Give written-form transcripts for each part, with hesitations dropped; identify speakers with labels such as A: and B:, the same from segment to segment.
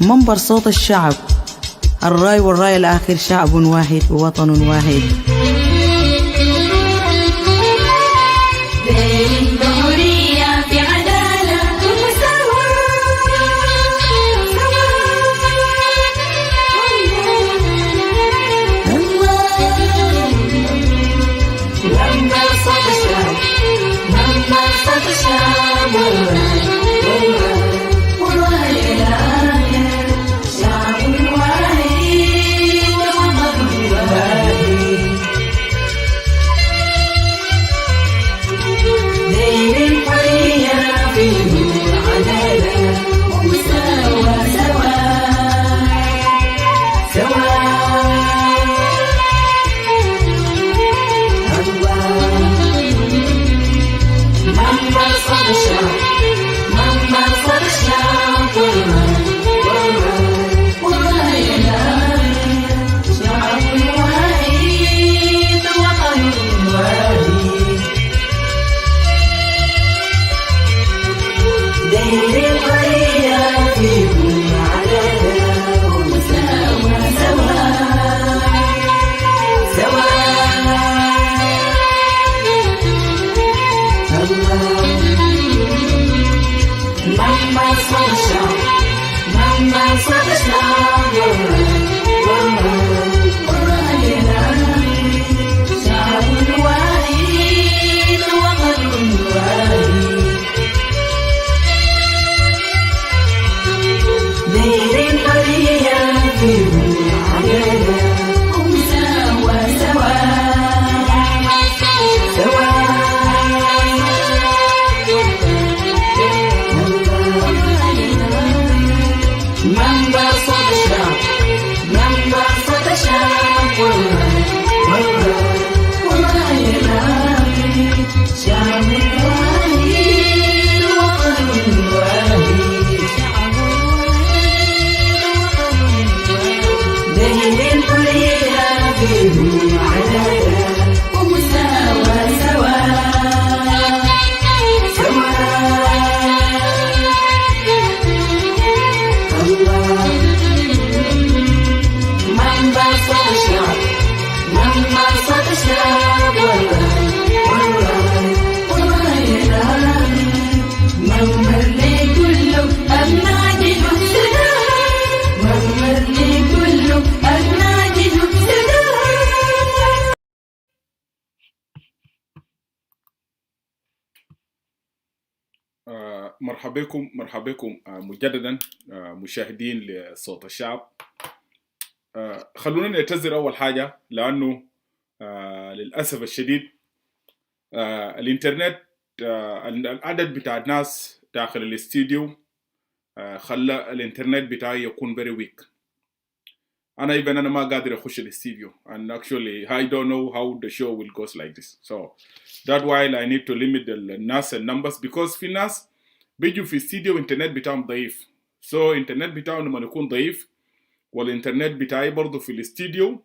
A: منبر صوت الشعب، الراي والراي الآخر، شعب واحد ووطن واحد.
B: مرحبا بكم مجددا مشاهدين لصوت الشعب. خلونا نعتذر أول حاجة لأنه للأسف الشديد الإنترنت العدد بتاع الناس داخل الاستديو خلى الإنترنت بتاعي يكون very weak. أنا ما قادر أخش الاستديو and actually I don't know how the show will go like this. So that's why I need to limit الناس numbers because في ناس بيجوا في استديو انترنت بتاعهم ضعيف. سو انترنت بتاعهم لما يكون ضعيف والانترنت بتاعي برضه في الاستديو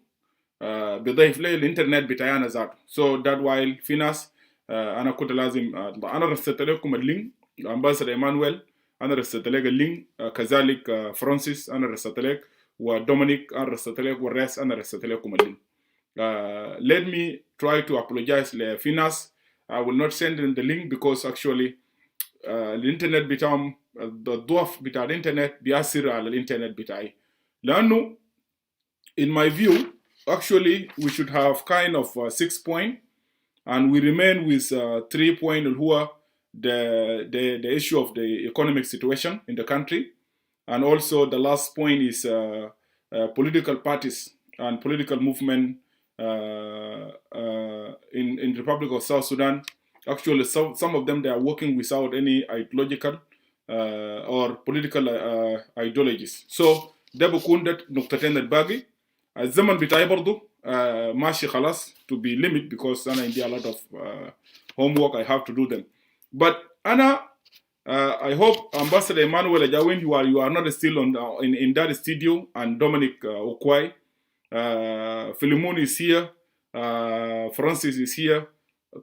B: بيضيف لي الانترنت بتاعي انا ذاته. سو ذات وايل في ناس انا كنت لازم انا رسلت لكم اللينك امباسادور ايمانويل، انا رسلت لك اللينك، كذلك فرانسيس انا رسلت لك، ودومينيك انا رسلت لك، والرئيس انا رسلت لكم اللينك. Let me try to apologize لفي ناس I will not send them the link because actually الانترنت بتاعهم الضعف بتاع الانترنت بيأثر على الانترنت بتاعي. لأنه in my view actually we should have kind of 6 point and we remain with 3 point اللي هو the issue of the economic situation in the country, and also the last point is political parties and political movement in the Republic of South Sudan. Actually, some of them, they are working without any ideological or political ideologies. So ده بكون ده نقطتين الباقي. الزمن بتاعي برضو ماشي خلاص to be limit because أنا عندي a lot of homework I have to do them. But أنا I hope Ambassador Emmanuel Ajawin, you are not still in that studio, and Dominic Okwai, Philemon is here, Francis is here.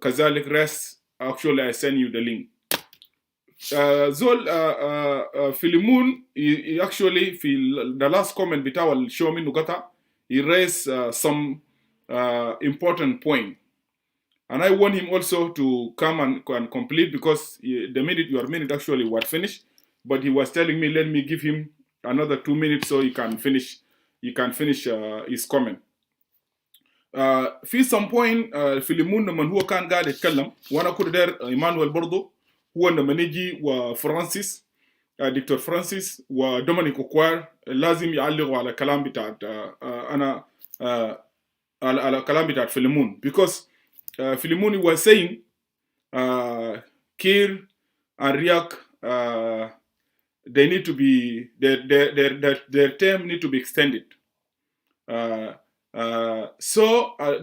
B: Kazalik rest. Actually, I send you the link. Zol Filimun, he actually feel the last comment bitaw show me nugata, he raised some important point. And I want him also to come and complete because your minute actually was finished. But he was telling me, let me give him another 2 minutes so he can finish. He can finish his comment. في some point في الليمون لما هو كان قاعد يتكلم وانا كنت داير ايمانويل برضه هو لما نجي وفرانسيس دكتور فرانسيس ودومينيك اوكوار لازم يعلقوا على كلام بتاع انا على كلام بتاع فيلمون because Filimoni was saying Kir and Riak they need to be their term need to be extended. So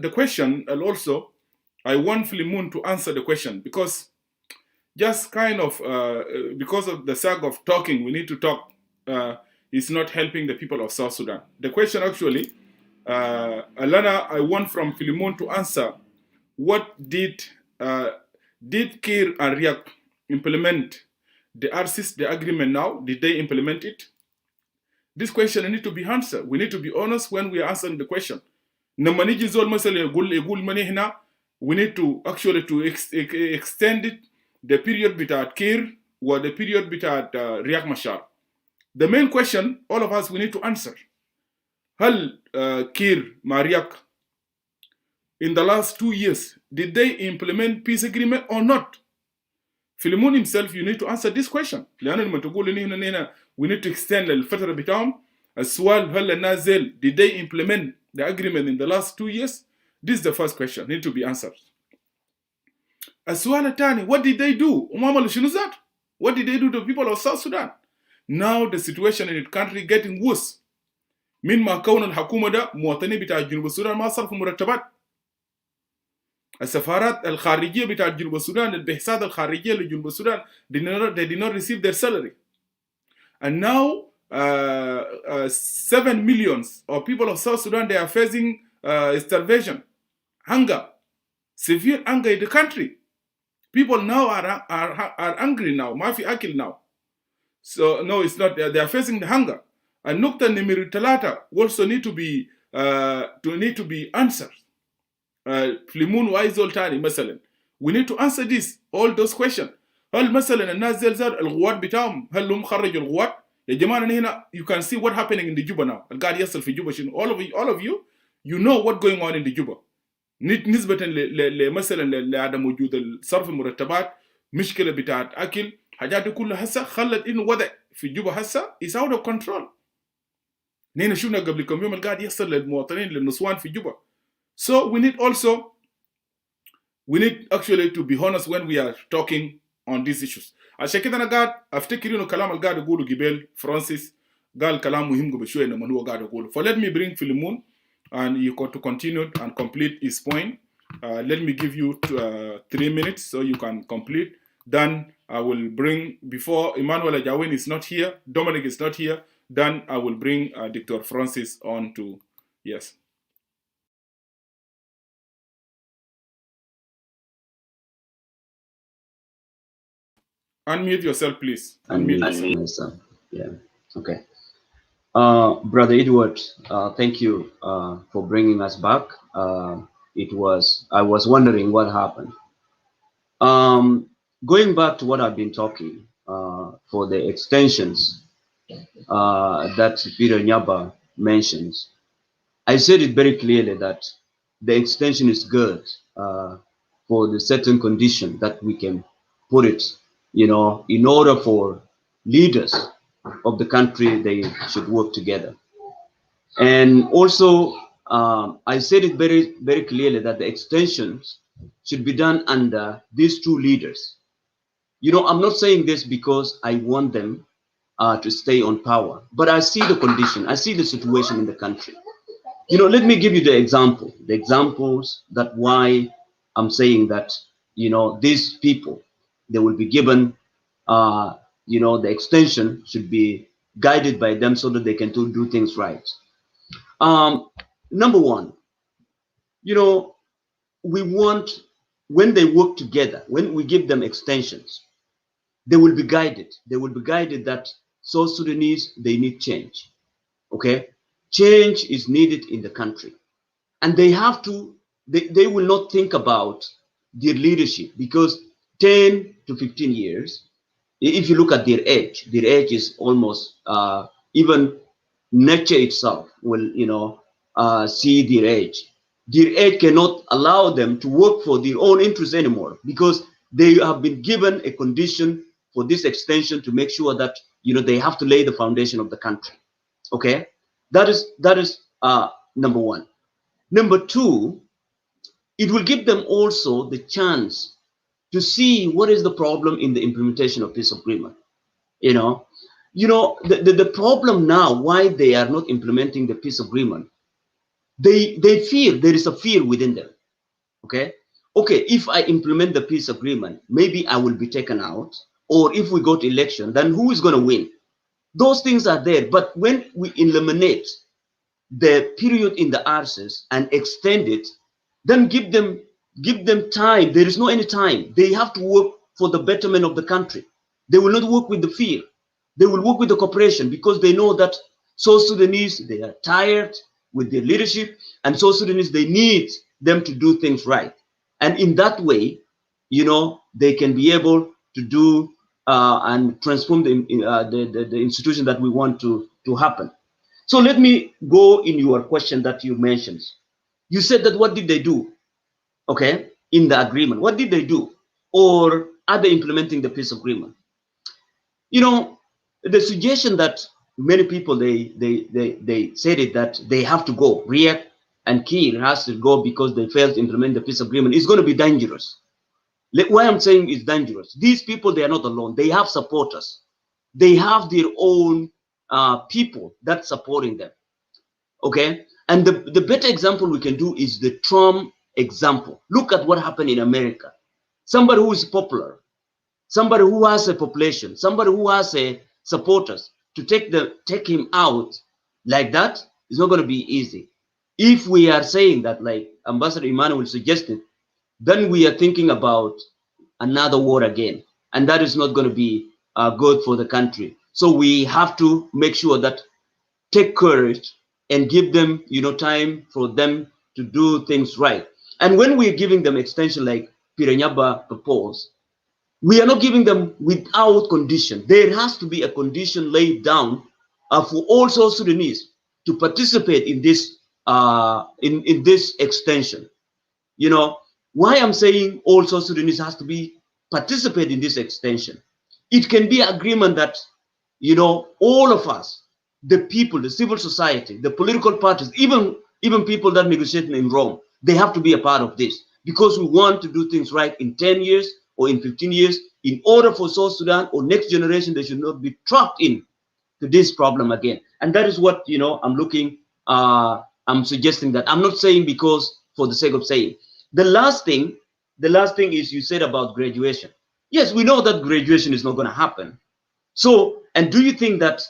B: the question, and also I want Filimun to answer the question because just kind of because of the sake of talking, we need to talk. Is not helping the people of South Sudan. The question actually, Alana, I want from Filimun to answer. What did Kir and Riak implement the RCs, the agreement now? Did they implement it? This question need to be answered. We need to be honest when we are answering the question. We need to actually to extend it, the period between Kir or the period between Riak Machar. The main question, all of us, we need to answer. Hal Kir Mariak, in the last 2 years, did they implement peace agreement or not? Filimon himself, you need to answer this question. We need to extend الفترة بتاعهم. السؤال هل الناس did they implement the agreement in the last 2 years? This is the first question, need to be answered. السؤال الثاني, what did they do? What did they do to the people of South Sudan? Now the situation in the country getting worse. من ما كون الحكومة ده مواطنين بتاع جنوب السودان ما صرفوا مرتبات. السفارات الخارجية بتاع جنوب السودان البعثات الخارجية لجنوب السودان they did not receive their salary. And now 7 millions of people of South Sudan, they are facing starvation, hunger, severe hunger in the country. People now are angry now, mafi akil now. So no, it's not. They are facing the hunger. And nukta nimiri talata also need to be answered. Flimun waizol tani مثلا. We need to answer this, all those questions. هل مثلا الناس زال الغوات بتاعهم هل هم خرجوا الغوات؟ يا جماعة هنا you can see what happening in the Juba now. القاعد يصل في Juba شنو؟ all of you, you know what going on in the Juba. نسبة مثلا لعدم وجود الصرف المرتبات، مشكلة بتاعت أكل، حاجات دي كلها هسه خلت إنه وضع في Juba هسه is out of control. نحن شفنا قبل كم يوم القاعد يحصل للمواطنين للنسوان في Juba. So we need actually to be honest when we are talking on these issues. عشان كده أنا قاعد أفتكر إنه كلام القاعد يقوله جبال فرانسيس قال كلام مهم قبل شوية لما هو قاعد يقوله. So let me bring Philemon and you got to continue and complete his point. Let me give you 3 minutes so you can complete. Then I will bring, before Emmanuel Ajawin is not here, Dominic is not here, then I will bring Dr. Francis on to, yes. Unmute yourself, please.
C: Unmute myself. Yeah. Okay. Brother Edward, thank you for bringing us back. I was wondering what happened. Going back to what I've been talking for the extensions that Peter Nyaba mentions, I said it very clearly that the extension is good for the certain condition that we can put it, in order for leaders of the country, they should work together. And also, I said it very, very clearly that the extensions should be done under these two leaders. I'm not saying this because I want them to stay on power, but I see the condition, I see the situation in the country. Let me give you the examples that why I'm saying that, these people, they will be given, the extension should be guided by them so that they can do things right. Number one, we want, when they work together, when we give them extensions, they will be guided. They will be guided that South Sudanese, they need change. Okay? Change is needed in the country. And they have to, they will not think about their leadership, because 10 to 15 years, if you look at their age is almost, even nature itself will, see their age. Their age cannot allow them to work for their own interests anymore, because they have been given a condition for this extension to make sure that, they have to lay the foundation of the country. Okay, that is number one. Number two, it will give them also the chance to see what is the problem in the implementation of peace agreement. The problem now, why they are not implementing the peace agreement, they fear, there is a fear within them. Okay, if I implement the peace agreement, maybe I will be taken out, or if we go to election, then who is going to win? Those things are there. But when we eliminate the period in the RCS and extend it, then give them time. There is no any time. They have to work for the betterment of the country. They will not work with the fear. They will work with the cooperation, because they know that South Sudanese, they are tired with their leadership, and South Sudanese, they need them to do things right. And in that way, they can be able to do and transform the institution that we want to happen. So let me go in your question that you mentioned. You said that what did they do? Okay, in the agreement, what did they do? Or are they implementing the peace agreement? The suggestion that many people, they said it, that they have to go, Riek and Kiir has to go because they failed to implement the peace agreement, is going to be dangerous. Why I'm saying it's dangerous, these people, they are not alone. They have supporters. They have their own people that's supporting them. Okay, and the better example we can do is the Trump example. Look at what happened in America. Somebody who is popular, somebody who has a population, somebody who has a supporters, to take him out like that is not going to be easy. If we are saying that, like Ambassador Emmanuel suggested, then we are thinking about another war again, and that is not going to be good for the country. So we have to make sure that take courage and give them, time for them to do things right. And when we're giving them extension like Peter Nyaba proposed, we are not giving them without condition. There has to be a condition laid down for all South Sudanese to participate in this in this extension. Why I'm saying all South Sudanese has to be participate in this extension. It can be agreement that, all of us, the people, the civil society, the political parties, even people that negotiate in Rome, they have to be a part of this, because we want to do things right in 10 years or in 15 years, in order for South Sudan or next generation, they should not be trapped in to this problem again. And that is what, I'm looking, I'm suggesting that. I'm not saying because for the sake of saying. The last thing is, you said about graduation. Yes, we know that graduation is not going to happen. So, and do you think that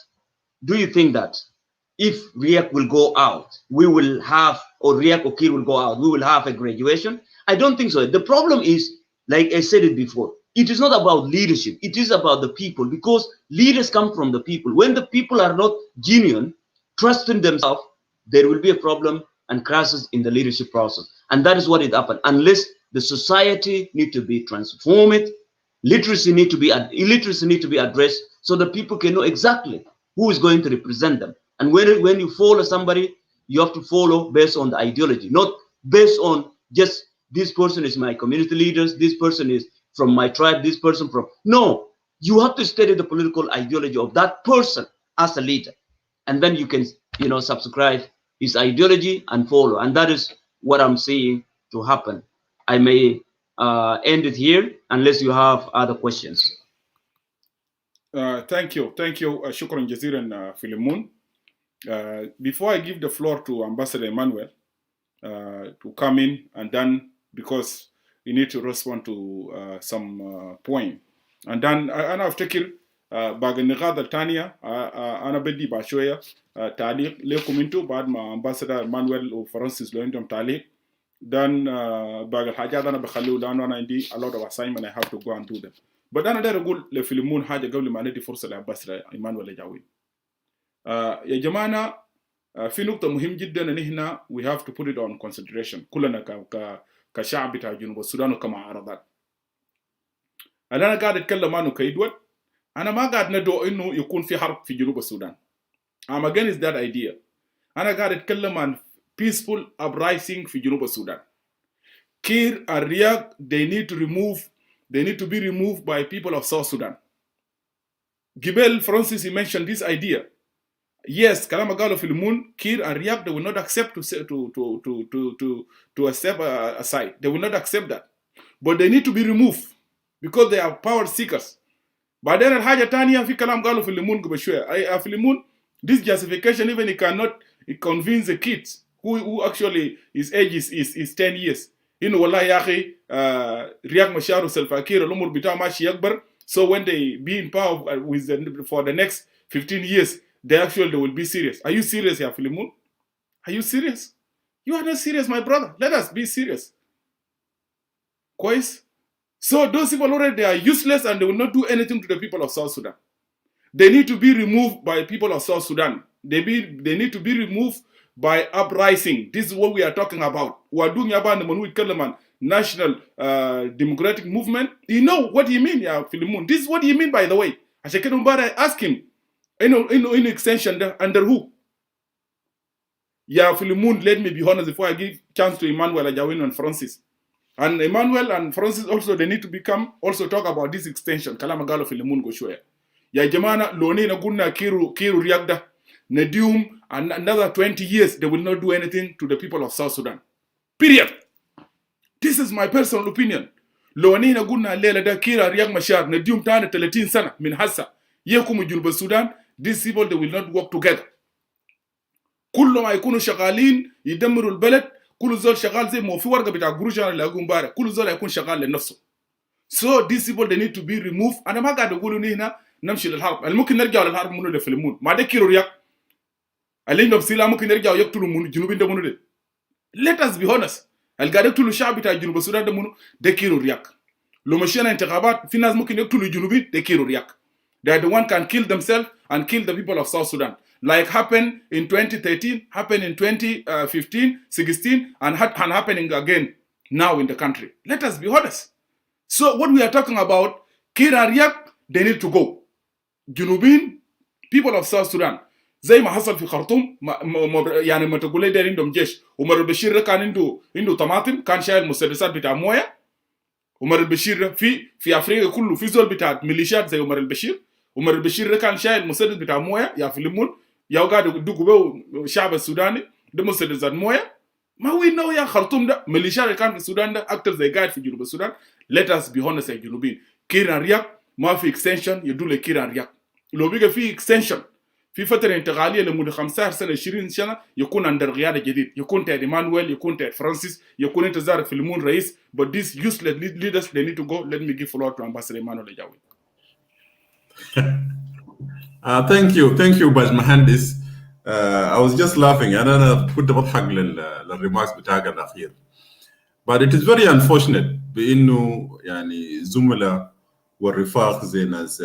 C: if Riek will go out, we will have, or Riek or Kiir will go out, we will have a graduation? I don't think so. The problem is, like I said it before, it is not about leadership. It is about the people, because leaders come from the people. When the people are not genuine, trusting themselves, there will be a problem and crisis in the leadership process. And that is what it happened. Unless the society need to be transformed, illiteracy need to be addressed, so that people can know exactly who is going to represent them. And when you follow somebody, you have to follow based on the ideology, not based on just this person is my community leaders, this person is from my tribe, this person from. No, you have to study the political ideology of that person as a leader, and then you can, subscribe his ideology and follow. And that is what I'm seeing to happen. I may end it here unless you have other questions.
B: Thank you. Shukran jaziran, Philemon. Before I give the floor to Ambassador Emmanuel to come in, and then, because you need to respond to some point, and then أنا أفتكر باقي النقاط الثانية أنا بدي بشوية تعليق لكم انتو بعد ما Ambassador Emmanuel وفرانسيس لو عندهم تعليق. Then باقي الحاجات أنا بخليه، لأنه أنا عندي a lot of assignment I have to go and do them. بدأنا داير أقول لفيلمون حاجة قبل ما ندي فرصة لعباس إيمان ولا جاوين. يا جماعة في نقطة مهم جدا إن إحنا we have to put it on consideration كلنا كشعب بتاع جنوب السودان وكمعارضات. أنا قاعد أتكلم عنه كيدول، أنا ما قاعد ندعو إنه يكون في حرب في جنوب السودان. I'm against that idea. أنا قاعد أتكلم عن peaceful uprising في جنوب السودان. Kir and Riek, they need to be removed by people of South Sudan. Gibel Francis, he mentioned this idea. Yes, Kalama Galo Filimun, Kir and Riek, they will not accept to accept aside. They will not accept that. But they need to be removed because they are power seekers. But then Al-Haja Tania, fi Kalam Galo Filimun Gubashwe. Filimun, this justification, even he cannot convince the kids who actually his age is 10 years. You know, wallahi yaqi, Riek Machar Salva Kiir al-umur bita mashi yakbar. So when they be in power for the next 15 years, they will be serious. Are you serious, Ya Filimun? Are you serious? You are not serious, my brother. Let us be serious. Quite. So those people already, they are useless and they will not do anything to the people of South Sudan. They need to be removed by people of South Sudan. They need to be removed by uprising. This is what we are talking about. Adwok Nyaba National Democratic Movement. You know what he mean, Ya Filimun. This is what he mean, by the way. I ask him, in extension, under who? Ya Filimun, let me be honest before I give chance to Emmanuel Ajawin and Francis. And Emmanuel and Francis also, they need to also talk about this extension. Kalamagalo Filimun Goshwe. Ya Jamana, Loni Naguna Kiru Riagda, Nedium, and another 20 years, they will not do anything to the people of South Sudan. Period. This is my personal opinion. Loni Naguna Lela da Kira Riag Mashar, Nedium Tana Teletin Sana, Min Hassa, Yekumu Julba Sudan, these people, they will not work together. Kullu ma yakunu shagalin, yidammiru al-balad, kullu zol shagal zay mo fi warga bita gurujana la gumbara, kullu zol yakun shagal li nafsu. So these people, they need to be removed. Ana ma gada gulu ni hina namshi lil-harb. Al-mumkin narja'u lil-harb munu le filimun. Ma de Kiru Riek. Alayna bsila mumkin narja'u yaktulu munu junubin de munu de. Let us be honest. Al-gada yaktulu sha'b bita Junub Sudan de munu de Kiru Riek. Lo mashina intikhabat, fi nas mumkin yaktulu junubin de Kiru Riek. They are the one can kill themselves and kill the people of South Sudan. Like happened in 2013, happened in 2015, 16, and happening again now in the country. Let us be honest. So what we are talking about, Kir and Riek, they need to go. Junubin, people of South Sudan, زي ما حصل في خرطوم يعني ما تقولي ده عندهم جيش عمر البشير كان عنده طماطم كان شايل مسدسات بتاع مويه عمر البشير في افريقيا كله في زول بتاع ميليشيات زي عمر البشير كان شايل مسدس بتاع مويه يا فيلمون يا قاعد يدقوا به الشعب السوداني ده مسدسات مويه ما هو انه يا خرطوم ده ميليشيات كان في السودان ده اكتر زي قاعد في جنوب السودان. Let us be honest يا جنوبين. كير and رياك ما في extension يدول كير and رياك. لو بيجي في extension في فترة انتقالية لمدة 15 سنة 20 سنة يكون عند قيادة جديد، يكون تاع إيمانويل، يكون تاع فرانسيس، يكون انتظار فيلمون رئيس. But these useless leaders, they need to go. Let me give floor to Ambassador Emmanuel Jawi.
D: Thank you, Baj Mahandis. I was just laughing. أنا كنت بضحك للريماركس بتاعك الأخير. But it is very unfortunate بإنه يعني زملاء والرفاق زي ناس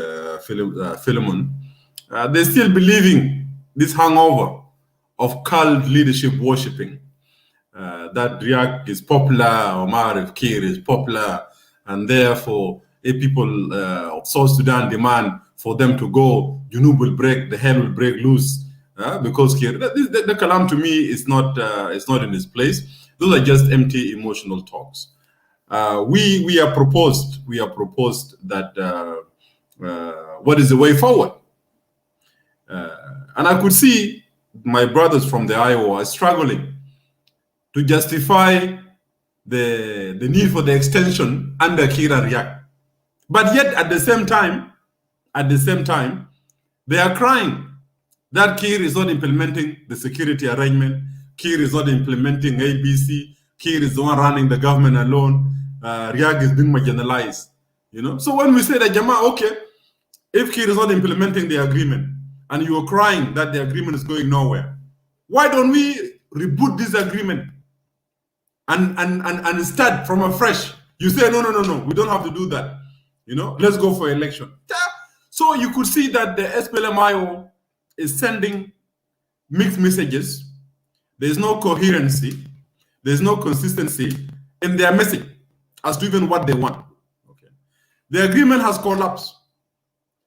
D: فيلمون they're still believing this hangover of cult leadership worshipping. That Riek is popular, or Marif Kir is popular, and therefore if people of South Sudan demand for them to go, Junub will break, the hell will break loose, because Kir. The kalam to me is not in its place. Those are just empty emotional talks. We are proposed that what is the way forward? And I could see my brothers from the Iowa are struggling to justify the need for the extension under Kir and Riek. But yet at the same time, they are crying that Kir is not implementing the security arrangement, Kir is not implementing ABC, Kir is the one running the government alone, Riek is being marginalized. So when we say that, Jama, okay, if Kir is not implementing the agreement, and you are crying that the agreement is going nowhere, why don't we reboot this agreement and start from afresh? You say, no, we don't have to do that. let's go for election. So you could see that the SPLMIO is sending mixed messages. There's no coherency. There's no consistency in their message as to even what they want. Okay. The agreement has collapsed.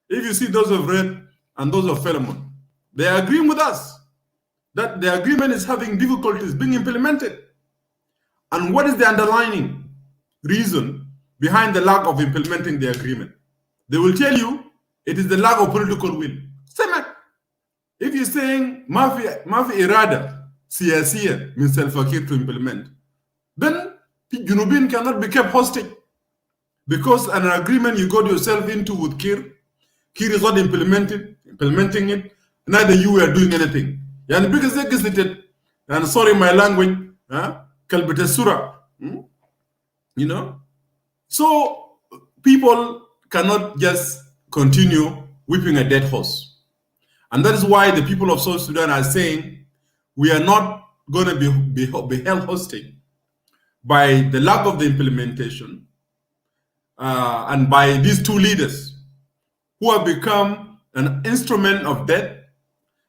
D: If you see those of Red and those of Philemon, they are agreeing with us that the agreement is having difficulties being implemented. And what is the underlying reason behind the lack of implementing the agreement? They will tell you it is the lack of political will. If you're saying Mafi Irada Siyasiya means Salva-Kiir to implement, then Junubin cannot be kept hostage because an agreement you got yourself into with Kiir is not implementing it, neither you are doing anything. And because they visited, and sorry my language, Kalbete Surah, so people cannot just continue whipping a dead horse. And that is why the people of South Sudan are saying we are not going to be held hostage by the lack of the implementation and by these two leaders who have become an instrument of death.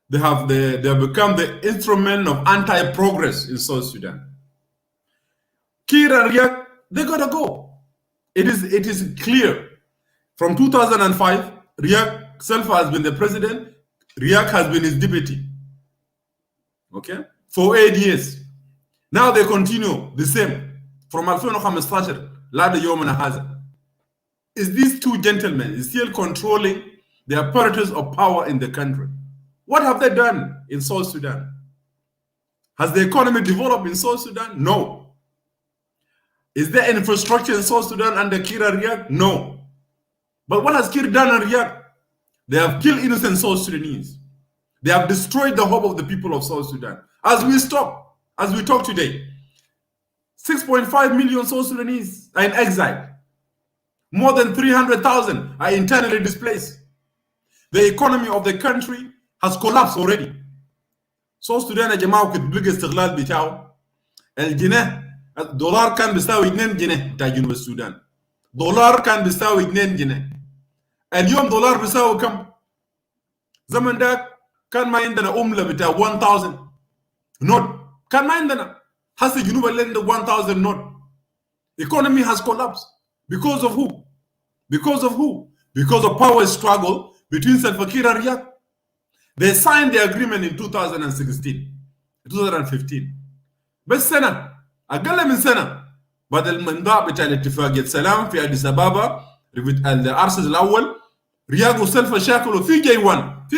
D: They have become the instrument of anti-progress in South Sudan. Kiir and Riek, they gotta go. It is clear. From 2005, Riek Selfa has been the president. Riek has been his deputy. Okay, for 8 years. Now they continue the same from 2015 لحد يومنا هذا. Is these two gentlemen still controlling the apparatus of power in the country? What have they done in South Sudan? Has the economy developed in South Sudan? No. Is there infrastructure in South Sudan under Kiir and Riek? No. But what has Kiir done and Riek? They have killed innocent South Sudanese. They have destroyed the hope of the people of South Sudan. As we talk today, 6.5 million South Sudanese are in exile. More than 300,000 are internally displaced. The economy of the country has collapsed already. South Sudan جماعة كنت بلقى استغلال بتاعه الجنيه الدولار كان بيساوي 2 جنيه بتاع جنوب السودان. دولار كان بيساوي 2 جنيه. اليوم دولار بيساوي كم؟ زمن ده كان ما عندنا عملة بتاع 1000 نوت. كان ما عندنا. هسه جنوب اللي 1000 نوت. Economy has collapsed. Because of who? Because of who? Because of power struggle between Salva-Kiir and Riek. They signed the agreement in 2015. بس سنة أقل من سنة بعد المنضاء بتاع الاتفاقية سلام في أديس أبابا الأرسز الأول رياق وسلفا شاكلوا في جيوان في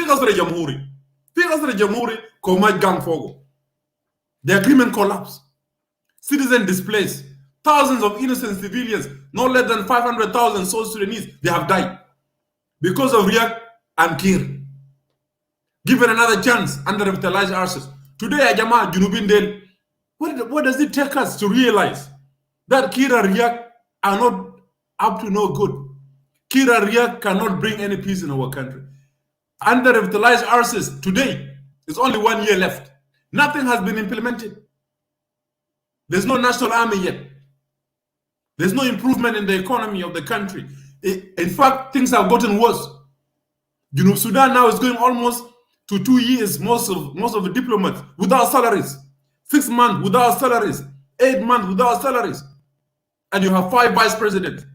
D: قصر جمهوري كوماج جام فوقه. The agreement collapsed. Citizens displaced. Thousands of innocent civilians, no less than 500,000 South Sudanese, they have died because of Riek and Kiir. Given another chance under revitalized arses. Today, Ajama, Junubin Del, what does it take us to realize that Kiir and Riek are not up to no good? Kiir and Riek cannot bring any peace in our country. Under revitalized arses, today, it's only 1 year left. Nothing has been implemented. There's no national army yet. There's no improvement in the economy of the country. In fact, things have gotten worse. Junub Sudan now is going almost to 2 years, most of the diplomats without salaries. 6 months without salaries. 8 months without salaries. And you have 5 vice presidents,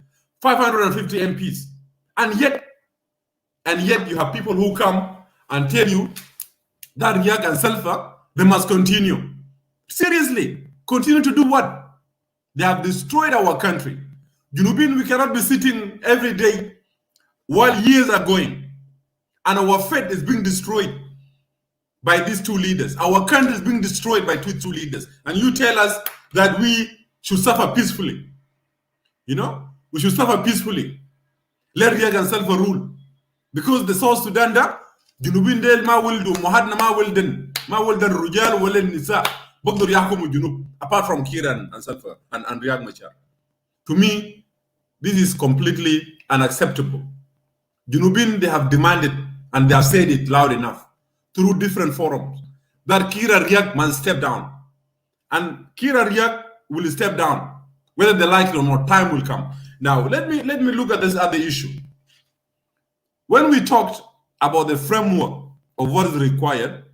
D: 550 MPs. And yet you have people who come and tell you that Riek and Selfa, they must continue. Seriously, continue to do what? They have destroyed our country. Junubin, we cannot be sitting every day while years are going. And our fate is being destroyed by these two leaders. Our country is being destroyed by two leaders. And you tell us that we should suffer peacefully. We should suffer peacefully. Let Riek and Selfa rule. Because the South Sudan da, Junubin del ma wildu, Mohadna ma wilden Rujal walen Nisa. Apart from Kiir and Selfa and Riek Machar. To me, this is completely unacceptable. Junubin, they have demanded and they have said it loud enough through different forums that Kiir and Riek must step down. And Kiir and Riek will step down. Whether they like it or not, time will come. Now, let me look at this other issue. When we talked about the framework of what is required,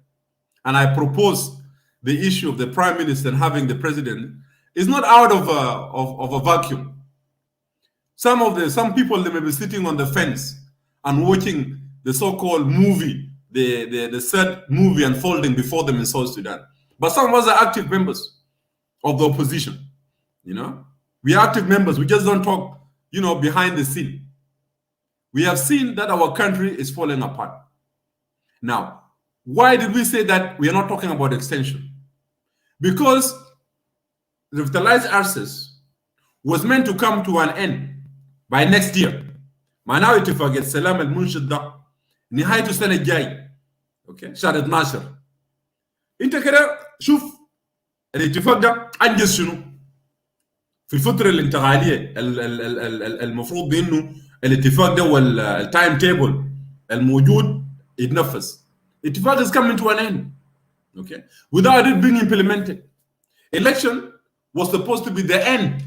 D: and I proposed the issue of the prime minister and having the president, is not out of a vacuum. Some people, they may be sitting on the fence and watching the so-called movie, the third movie unfolding before them in South Sudan. But some of us are active members of the opposition. You know, we are active members. We just don't talk, you know, behind the scene. We have seen that our country is falling apart. Now, why did we say that we are not talking about extension? Because revitalized access was meant to come to an end by next year. معناه اتفاقية السلام المنشد ده نهايته السنة الجاي. اوكي شهر 12. انت كده شوف الاتفاق ده انجز شنو في الفترة الانتقالية المفروض بانه الاتفاق ده والتايم تيبل الموجود يتنفذ. Ittifaq is coming to an end, okay, without it being implemented. Election was supposed to be the end,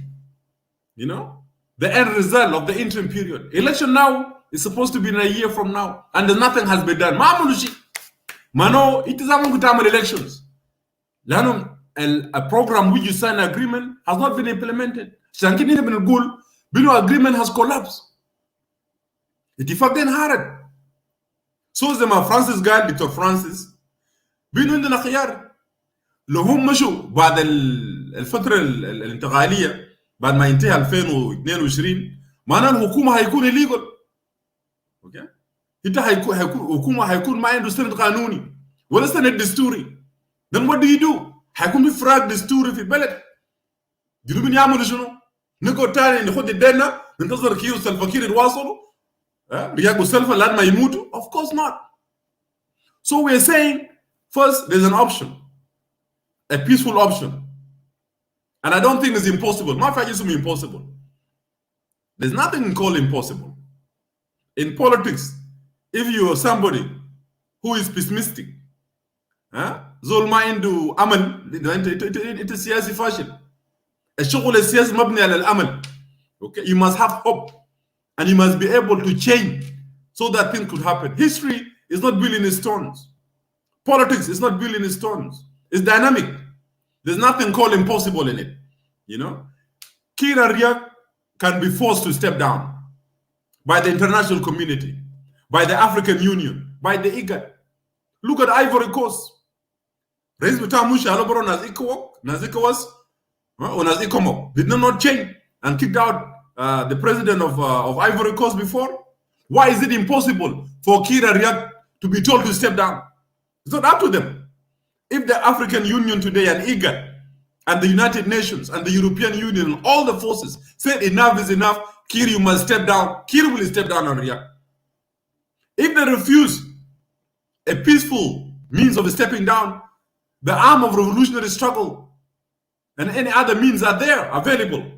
D: you know, the end result of the interim period. Election now is supposed to be in a year from now, and nothing has been done. Mano, it is among the elections. A program which you sign an agreement has not been implemented. Bino agreement has collapsed. Ittifaq then hard. So زي ما فرانسيس قال دكتور فرانسيس بينه عندنا خيار لو هم مشوا بعد الفتره الانتقاليه بعد ما ينتهي 2022 معناه الحكومه هيكون illegal. اوكي انت هيكون الحكومه هيكون ما عنده سند قانوني ولا سند دستوري. then what do? هيكون في فراغ دستوري في البلد. جنوبين يعملوا شنو؟ نقعد تاني ناخد الدنه ننتظر كيو سلفا كير يتواصلوا Of course not. So we're saying, first, there's an option, a peaceful option. And I don't think it's impossible. My fact is impossible. There's nothing called impossible. In politics, if you are somebody who is pessimistic, زول عنده أمل أنت سياسي فاشل. الشغل السياسي مبني على الأمل. Okay, you must have hope. And you must be able to change so that things could happen. History is not built in stones. Politics is not built in stones. It's dynamic. There's nothing called impossible in it. You know, Kir and Riek can be forced to step down by the international community, by the African Union, by the IGAD. Look at Ivory Coast. Reis Butamusha Aloboro Nazikowas or Nazikomo did not change and kicked out the president of Ivory Coast before. Why is it impossible for Kir and Riek to be told to step down? It's not up to them. If the African Union today and IGAD and the United Nations and the European Union and all the forces said enough is enough, Kir, you must step down, Kir will step down on Riek. If they refuse a peaceful means of stepping down, the arm of revolutionary struggle and any other means are there, available.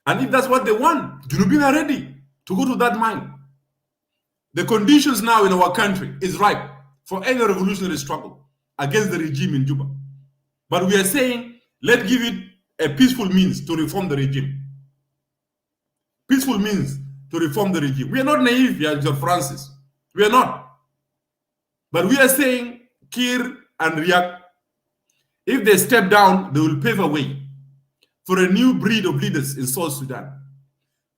D: And if that's what they want, Junubin are ready to go to that mind. The conditions now in our country is ripe for any revolutionary struggle against the regime in Juba. But we are saying, let's give it a peaceful means to reform the regime. Peaceful means to reform the regime. We are not naive, Dr. Francis. We are not. But we are saying, Kir and Riek, if they step down, they will pave a way for a new breed of leaders in South Sudan.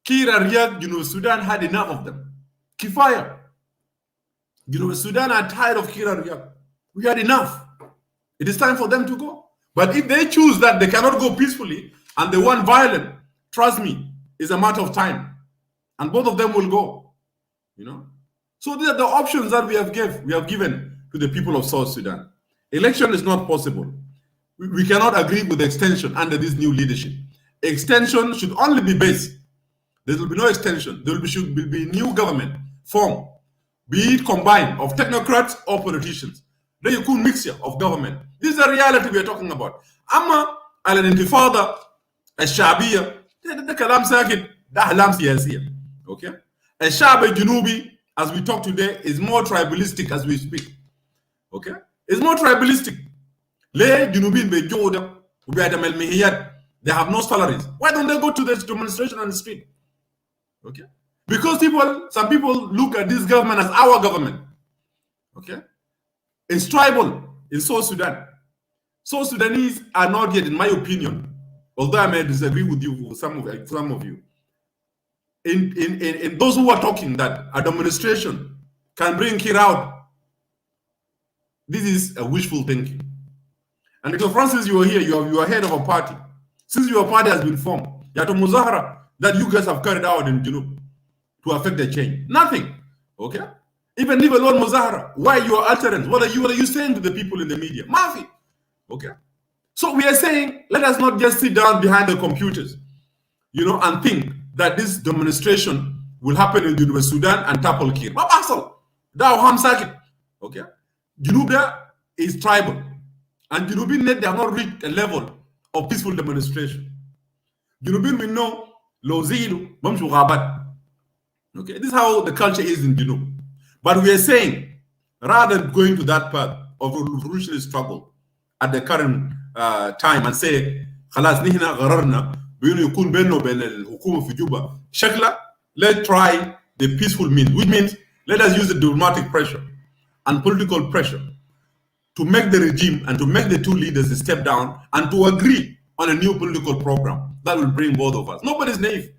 D: Kir and Riek, Sudan had enough of them. Kifaya. Sudan are tired of Kir and Riek. We had enough. It is time for them to go. But if they choose that they cannot go peacefully and they want violent, trust me, it's a matter of time. And both of them will go. So these are the options that we have given to the people of South Sudan. Election is not possible. We cannot agree with the extension under this new leadership. Extension should only be based. There will be no extension. There should be new government formed, be it combined of technocrats or politicians. Then you could mixture of government. This is the reality we are talking about. Amma al-intifada al-shabiyya, ده كلام ساكت, ده أحلام سياسية. Okay? الشعب الجنوبي, as we talk today, is more tribalistic as we speak. Okay? It's more tribalistic. ليه جنوبين بيجوا ده وبيعتمد المهيات They have no salaries. Why don't they go to the demonstration on the street? Okay, because some people look at this government as our government. Okay, it's tribal in South Sudan. South Sudanese are not yet, in my opinion, although I may disagree with you, with some of you, in those who are talking that a demonstration can bring Kir out. This is a wishful thinking. And Dr. Francis, you are here, you are head of a party. Since your party has been formed, Yato Muzahara, that you guys have carried out in Junub to affect the change. Nothing. Okay? Even leave alone Muzahara. Why your utterance? What are you saying to the people in the media? Mafi. Okay? So we are saying, let us not just sit down behind the computers, and think that this demonstration will happen in Junub Sudan and topple Kir. Okay? Junub is tribal. And Junubin net they have not reached a level of peaceful demonstration. Junubin we know Lozilu, Mamshu Rabat. Okay, this is how the culture is in Junub. But we are saying, rather than going to that path of revolutionary struggle at the current time and say, خلاص نحن قررنا بأنه يكون بيننا وبين الحكومة في جوبا شكله, let's try the peaceful means, which means let us use the diplomatic pressure and political pressure to make the regime and to make the two leaders to step down and to agree on a new political program that will bring both of us. Nobody's naive.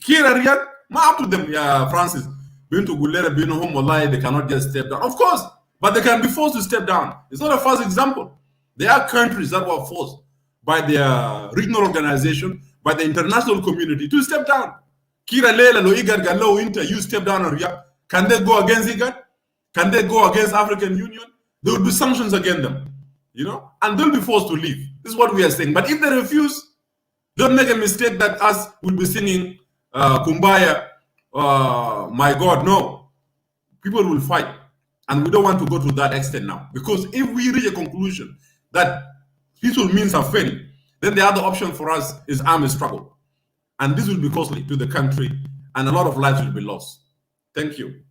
D: Here and Riyadh, up to them, Francis. They cannot just step down. Of course, but they can be forced to step down. It's not a first example. There are countries that were forced by their regional organization, by the international community to step down. Kira Lela, Lo IGAD, Galo, Inter, you step down on Riyadh. Can they go against IGAD? Can they go against African Union? There will be sanctions against them, and they'll be forced to leave. This is what we are saying. But if they refuse, don't make a mistake that us will be singing Kumbaya, my God. No, people will fight. And we don't want to go to that extent now. Because if we reach a conclusion that peaceful means are failing, then the other option for us is armed struggle. And this will be costly to the country, and a lot of lives will be lost. Thank you.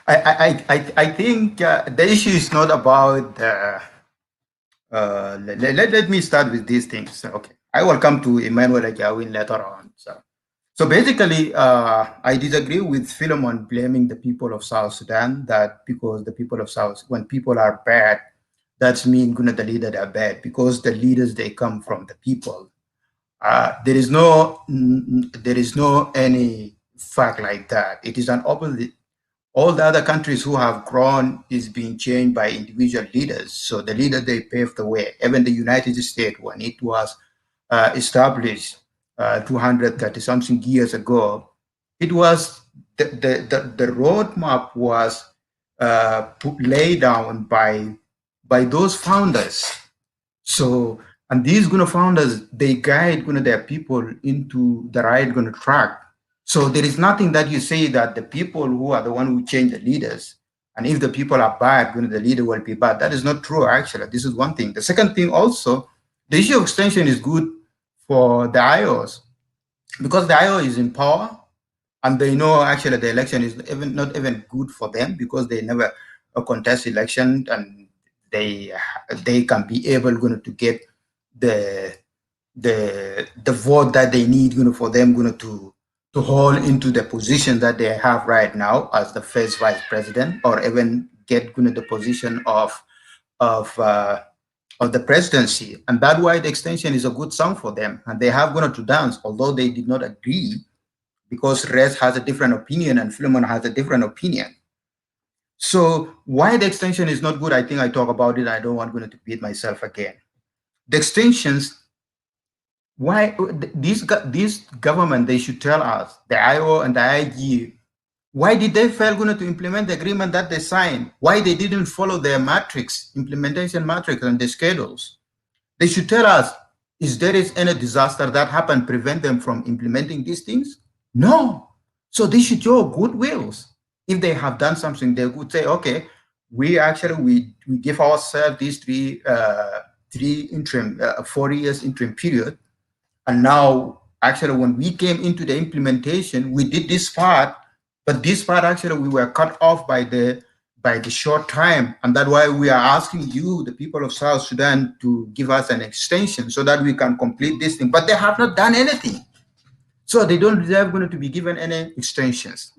E: I think the issue is not about let me start with these things. Okay, I will come to Emmanuel Ajawin later on. So basically, I disagree with Philemon blaming the people of South Sudan that because the people of when people are bad, that's mean the leaders are bad, because the leaders, they come from the people. There is no any fact like that. It is an opposite. All the other countries who have grown is being changed by individual leaders. So the leaders, they paved the way. Even the United States, when it was established 230-something years ago, it was the roadmap was laid down by those founders. So, and these founders, they guide their people into the right track. So there is nothing that you say that the people who are the one who change the leaders, and if the people are bad, the leader will be bad. That is not true, actually. This is one thing. The second thing also, the issue of extension is good for the IOs, because the IO is in power, and they know actually the election is not even good for them, because they never contest election, and they can be able to get the vote that they need for them to hold into the position that they have right now as the first vice president, or even get the position of the presidency. And that's why the extension is a good song for them. And they have to dance, although they did not agree, because Rez has a different opinion and Philemon has a different opinion. So why the extension is not good, I think I talk about it. I don't want to beat myself again. The extensions, why this government, they should tell us, the IO and the IG, why did they fail to implement the agreement that they signed? Why they didn't follow their matrix, implementation matrix and the schedules? They should tell us, is there any disaster that happened prevent them from implementing these things? No. So they should show goodwills. If they have done something, they would say, okay, we give ourselves these three interim 4 years interim period. And now, actually, when we came into the implementation, we did this part, but this part, actually, we were cut off by the by the short time. And that's why we are asking you, the people of South Sudan, to give us an extension so that we can complete this thing. But they have not done anything. So they don't deserve going to be given any extensions.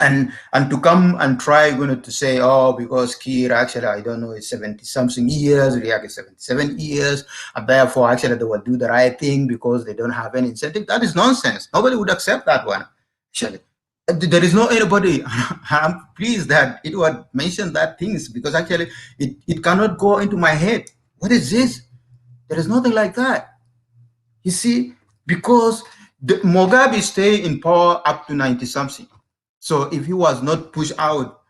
E: And to come and try going to say, oh, because Kir actually, I don't know, is 70 something years, Riek is 77 years, and therefore actually they will do the right thing because they don't have any incentive. That is nonsense. Nobody would accept that one. Actually, there is no anybody. I'm pleased that it would mention that things, because actually it cannot go into my head. What is this? There is nothing like that. You see, because Mugabe stayed in power up to 90 something. So if he was not pushed out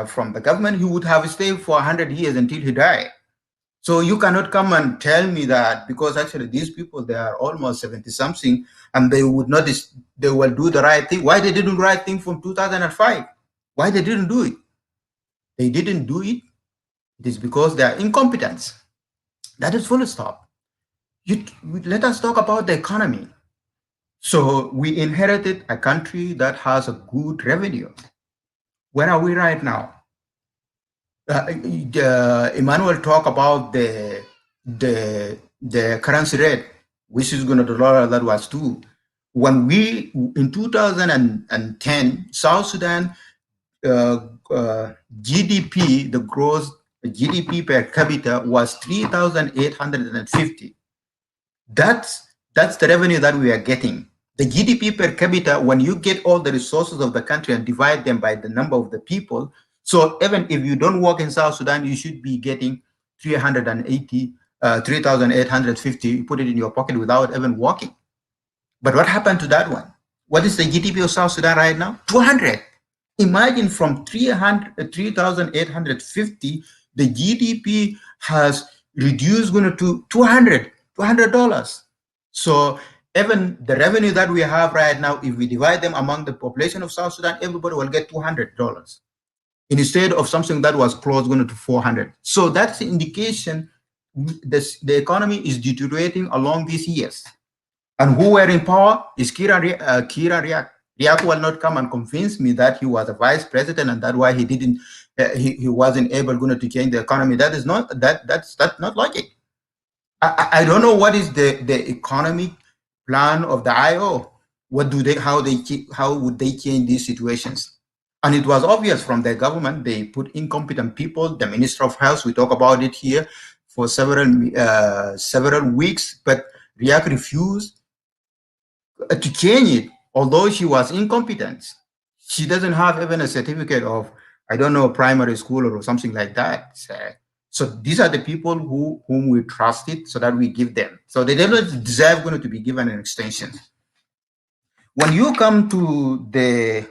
E: from the government, he would have stayed for 100 years until he died. So you cannot come and tell me that because actually these people, they are almost 70 something and they would not, they will do the right thing. Why they didn't do the right thing from 2005? Why they didn't do it? They didn't do it. It is because they are incompetent. That is full stop. Let us talk about the economy. So we inherited a country that has a good revenue. Where are we right now? Emmanuel talked about the currency rate, which is going to the dollar that was 2. When we, in 2010, South Sudan GDP, the gross GDP per capita was 3,850. That's the revenue that we are getting. The GDP per capita, when you get all the resources of the country and divide them by the number of the people, so even if you don't work in South Sudan, you should be getting 3,850, you put it in your pocket without even working. But what happened to that one? What is the GDP of South Sudan right now? 200. Imagine from 3,850, the GDP has reduced to $200. So even the revenue that we have right now, if we divide them among the population of South Sudan, everybody will get $200 instead of something that was close to 400. So that's the indication the economy is deteriorating along these years. And who were in power is Kira Riek. Riek will not come and convince me that he was a vice president and that's why he didn't, he wasn't able to change the economy. That is not that's not logic. I don't know what is the economic plan of the IO. What do they? How would they change these situations? And it was obvious from the government. They put incompetent people. The Minister of Health. We talk about it here for several weeks, but Riek refused to change it. Although she was incompetent, she doesn't have even a certificate of, I don't know, primary school or something like that. So these are the people whom we trusted so that we give them. So they don't deserve to be given an extension. When you come to the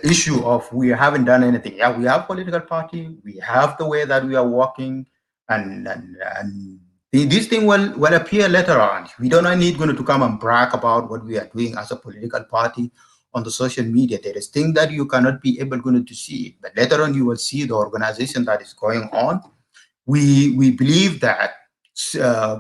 E: issue of we haven't done anything, yeah, we have political party, we have the way that we are working, and this thing will appear later on. We don't need to come and brag about what we are doing as a political party on the social media. There is things that you cannot be able to see, but later on you will see the organization that is going on. We believe that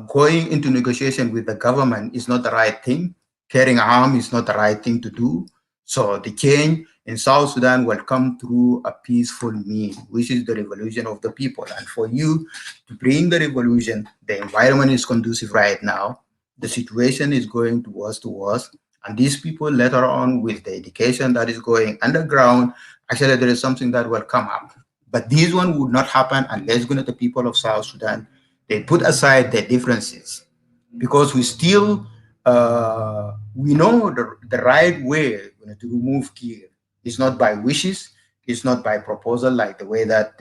E: going into negotiation with the government is not the right thing. Carrying arms is not the right thing to do. So the change in South Sudan will come through a peaceful means, which is the revolution of the people. And for you to bring the revolution, the environment is conducive right now. The situation is going to worse. And these people later on, with the education that is going underground, actually there is something that will come up. But this one would not happen unless the people of South Sudan, they put aside their differences. Because we still, we know the right way to remove Kir. It's not by wishes, it's not by proposal like the way that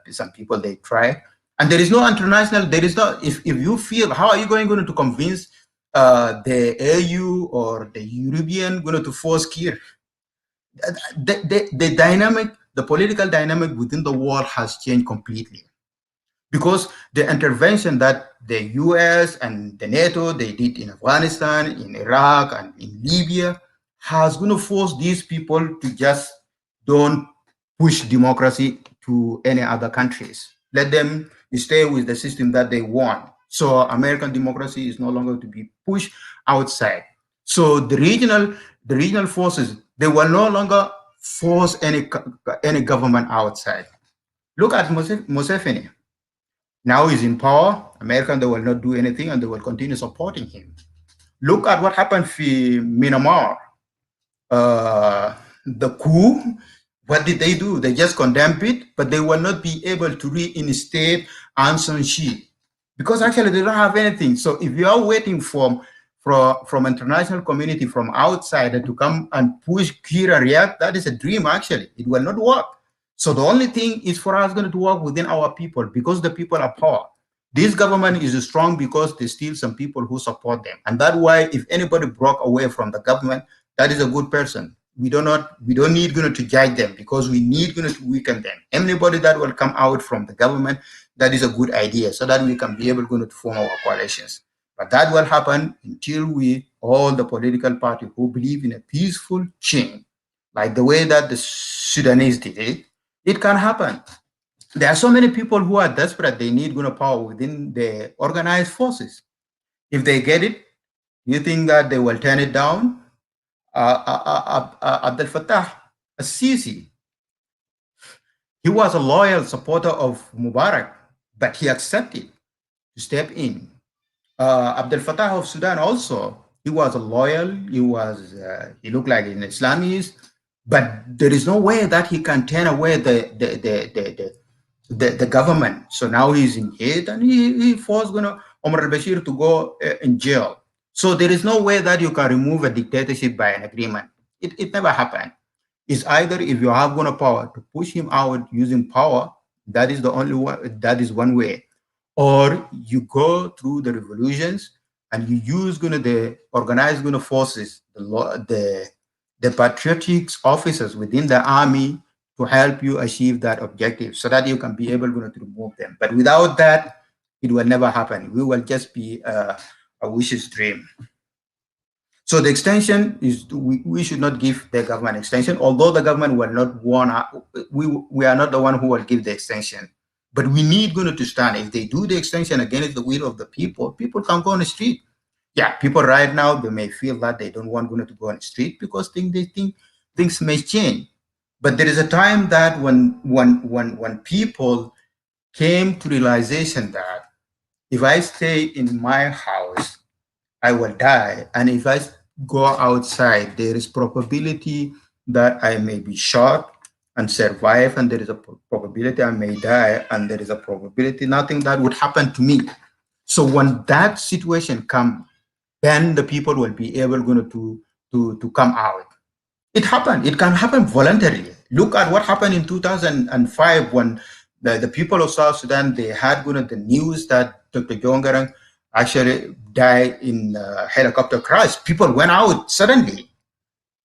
E: some people, they try. And there is no international, there is no, if you feel, how are you going to convince the AU or the European to force Kir? The dynamic, the political dynamic within the world has changed completely. Because the intervention that the US and the NATO, they did in Afghanistan, in Iraq, and in Libya, has going to force these people to just don't push democracy to any other countries. Let them stay with the system that they want. So American democracy is no longer to be pushed outside. So the regional forces, they will no longer force any government outside. Look at Museveni. Now he's in power. Americans, they will not do anything and they will continue supporting him. Look at what happened in Myanmar. The coup, what did they do? They just condemned it, but they will not be able to reinstate Aung San Suu Kyi because actually they don't have anything. So if you are waiting from international community from outside to come and push Kira React, that is a dream actually. It will not work. So the only thing is for us going to work within our people because the people are power. This government is strong because there's still some people who support them. And that's why if anybody broke away from the government, that is a good person. We don't need to judge them because we need to weaken them. Anybody that will come out from the government, that is a good idea so that we can be able to form our coalitions. But that will happen until all the political parties who believe in a peaceful change, like the way that the Sudanese did it, it can happen. There are so many people who are desperate. They need power within the organized forces. If they get it, you think that they will turn it down? Abdel Fattah al-Sisi, he was a loyal supporter of Mubarak, but he accepted to step in. Abdel Fattah of Sudan also, he was a loyal, he looked like an Islamist, but there is no way that he can turn away the government. So now he's in it and he forced Omar al-Bashir to go in jail. So there is no way that you can remove a dictatorship by an agreement. It never happened. It's either if you have power to push him out using power, that is the only one, that is one way. Or you go through the revolutions and you use the organized forces, the patriotic officers within the army to help you achieve that objective so that you can be able to remove them. But without that, it will never happen. We will just be a wish's dream. So the extension is we should not give the government extension, although the government will not want, we are not the one who will give the extension. But we need to stand. If they do the extension against the will of the people, people can go on the street. Yeah, people right now, they may feel that they don't want to go on the street because they think things may change. But there is a time that when people came to realization that if I stay in my house, I will die. And if I go outside, there is probability that I may be shot and survive, and there is a probability I may die, and there is a probability nothing that would happen to me. So when that situation comes, then the people will be able to come out. It happened. It can happen voluntarily. Look at what happened in 2005 when the people of South Sudan, they had the news that Dr. Jongarang actually died in a helicopter crash. People went out suddenly.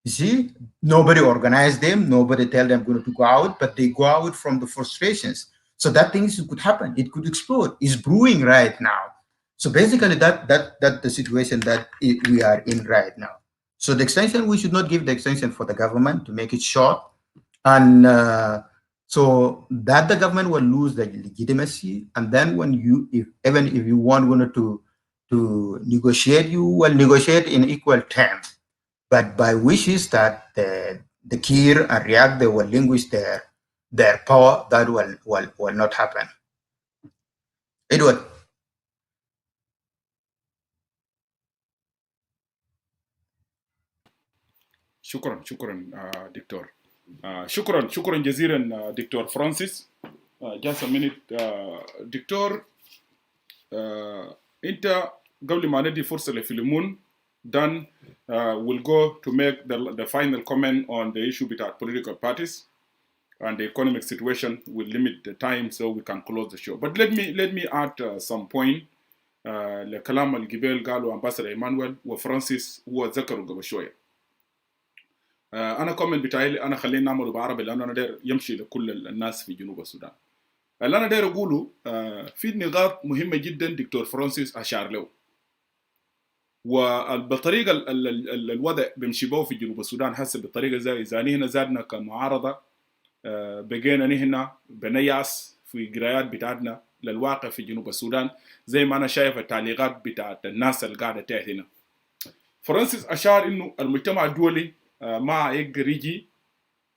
E: You see, nobody organized them, nobody tell them to go out, but they go out from the frustrations. So that things could happen. It could explode. It's brewing right now. So basically, that's the situation that we are in right now. So the extension, we should not give the extension for the government to make it short, and so that the government will lose the legitimacy. And then when even if you want to negotiate, you will negotiate in equal terms. But by wishes that the Kir and React, they will relinquish their power, that will not happen. Edward.
B: شكرا دكتور. شكرا جزيلا دكتور فرانسيس. just a minute دكتور انت قبل ما ندي فرصة لفيلمون then we'll go to make the final comment on the issue between political parties and the economic situation. We'll limit the time so we can close the show. But let me add some point لكلام الجبال قالوا ambassador إيمانويل وفرانسيس هو ذكروا قبل شوية. أنا كومنت بتاعي أنا خلينا نعمله بعربي لأنه أنا داير يمشي لكل الناس في جنوب السودان. اللي أنا داير أقوله في نقاط مهمة جدا دكتور فرانسيس أشار له. وبالطريقة الوضع بيمشي به في جنوب السودان حسب بالطريقة زي إذا نحن زادنا كمعارضة بقينا نحن بنياس في قرايات بتاعتنا للواقع في جنوب السودان زي ما أنا شايف التعليقات بتاعت الناس اللي قاعدة تحت هنا. فرانسيس أشار إنه المجتمع الدولي ما يقدر يجي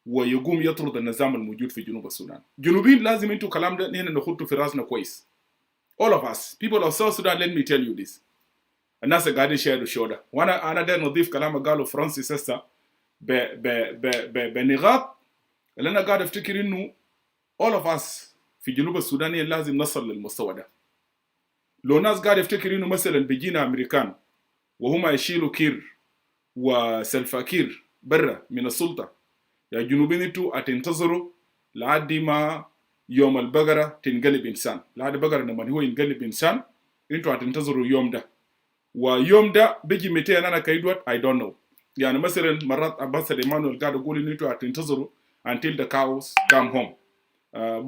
B: ويقوم يطرد النظام الموجود في جنوب السودان. جنوبين لازم انتوا كلام ده نحن نخطه في راسنا كويس. All of us, people of South Sudan, let me tell you this. الناس قاعدين يشاهدوا الشو ده. وانا ده نضيف كلام قاله فرانسيس هسه بنقاط اللي انا قاعد افتكر انه all of us في جنوب السودان لازم نصل للمستوى ده. لو ناس قاعد يفتكر انه مثلا بيجينا امريكان وهم يشيلوا كير وسلفاكير برا من السلطه، يا جنوبين انتوا هتنتظروا لحد ما يوم البقره تنقلب انسان. لحد البقره لما هو ينقلب انسان انتوا هتنتظروا يوم ده، ويوم ده بيجي 200 انا كيدوت I don't know. يعني مثلا مرات امباسادور ايمانويل قاعد يقول ان انتوا هتنتظروا until the cows come home.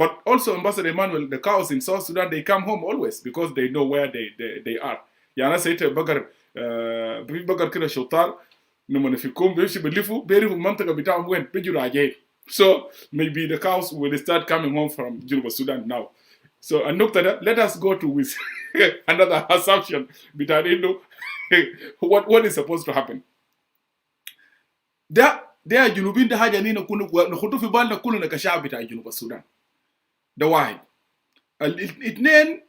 B: But also Ambassador Emmanuel, the cows in South Sudan, they come home always because they know where they are. يعني أنا سيت بقر كده شطار لما نفيكم بيمشي بيلفوا بيعرفوا المنطقة بتاعهم وين بيجوا راجعين. So maybe the cows will start coming home from Juba Sudan now. So النقطة ده let us go to with another assumption بتاع إنه what is supposed to happen. ده الجنوبين ده حاجة نينا نخطو في بالنا كلنا كشعب بتاع جنوب السودان. ده واحد. الاثنين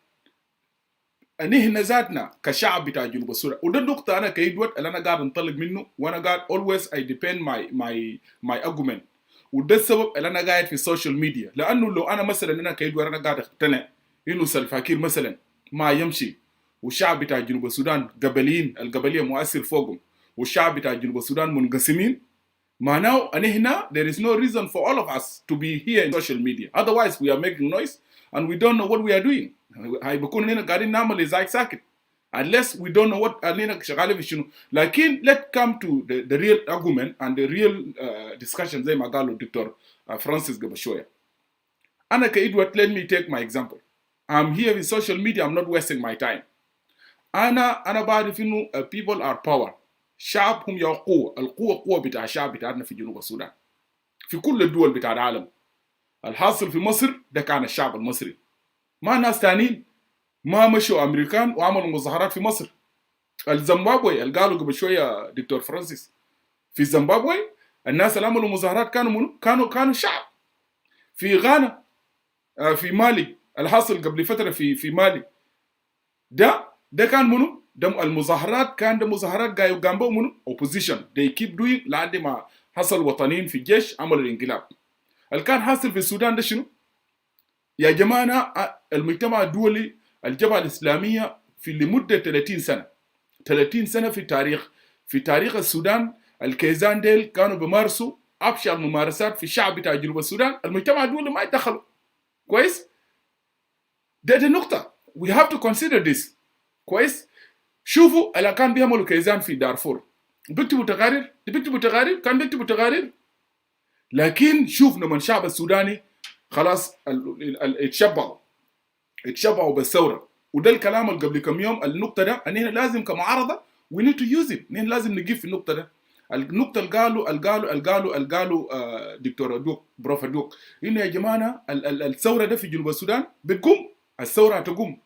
B: نحن ذاتنا كشعب بتاع جنوب السودان، وده النقطة أنا كيدوت اللي أنا قاعد انطلق منه، وأنا قاعد always I depend my argument، وده السبب اللي أنا قاعد في السوشيال ميديا. لأنه لو أنا مثلا أنا كيدوت أنا قاعد أقتنع إنه سلفاكير مثلا ما يمشي، والشعب بتاع جنوب السودان القبلية مؤثر فوقهم، والشعب بتاع جنوب السودان منقسمين، معناه أن هنا there is no reason for all of us to be here in social media. Otherwise we are making noise and we don't know what we are doing. هاي بكون هنا قاعدين نعمل إزاي ساكت unless we don't know what أننا شغالين في شنو. لكن let's come to the real argument and the real discussion زي ما قالوا الدكتور فرانسيس قبل شوية. أنا كإدوارد let me take my example. I'm here in social media, I'm not wasting my time. أنا بعرف إنه people are power. شعب هم يا القوة بتاع الشعب بتاعنا في جنوب السودان في كل الدول بتاع العالم. الحاصل في مصر ده كان الشعب المصري، ما ناس تانيين ما مشوا أمريكان وعملوا مظاهرات في مصر. الزيمبابوي اللي قالوا قبل شوية دكتور فرانسيس، في زيمبابوي الناس اللي عملوا مظاهرات كانوا شعب. في غانا في مالي الحاصل قبل فترة في مالي ده كان منو؟ ده المظاهرات كان ده مظاهرات قايو جنبه منو؟ opposition. they keep doing لحد ما حصل وطنيين في الجيش عملوا الانقلاب. اللي كان حاصل في السودان ده شنو؟ يا جماعة المجتمع الدولي الجبهة الإسلامية في لمدة 30 سنة في تاريخ السودان الكيزان ديل كانوا بيمارسوا أبشع الممارسات في الشعب بتاع جنوب السودان. المجتمع الدولي ما يتدخلوا كويس. ده نقطة we have to consider this كويس. شوفوا اللي كان بيعملوا كيزان في دارفور بيكتبوا كان بيكتبوا تقارير. لكن شوف لما الشعب السوداني خلاص اتشبعوا بالثورة. وده الكلام اللي قبل كم يوم النقطة ده أننا لازم كمعارضة we need to use it. نحن لازم نجيب في النقطة ده. النقطة اللي قالوا دكتور أدوك بروف أدوك إنه يا جماعة الثورة ده في جنوب السودان بتقوم. الثورة هتقوم.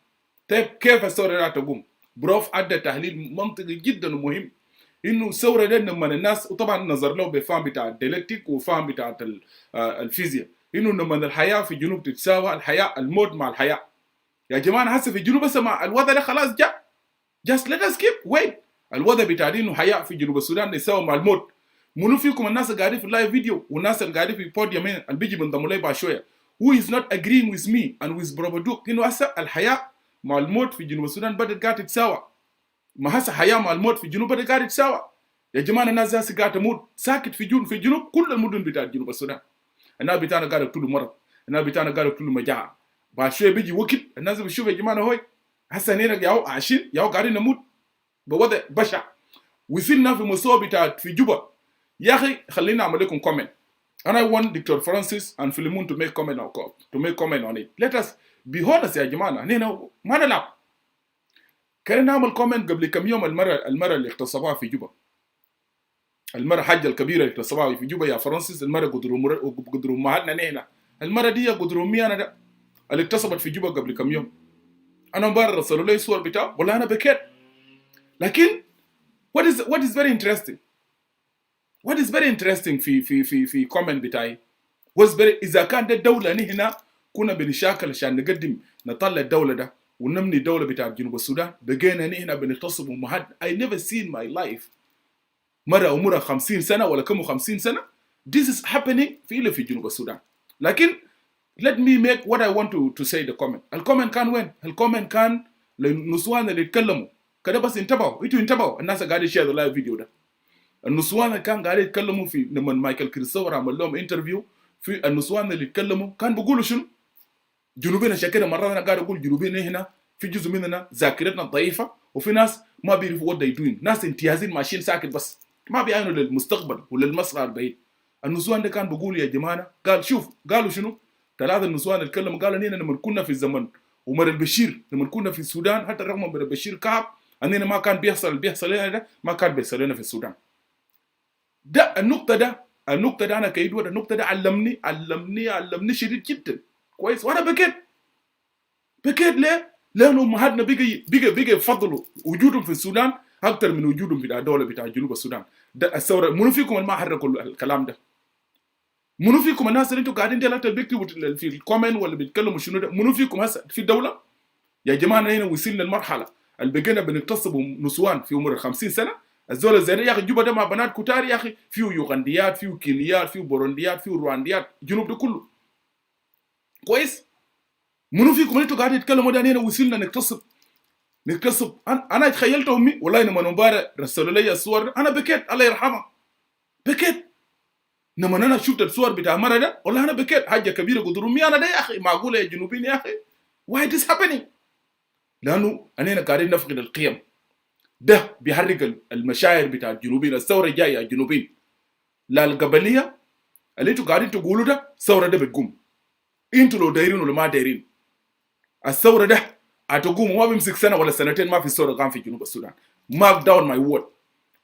B: طيب كيف الثورة ده هتقوم؟ بروف أدى تحليل منطقي جدا ومهم إنه الثورة ده لما الناس وطبعا نظر له بفهم بتاع الديالكتيك وفهم بتاع الفيزياء إنه لما الحياة في جنوب تتساوى الموت مع الحياة. يا جماعة هسه في جنوب السماء الوضع ده خلاص جاء. just let us keep wait. الوضع بتاع إنه حياة في جنوب السودان يتساوى مع الموت. منو فيكم الناس اللي قاعدين في اللايف فيديو والناس اللي قاعدين في بوديوم اللي بيجي بنضموا لي بعد شوية who is not agreeing with me and with Prof إنه هسه الحياة مع الموت في جنوب السودان بدأت قاعدة تتساوى. ما هسه حياة مع الموت في جنوب بدأت قاعدة تتساوى. يا جماعة الناس هسه قاعدة تموت ساكت في جنوب كل المدن بتاع جنوب السودان. الناس بتاعنا قاعدة تقتلوا مرض، الناس بتاعنا قاعدة تقتلوا مجاعة. بعد شوية بيجي وقت الناس بتشوف يا جماعة هوي هسه هنا ياو عايشين ياو قاعدين نموت بوضع بشع. وصلنا في مستوى بتاع في جوبا. يا أخي خلينا أعمل لكم comment. And I want Dr. Francis and Philemon to make comment on it. Let us be honest يا جماعة. هنا ما نلعب. كنا نعمل comment قبل كم يوم المرة اللي اغتصبوها في جوبا. المرة حاجة الكبيرة اللي اغتصبوها في جوبا يا فرانسيس. المرة قدروا مهاتنا نحن. المرة دي قدروا ميانا ده اللي اغتصبت في جوبا قبل كم يوم. أنا مبارر رسلوا لي صور بتاعه ولا أنا بكيت. لكن what is very interesting what is very interesting في comment بتاعي was very إذا كان ده الدولة هنا كنا بنشاكل عشان نقدم نطلع الدولة ده ونبني دولة بتاع جنوب السودان بقينا هنا بنغتصب أمهات. I never seen my life مرة عمرها 50 سنة ولا كم 50 سنة. This is happening في جنوب السودان. لكن let me make what I want to say the comment. الكومنت كان وين؟ الكومنت كان للنسوان اللي يتكلموا كده بس انتبهوا الناس قاعدين يشيروا اللايف فيديو ده. النسوان اللي كان قاعدين يتكلموا في لما مايكل كريستوفر عمل لهم انترفيو في النسوان اللي يتكلموا كان بيقولوا شنو؟ جنوبين عشان كده مرات انا قاعد اقول جنوبين هنا في جزء مننا ذاكرتنا ضعيفه وفي ناس ما بيعرفوا what they doing. ناس امتيازين ماشيين ساكت بس ما بيعينوا للمستقبل وللمصلحه البعيد. النسوان ده كان بيقول يا جماعه قال شوف قالوا شنو؟ ثلاثه النسوان اللي اتكلموا قالوا اننا لما كنا في الزمن عمر البشير لما كنا في السودان حتى رغم عمر البشير كعب اننا ما كان بيحصل لنا ده ما كان بيحصل لنا في السودان. ده النقطه ده انا كيدود النقطه ده علمني شديد جدا كويس. وانا بكيت ليه؟ لانه امهاتنا بقى يفضلوا وجودهم في السودان اكثر من وجودهم في الدوله بتاع جنوب السودان. ده الثوره منو فيكم اللي ما حركوا الكلام ده؟ منو فيكم الناس اللي انتوا قاعدين دلوقتي بيكتبوا في الكومنت ولا بيتكلموا شنو ده؟ منو فيكم هسه في الدوله؟ يا جماعه هنا وصلنا المرحله اللي بقينا بنغتصبوا نسوان في عمر 50 سنه. الزول زي يا اخي جوبا ده مع بنات كتار يا اخي فيه يوغنديات فيه كينيات فيه بورونديات فيه روانديات جنوب ده كله كويس. منو فيكم انتوا قاعدين تتكلموا ده هنا وصلنا نغتصب. انا تخيلت امي والله لما مبارك رسلوا لي الصور انا بكيت الله يرحمها بكيت. لما انا شفت الصور بتاع المره ده والله انا بكيت حاجه كبيره قدر امي انا ده يا اخي معقوله يا جنوبيين يا اخي why this happening؟ لانه اننا قاعدين نفقد القيم. ده بيحرك المشاعر بتاع الجنوبيين. الثوره جايه يا جنوبيين لا القبليه اللي انتوا قاعدين تقولوا ده الثوره ده بتقوم انتوا لو دايرين ولا ما دايرين. الثوره ده هتقوم ما بيمسك سنه ولا سنتين ما في ثوره قام في جنوب السودان. مارك داون ماي وورد.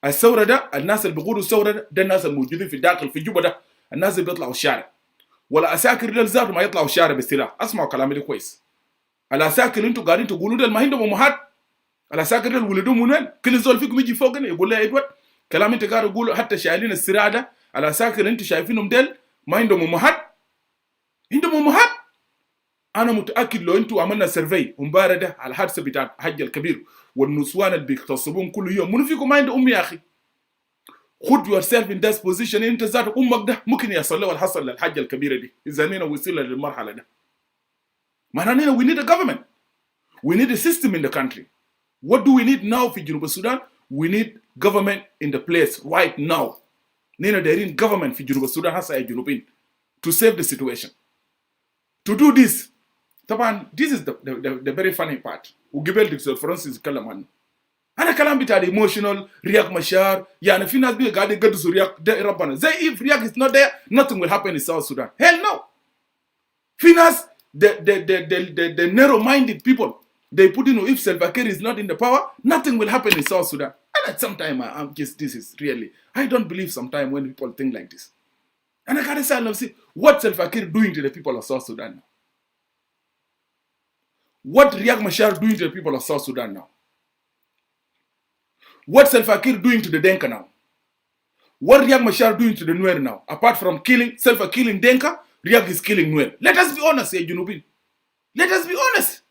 B: الثوره ده الناس اللي بيقولوا الثوره ده الناس الموجودين في الداخل في جوبا ده الناس اللي بيطلعوا الشارع ولا اساكر للزار ما يطلعوا الشارع بالسلاح. اسمعوا كلامي ده كويس. الاساكر اللي انتوا قاعدين تقولوا ده ما عندهم امهات. الاساكر اللي ولدوهم من وين؟ كل زول فيكم يجي فوقنا يقول لي ادوارد كلام انت قاعد تقوله حتى شايلين الصراع ده. الاساكر اللي انتوا شايفينهم ديل ما عندهم امهات. عندهم امهات. انا متاكد لو انتوا عملنا سيرفي امبارح ده على الحادثه بتاع الحج الكبير والنسوان اللي بيغتصبون كل يوم منو فيكم ما عنده ام يا اخي؟ خد يور سيلف ان ذات بوزيشن. انت ذات امك ده ممكن يحصل له الحصل للحاجه الكبيره دي اذا اننا وصلنا للمرحله ده. معناها we need a government. We need a system in the country. What do we need now في جنوب السودان? We need government in the place right now. نحن دايرين government في جنوب السودان هسه يا جنوبين to save the situation. To do this طبعا this is the very funny part. وقبل دكتور فرانسيس يتكلم عنه. انا كلام بتاع emotional رياق مشاعر يعني في ناس بيجي قاعد يقدسوا رياق ده ربنا زي if رياق is not there nothing will happen in South Sudan. Hell no. في ناس the narrow-minded people they put in if Salva Kiir is not in the power nothing will happen in South Sudan. And at some time I'm just this is really I don't believe sometimes when people think like this. And I gotta say what Salva Kiir doing to the people of South Sudan now? What Riek Machar doing to the people of South Sudan now? What Salva Kiir doing to the Denka now? What Riek Machar doing to the Nuer now? Apart from Salva killing Denka, Riek is killing Nuer. Let us be honest here, Junubin. Let us be honest.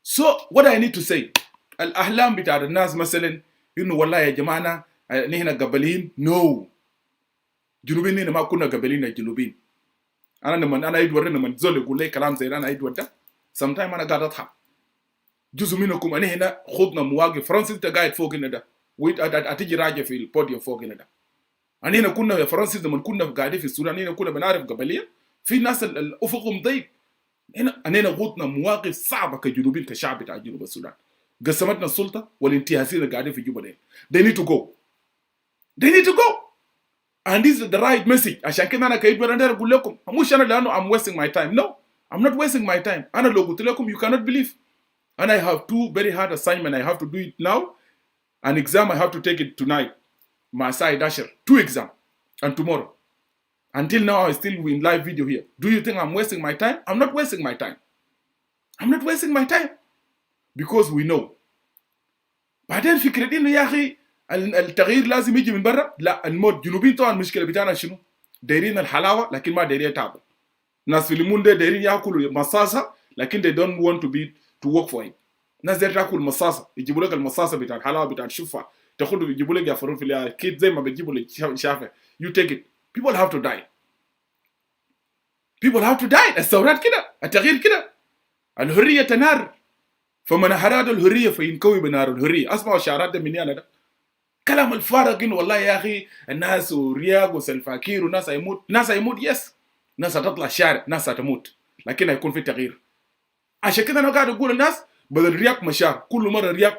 B: So, what I need to say, الأحلام بتاع الناس مثلا إنه والله يا جماعة نحن قبلين. No. جنوبين نحن ما كنا قبلين الجنوبين. أنا أيدور لما زول يقول لي كلام زي أنا أيدور ده. Sometimes أنا قاعد أضحك. جزء منكم أنا هنا خدنا مواقف. فرانسيس تقاعد فوق هنا ده. وأتيجي راجع في البوديوم فوق هنا ده. أنا هنا كنا يا فرانسيس لما كنا قاعدين في السودان هنا كنا بنعرف قبلية. في ناس الأفقهم ضيق. هنا خدنا مواقف صعبة كجنوبين كشعب بتاع جنوب السودان. قسمتنا السلطة والانتهازين اللي قاعدين في جوبا ده. They need to go. They need to go. And this is the right message. عشان كده أنا كيد برا أقول لكم مش أنا لأنه I'm wasting my time. No, I'm not wasting my time. أنا لو قلت لكم you cannot believe. And I have two very hard assignments. I have to do it now. An exam I have to take it tonight. Masai Dasher. 2 exams. And tomorrow. Until now I'm still in live video here. Do you think I'm wasting my time? I'm not wasting my time. I'm not wasting my time. Because we know. بعدين فكرة إنه يا أخي التغيير لازم يجي من برا. لا الموت جنوبين طبعا المشكله بتاعنا شنو؟ دايرين الحلاوه لكن ما دايرين تعب. ناس في الليمون ده دايرين ياكلوا مصاصه لكن they don't want to work for it. ناس دايرين تاكل مصاصه يجيبوا لك المصاصه بتاع الحلاوه بتاع الشفه تاخذوا يجيبوا لك يافرون في الكيد زي ما بتجيبوا لك شافه. You take it. People have to die. People have to die. الثورات كده، التغيير كده. الحريه تنار، فمن أراد الحريه فينكوي بنار الحريه. اسمعوا الشعارات ده مني انا ده. كلام الفارغ انه والله يا اخي الناس ورياض وسلفاكير وناس هيموت، ناس هيموت يس، ناس هتطلع الشارع، ناس هتموت، لكن هيكون في تغيير. عشان كده انا قاعد اقول للناس بدل رياض مشار كل مره رياض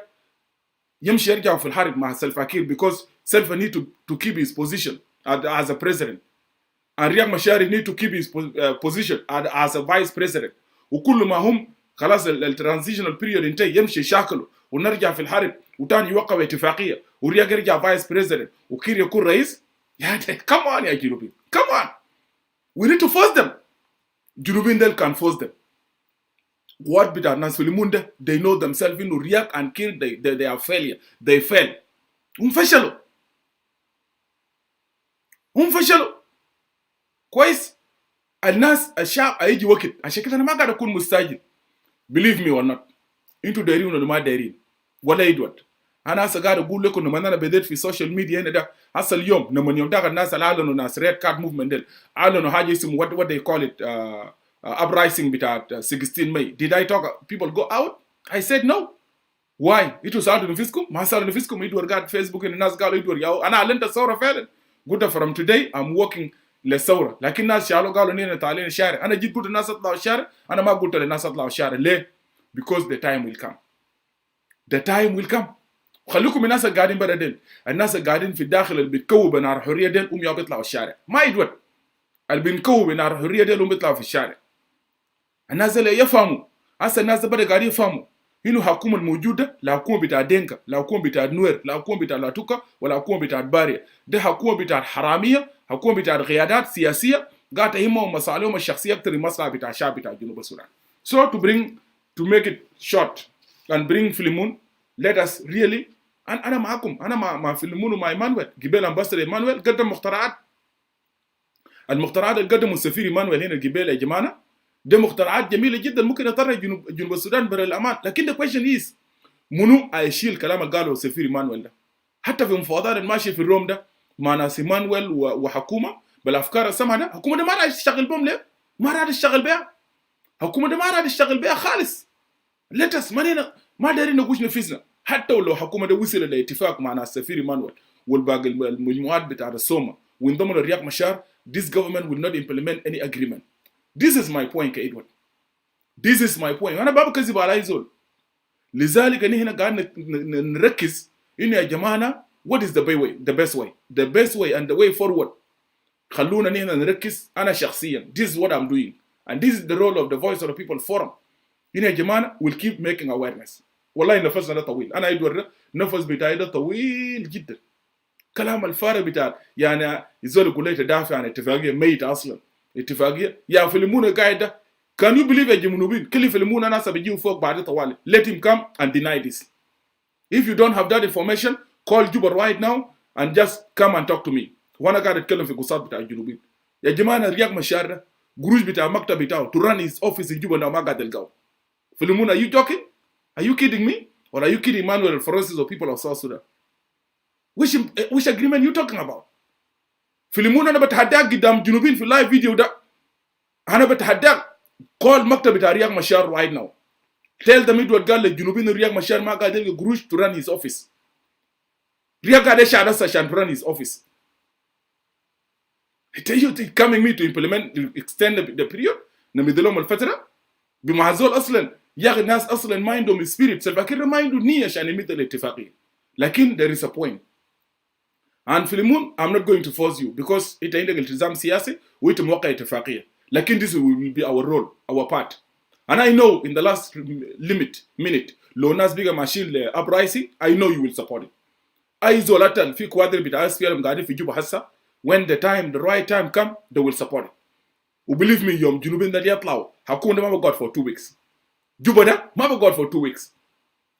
B: يمشي يرجع في الحرب مع سلفاكير because Salva need to keep his position as a president and رياض مشار need to keep his position as a vice president. وكل ما هم خلاص الترانزيشنال بيريود انتهى يمشي يشاكلوا ونرجع في الحرب وتاني يوقع اتفاقيه ورياض يرجع فايس بريزيدنت وكير يكون رئيس. يعني كمان يا جنوبين كمان we need to force them. جنوبين ديل can force them. What بتاع الناس في الليمون ده they know themselves انه رياض and كير they are failure. they fail. هم فشلوا كويس. الناس الشعب هيجي وقت. عشان كده انا ما قاعد اكون مستعجل. believe me or not انتوا دايرين ولا ما دايرين ولا يدوت. انا هسه قاعد اقول لكم لما انا بديت في السوشيال ميديا هنا ده هسه اليوم لما يوم ده الناس اللي اعلنوا ناس ريد كارد موفمنت ديل اعلنوا حاجه اسمه what they call it uprising بتاع 16 May. did I talk people go out? I said no. why? انتوا سالتوا نفسكم؟ ما سالتوا نفسكم. يدور قاعد فيسبوك الناس قالوا يدور يا انا اعلنت الثوره فعلا. قلت from today I'm working للثوره. لكن الناس قالوا نينا تعالين الشارع. انا جيت قلت الناس اطلعوا الشارع. انا ما قلت للناس اطلعوا الشارع. ليه؟ because the time will come. the time will come. خليكم الناس اللي قاعدين برا ديل، الناس اللي قاعدين في الداخل اللي بيتكووا بنار الحريه ديل هم يطلعوا الشارع. ما يدوت اللي بينكووا بنار الحريه ديل هم بيطلعوا في الشارع. الناس اللي يفهموا هسه الناس اللي بدأ قاعدين يفهموا انه الحكومه الموجوده لا حكومه بتاع دينكا، لا حكومه بتاع نوير، لا حكومه بتاع لاتوكا، ولا حكومه بتاع باريا. ده حكومه بتاع حراميه، حكومه بتاع قيادات سياسيه قاعده تهمهم مصالحهم الشخصيه اكثر من مصلحه بتاع الشعب بتاع جنوب السودان. So to make it short and bring فيلمون let us really انا معكم. انا مع فيلمون ومع ايمانويل. جبال امباستر ايمانويل قدم مخترعات. المخترعات اللي قدمه السفير ايمانويل هنا الجبال يا جماعه ده مخترعات جميله جدا ممكن تطرح جنوب السودان برا الامان. لكن the question is منو هيشيل كلام اللي قاله السفير ايمانويل ده؟ حتى في مفاوضات الماشيه في الروم ده مع ناس ايمانويل وحكومه بالافكار السمعه ده، حكومه ده ما راح تشتغل بهم. ليه؟ ما راح تشتغل بها. حكومه ده ما راح تشتغل بها خالص. ليتس ما دايرين نقوش نفسنا. حتى ولو حكومه ده وصل لاتفاق مع ناس السفير ايمانويل والباقي المجموعات بتاع السوما وانضموا لرياض مشار this government will not implement any agreement. This is my point كإدوارد. This is my point. أنا بابا كذب على يزول. لذلك أنا هنا قاعد نركز إنه يا جماعة what is the best way and the way forward. خلونا هنا نركز. أنا شخصيا this is what I'm doing and this is the role of the voice of the people forum. هنا يا جماعة we'll keep making awareness. والله نفسنا ده طويل. أنا إدوارد نفس بتاعي ده طويل جدا. كلام الفارغ بتاع يعني يزول يقول لي تدافع عن اتفاقية ميت أصلا. اتفاقية يا فيلمون قاعدة. Can you believe يا جنوبين كل فيلمون ناس بيجيوا فوق بعد طوالي. Let him come and deny this. If you don't have that information call Juba right now and just come and talk to me. وانا قاعد اتكلم في قصات بتاع الجنوبين. يا جماعة رياض مشار ده قروش بتاع مكتب بتاعه to run his office in Juba ما قاعد يلقاه. فيلمون are you joking? Are you kidding me? Or are you kidding Emmanuel for instance of people of South Sudan? Which agreement you talking about? فيلمون انا بتحداك قدام جنوبين في اللايف فيديو ده. انا بتحداك call مكتب بتاع رياض مشار right now. Tell them Edward قال للجنوبين رياض مشار ما قاعد يلقى قروش to run his office. رياض قاعد يشعر هسه عشان to run his office. They coming me to implement extend the period نمدلهم الفترة بما هذول اصلا يا اخي الناس اصلا ما عندهم spirit. سلفاكير ما عنده نية عشان يمد الاتفاقية. لكن there is a point. And فيلمون I'm not going to force you because انت عندك التزام سياسي وانت موقع اتفاقية. لكن this will be our role, our part. And I know in the last minute لو الناس بيجا ماشيين ل uprising I know you will support it. أي زولات في كوادر بتاع SPLM قاعدين في جوبا هسا when the right time come they will support it. وبelieve me يوم جنوبين ده يطلعوا حكومة ما بقعد for 2 weeks. جوبا ده ما بقعد for 2 weeks.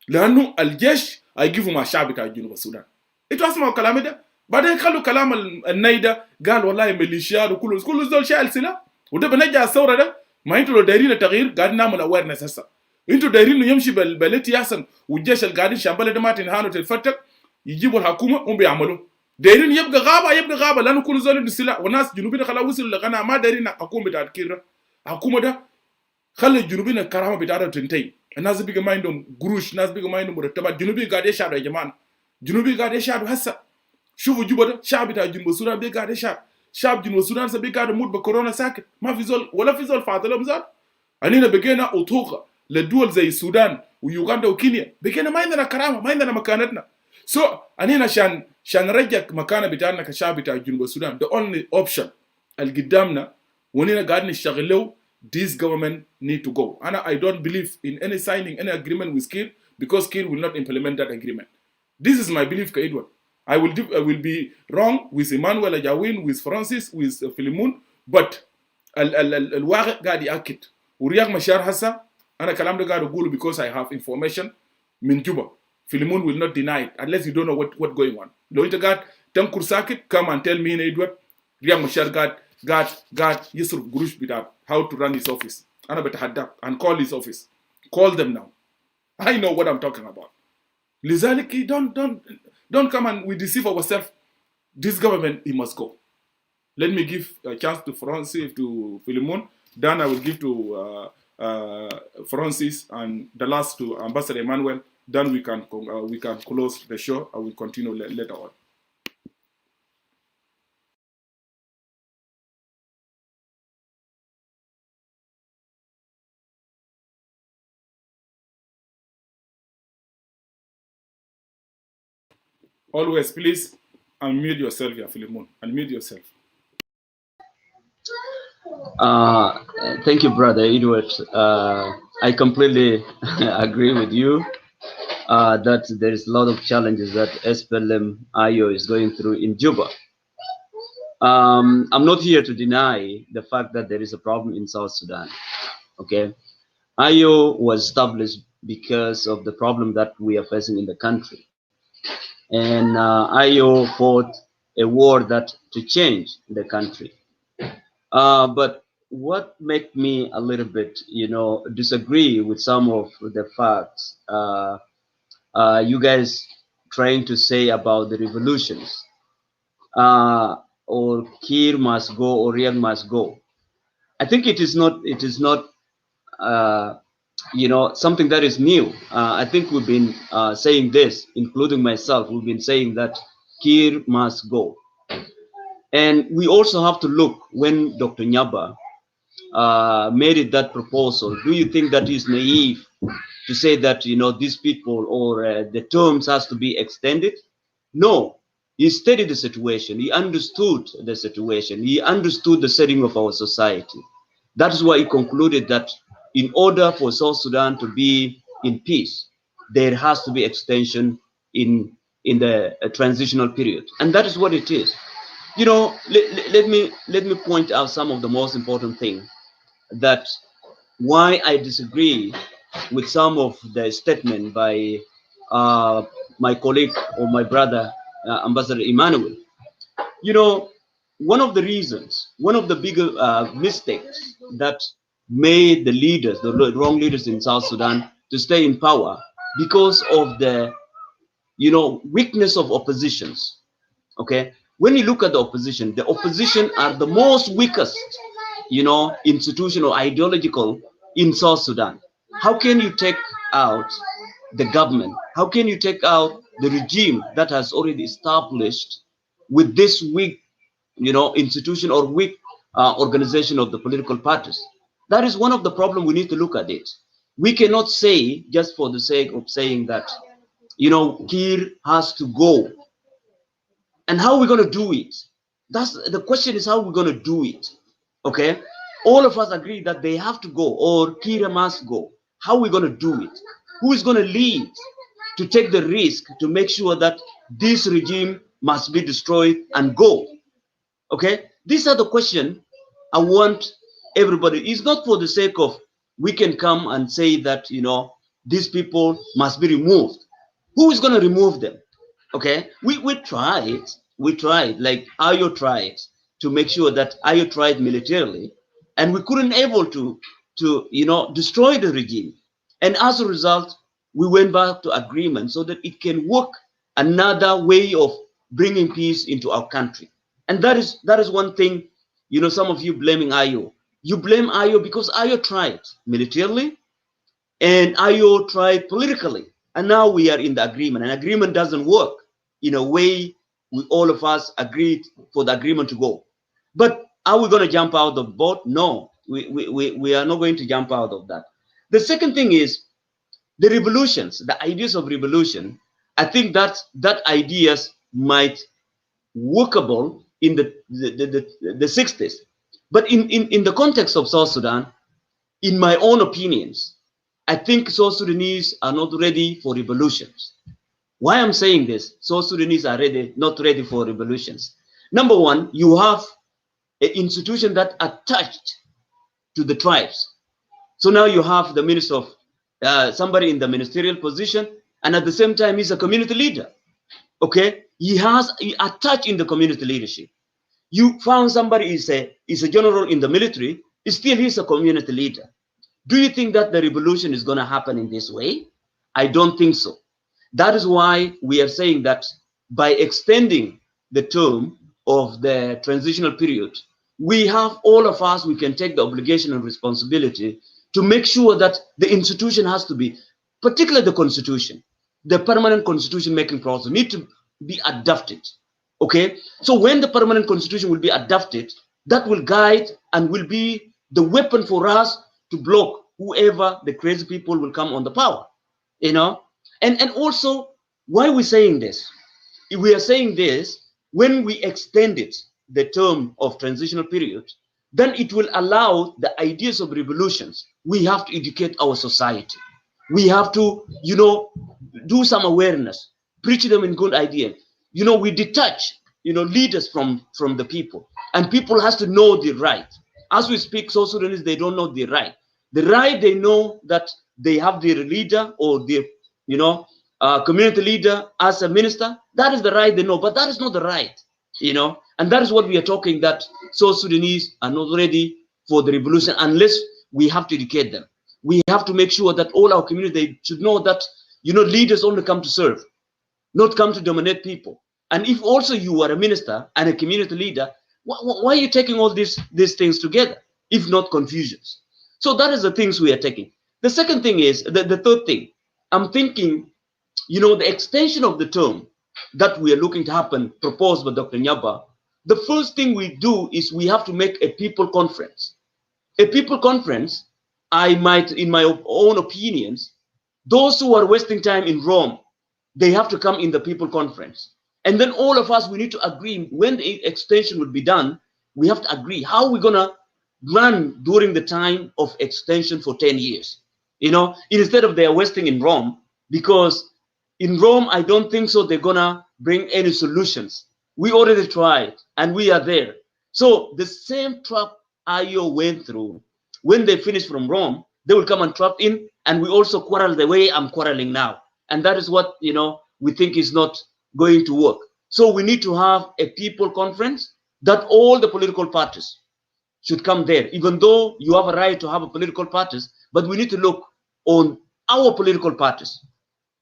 B: لأنه الجيش هيجيبوا مع الشعب بتاع جنوب السودان. انتوا اسمعوا كلامي ده بعدين خلوا كلام النايده قال والله ميليشيات وكل زول شايل سلاح وده بنرجع الثوره ده. ما انتوا لو دايرين التغيير قاعدين نعمل اويرنس هسه. انتوا دايرين انه يمشي بالتي احسن والجيش اللي قاعدين شامبله ده ما تنهانوا تتفتك يجيبوا الحكومه هم بيعملوا دايرين يبقى غابه لانه كل زول عنده سلاح والناس جنوبيين خلاص وصلوا لغنا ما دايرين الحكومه بتاعت كير. الحكومه ده خلى الجنوبيين الكرامه بتاعتهم تنتهي. الناس بيجي ما عندهم قروش، الناس بيجي ما عندهم مرتبات. جنوبي قاعد يشعروا يا جماعه، جنوبي قاعد يشعروا هسه. شوفوا جوبا ده شعب بتاع جنوب السودان بي قاعد يشعر، شعب جنوب السودان بي قاعد يموت بكورونا ساكت، ما في زول ولا في زول فاضلهم ذات. انينا بقينا اطوقه للدول زي السودان ويوغندا وكينيا، بقينا ما عندنا كرامه، ما عندنا مكانتنا. انينا عشان نرجع مكانه بتاعنا كشعب بتاع جنوب السودان، the only option اللي قدامنا ونينا قاعد نشتغل له this government need to go. I don't believe in any signing any agreement with Kir because Kir will not implement that agreement. This is my belief, Edward. I will be wrong with Emmanuel Ajawin, with Francis, with Philemon, but الواقع قاعد يأكد. ورياض مشار هسا أنا كلام ده قاعد أقوله because I have information من جوبا. Philemon will not deny it unless you don't know what going on. لو أنت قاعد تنكر ساكت come and tell me Edward رياض مشار قاعد يصرف قروش بتاع how to run his office. أنا بتحدى and call his office. Call them now. I know what I'm talking about. لذلك don't come and we deceive ourselves. This government, it must go. Let me give a chance to Francis, to Philemon. Then I will give to Francis, and the last to Ambassador Emmanuel. Then we can close the show. I will continue later on. Always, please unmute yourself, Philemon. Unmute yourself.
C: Thank you, Brother Edward. I completely agree with you that there is a lot of challenges that SPLM-IO is going through in Juba. I'm not here to deny the fact that there is a problem in South Sudan. Okay, IO was established because of the problem that we are facing in the country. And IO fought a war that to change the country. But what make me a little bit, disagree with some of the facts you guys trying to say about the revolutions, or Kir must go or Riek must go. I think it is not something that is new. I think we've been saying this, including myself. We've been saying that Kir must go. And we also have to look when Dr. Nyaba made it that proposal. Do you think that is naive to say that, these people or the terms has to be extended? No, he studied the situation. He understood the situation. He understood the setting of our society. That is why he concluded that in order for South Sudan to be in peace, there has to be extension in the transitional period. And that is what it is. Let me point out some of the most important things that why I disagree with some of the statement by my colleague or my brother, Ambassador Emmanuel. One of the reasons, one of the bigger mistakes that made the leaders, the wrong leaders in South Sudan to stay in power because of the, weakness of oppositions. Okay, when you look at the opposition are the most weakest, institution or ideological in South Sudan. How can you take out the government? How can you take out the regime that has already established with this weak, institution or weak organization of the political parties? That is one of the problems. We need to look at it. We cannot say just for the sake of saying that, Kir has to go. And how are we going to do it? That's the question, is how we're going to do it. Okay, all of us agree that they have to go or Kir must go. How are we going to do it? Who is going to lead to take the risk to make sure that this regime must be destroyed and go? Okay, these are the questions I want everybody. It's not for the sake of we can come and say that, these people must be removed. Who is going to remove them? Okay, we tried, like Ayo tried to make sure that Ayo tried militarily, and we couldn't able to destroy the regime. And as a result, we went back to agreement so that it can work another way of bringing peace into our country. And that is one thing. Some of you blaming Ayo. You blame Ayo because Ayo tried militarily and Ayo tried politically. And now we are in the agreement. And agreement doesn't work in a way we all of us agreed for the agreement to go. But are we going to jump out of the boat? No, we are not going to jump out of that. The second thing is the revolutions, the ideas of revolution. I think that ideas might workable in the 60s. But in the context of South Sudan, in my own opinions, I think South Sudanese are not ready for revolutions. Why I'm saying this? South Sudanese are not ready for revolutions. Number one, you have an institution that attached to the tribes. So now you have the minister of somebody in the ministerial position, and at the same time he's a community leader. Okay, he attached in the community leadership. You found somebody is a general in the military, still he's a community leader. Do you think that the revolution is going to happen in this way? I don't think so. That is why we are saying that by extending the term of the transitional period, we have all of us, we can take the obligation and responsibility to make sure that the institution has to be, particularly the constitution, the permanent constitution making process need to be adapted. Okay, so when the permanent constitution will be adapted, that will guide and will be the weapon for us to block whoever the crazy people will come on the power. And also, why are we saying this? We are saying this when we extended the term of transitional period, then it will allow the ideas of revolutions. We have to educate our society. We have to, do some awareness, preach them in good ideas. We detach, leaders from the people, and people has to know the right. As we speak, South Sudanese, they don't know the right. The right, they know that they have their leader or their, community leader as a minister. That is the right they know, but that is not the right, and that is what we are talking, that South Sudanese are not ready for the revolution unless we have to educate them. We have to make sure that all our community should know that, leaders only come to serve, not come to dominate people. And if also you are a minister and a community leader, why are you taking all these things together, if not confusions? So that is the things we are taking. The second thing is, the third thing, I'm thinking, the extension of the term that we are looking to happen, proposed by Dr. Nyaba, the first thing we do is we have to make a people conference. A people conference, I might, in my own opinions, those who are wasting time in Rome, they have to come in the people conference. And then all of us, we need to agree when the extension will be done. We have to agree how we're going to run during the time of extension for 10 years. Instead of they are wasting in Rome, because in Rome, I don't think so they're going to bring any solutions. We already tried and we are there. So the same trap Ayo went through, when they finish from Rome, they will come and trap in, and we also quarrel the way I'm quarreling now. And that is what, we think is not going to work. So we need to have a people conference that all the political parties should come there, even though you have a right to have a political parties, but we need to look on our political parties.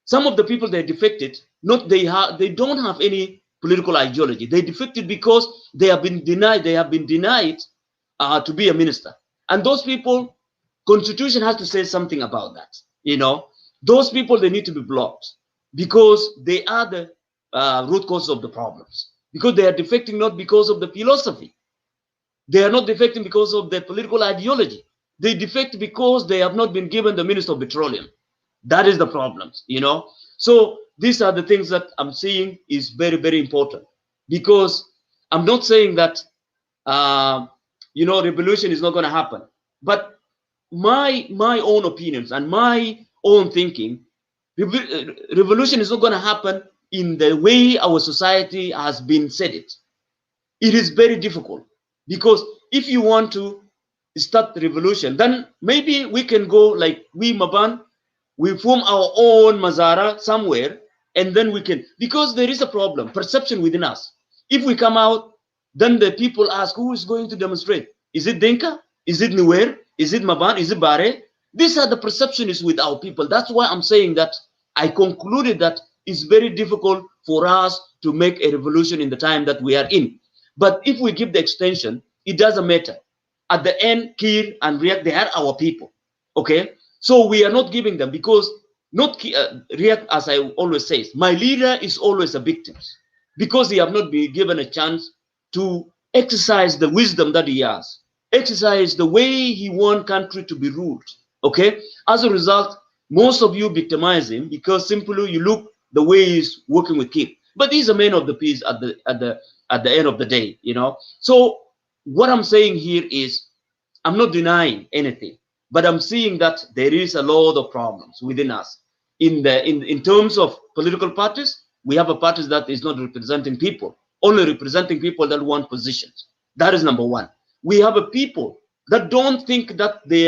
C: Some of the people they defected, they don't have any political ideology. They defected because they have been denied to be a minister. And those people, constitution has to say something about that. Those people, they need to be blocked because they are the root cause of the problems. Because they are defecting not because of the philosophy. They are not defecting because of their political ideology. They defect because they have not been given the Minister of Petroleum. That is the problem, So these are the things that I'm seeing is very, very important. Because I'm not saying that, revolution is not going to happen. But my own opinions and my own thinking, revolution is not going to happen in the way our society has been said it. It is very difficult, because if you want to start the revolution, then maybe we can go like we Maban, we form our own Mazara somewhere, and then we can, because there is a problem, perception within us. If we come out, then the people ask, who is going to demonstrate? Is it Dinka? Is it Nuer? Is it Maban? Is it Bare? These are the perceptions with our people. That's why I'm saying that I concluded that it's very difficult for us to make a revolution in the time that we are in. But if we give the extension, it doesn't matter. At the end, Kir and Riek, they are our people. Okay? So we are not giving them, because not Riek, as I always say, my leader is always a victim, because he have not been given a chance to exercise the wisdom that he has, exercise the way he wants country to be ruled. Okay? As a result, most of you victimize him because simply you look the way he's working with Kir. But he's a man of the peace at the end of the day, you know. So what I'm saying here is, I'm not denying anything, but I'm seeing that there is a lot of problems within us. In terms of political parties, we have a party that is not representing people, only representing people that want positions. That is number one. We have a people that don't think that they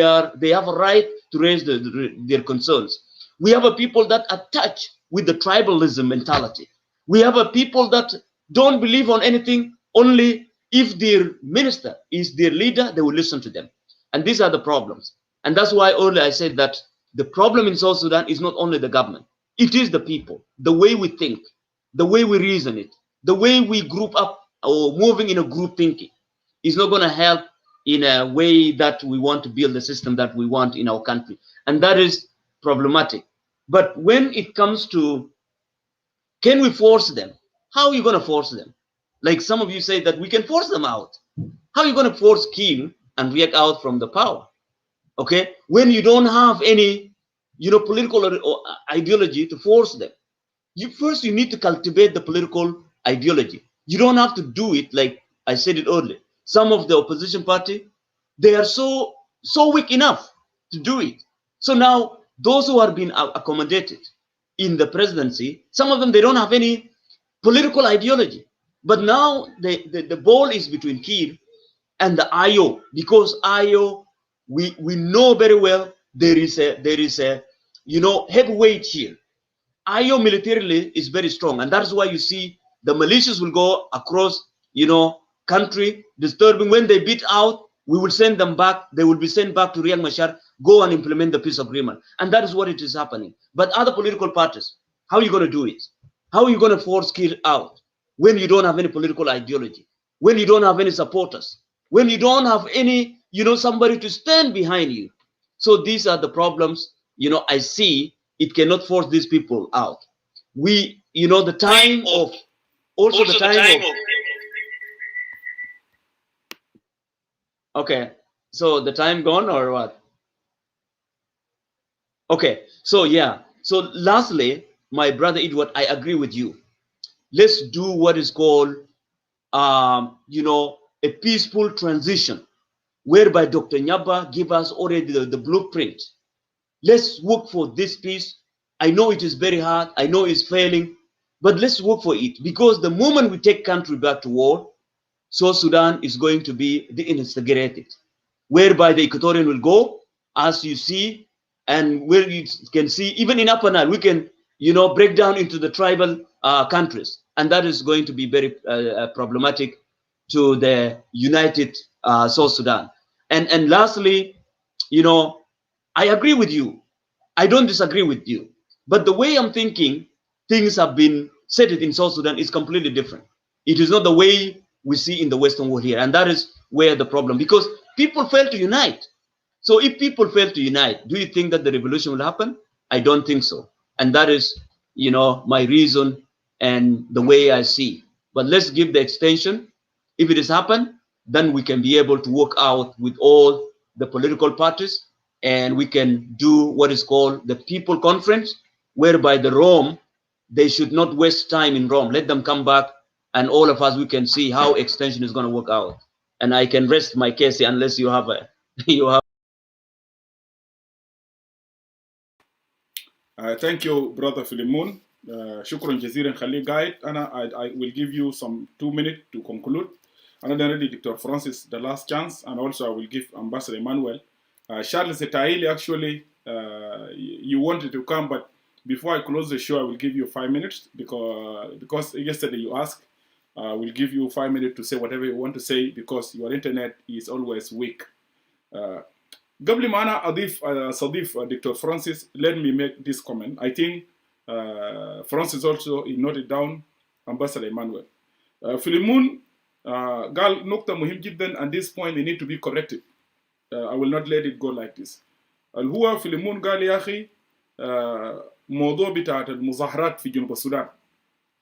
C: have a right to raise their concerns. We have a people that are touched with the tribalism mentality. We have a people that don't believe on anything, only if their minister is their leader, they will listen to them. And these are the problems. And that's why earlier I said that the problem in South Sudan is not only the government, it is the people, the way we think, the way we reason it, the way we group up or moving in a group thinking is not going to help in a way that we want to build the system that we want in our country. And that is problematic. But when it comes to, can we force them? How are you going to force them? Like some of you say that we can force them out. How are you going to force Kim and Riek out from the power? Okay, when you don't have any, political or ideology to force them. You need to cultivate the political ideology. You don't have to do it like I said it earlier. Some of the opposition party, they are so weak enough to do it. So now those who are being accommodated in the presidency, some of them, they don't have any political ideology. But now the ball is between Kir and the IO, because IO, we know very well there is a heavyweight here. IO militarily is very strong, and that's why you see the militias will go across country disturbing. When they beat out, we will send them back. They will be sent back to Riek Machar, go and implement the peace agreement. And that is what it is happening. But other political parties, how are you going to do it? How are you going to force Kir out when you don't have any political ideology, when you don't have any supporters, when you don't have any, somebody to stand behind you? So these are the problems, I see. It cannot force these people out. The time of, also the time of, okay, so the time gone or what? Okay, so yeah. So lastly, my brother Edward, I agree with you. Let's do what is called, a peaceful transition, whereby Dr. Nyaba give us already the blueprint. Let's work for this peace. I know it is very hard. I know it's failing, but let's work for it, because the moment we take country back to war, South Sudan is going to be disintegrated, whereby the Equatorian will go, as you see, and where you can see, even in Upper Nile, we can, break down into the tribal countries, and that is going to be very problematic to the united South Sudan. And lastly, I agree with you. I don't disagree with you. But the way I'm thinking, things have been set in South Sudan is completely different. It is not the way we see in the Western world here. And that is where the problem, because people fail to unite. So if people fail to unite, do you think that the revolution will happen? I don't think so. And that is, my reason and the way I see. But let's give the extension. If it has happened, then we can be able to work out with all the political parties, and we can do what is called the people conference, whereby the Rome, they should not waste time in Rome. Let them come back, and all of us, we can see how extension is going to work out. And I can rest my case unless you have
B: Thank you, Brother Philemon. شكرا جزيلا. خليه قاعد. I will give you some 2 minutes to conclude. And then ready, Dr. Francis, the last chance, and also I will give Ambassador Emmanuel. Charles Etaili, actually, you wanted to come, but before I close the show, I will give you 5 minutes because yesterday you asked. We'll give you 5 minutes to say whatever you want to say because your internet is always weak. قبل ما أنا أضيف صديق Dr. Francis, let me make this comment. I think Francis also he noted down Ambassador Emmanuel. Philemon قال نقطة مهم جدا and this point they need to be corrected. I will not let it go like this. هو فيلمون قال يا أخي موضوع بتاعت المظاهرات في جنوب السودان.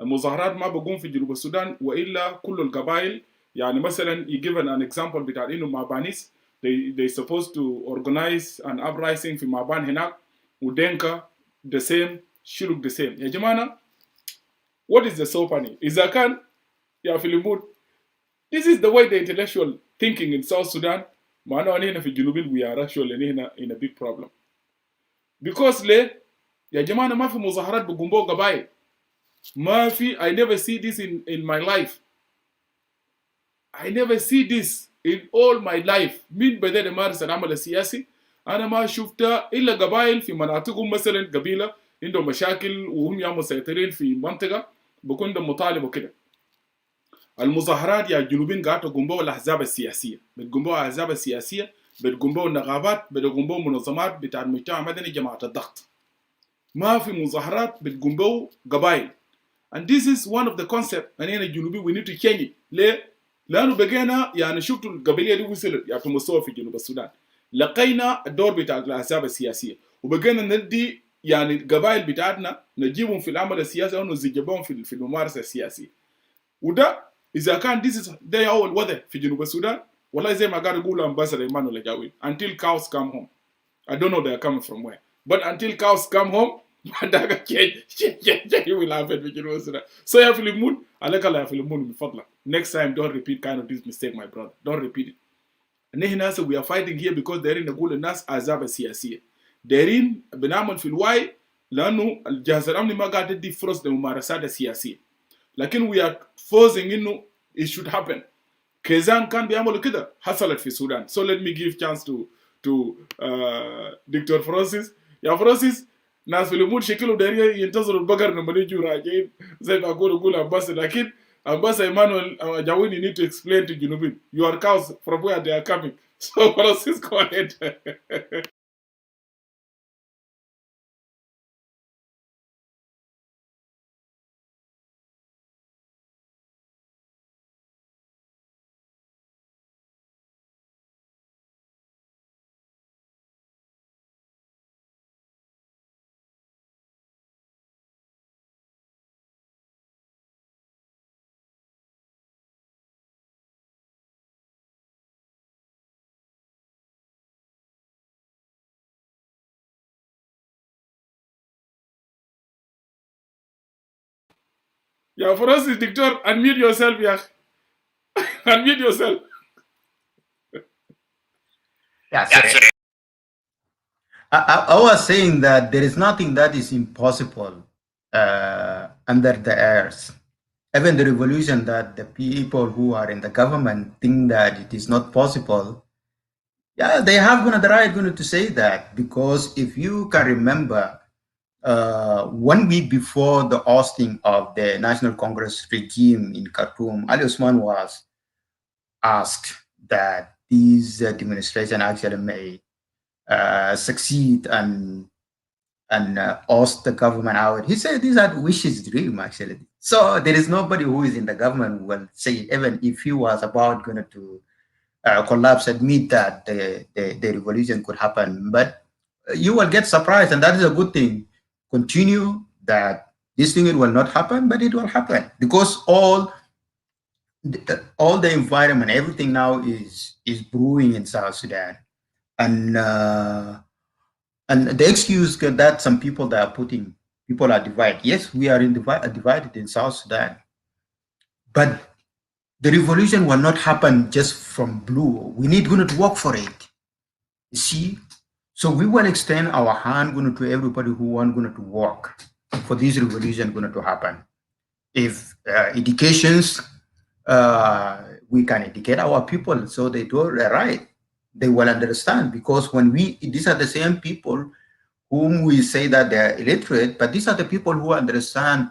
B: المظاهرات ما بقوم في جنوب السودان وإلا كل القبائل يعني مثلا he given an example بتاع إنه مابانيس they supposed to organize an uprising في مابان هناك ودينكا the same شلوك the same. يا جماعة what is the so funny؟ إذا كان يا فيلمون this is the way the intellectual thinking in South Sudan معناه هنا في الجنوبين we are actually هنا in a big problem because ليه يا جماعة ما في مظاهرات بقوم بو قبائل ما في I never see this in my life. I never see this in all my life. من بدأ مارس العمل السياسي أنا ما شفتها إلا قبائل في مناطقهم مثلا قبيلة عندهم مشاكل وهم يا مسيطرين في منطقة بكون ده مطالب وكده. المظاهرات يا جنوبين قاعدة تقوم بها الأحزاب السياسية بتقوم بها الأحزاب السياسية بتقوم بها النقابات بتقوم بها منظمات بتاع المجتمع المدني جماعة الضغط. ما في مظاهرات بتقوم بها قبائل. And this is one of the concepts أننا الجنوبي we need to change it. ليه؟ لأنه بقينا يعني شفتوا القبلية دي وصلت يعني في مستوى في جنوب السودان. لقينا الدور بتاع الأحزاب السياسية وبقينا ندي يعني القبائل بتاعتنا نجيبهم في العمل السياسي أو نزجبهم في الممارسة السياسية. وده إذا كان ده أول وضع في جنوب السودان والله زي ما قال يقول أمباسادور إيمانويل جاوين until cows come home. I don't know they are coming from where. But until cows come home you will have it في جنوب السودان. So يا فيلمون عليك الله يا فيلمون من فضلك. Next time don't repeat kind of this mistake my brother. Don't repeat it. نحن ناس we are fighting here because دايرين نقول للناس أحزاب السياسية. دايرين بنعمل في الوعي لأنه الجهاز الأمني ما قاعد يدي فرص للممارسات السياسية. لكن we are forcing إنه it should happen. كيزان كان بيعملوا كده حصلت في السودان. So let me give chance to Dr. Francis. يا فرانسيس ناس في الأمور شكلهم دايرين ينتظروا البقر لما يجوا راجعين زي ما أقول أمباسادور لكن أمباسادور إيمانويل جاوين you need to explain to جنوبين your cows from where they are coming. So Francis go ahead. يا فرانسيس دكتور unmute yourself يا أخي. Unmute yourself.
E: Yes. I was saying that there is nothing that is impossible under the earth. Even the revolution that the people who are in the government think that it is not possible, yeah, they have the right to say that, because if you can remember, 1 week before the ousting of the National Congress regime in Khartoum, Ali Osman was asked that this demonstration actually may succeed and oust the government out. He said these are wishes dream actually. So there is nobody who is in the government who will say, even if he was about going to collapse, admit that the revolution could happen. But you will get surprised, and that is a good thing. Continue that this thing, it will not happen, but it will happen, because all the environment, everything now is brewing in South Sudan. And the excuse that some people that are putting, people are divided. Yes, we are divided in South Sudan, but the revolution will not happen just from blue. We need to work for it. You see, so we will extend our hand to everybody who want to work for this revolution to happen. If educations, we can educate our people so they do it right. They will understand, because when these are the same people whom we say that they're illiterate, but these are the people who understand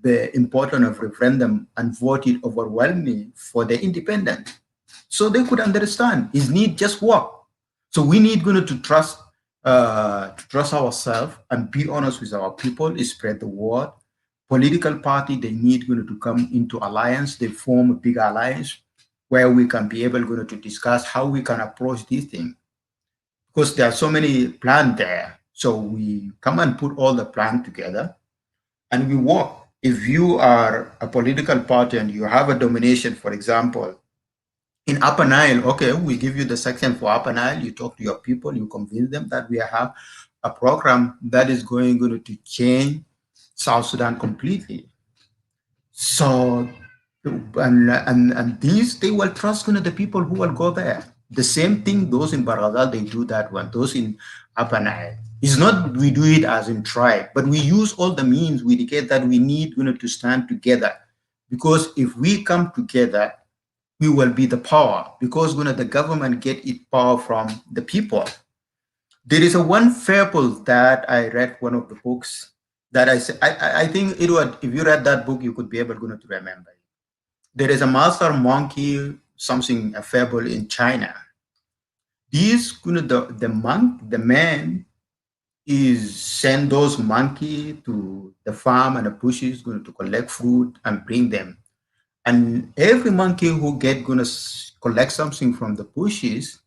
E: the importance of referendum and voted overwhelmingly for the independence. So they could understand. It need just work. So we need to trust ourselves and be honest with our people, spread the word. Political party, they need to come into alliance. They form a big alliance where we can be able to discuss how we can approach this thing. Because there are so many plans there. So we come and put all the plan together and we work. If you are a political party and you have a domination, for example, in Upper Nile, okay, we give you the section for Upper Nile. You talk to your people, you convince them that we have a program that is going to change South Sudan completely. So, and these, they will trust the people who will go there. The same thing, those in Barghazal, they do that one. Those in Upper Nile. It's not we do it as in tribe, but we use all the means. We indicate that we need to stand together. Because if we come together, we will be the power, because the government get its power from the people. There is a one fable that I read, one of the books that I think it would, if you read that book, you could be able to remember it. There is a master monkey, something, a fable in China. These, the man is send those monkey to the farm and the bushes to collect food and bring them. And every monkey who gonna collect something from the bushes,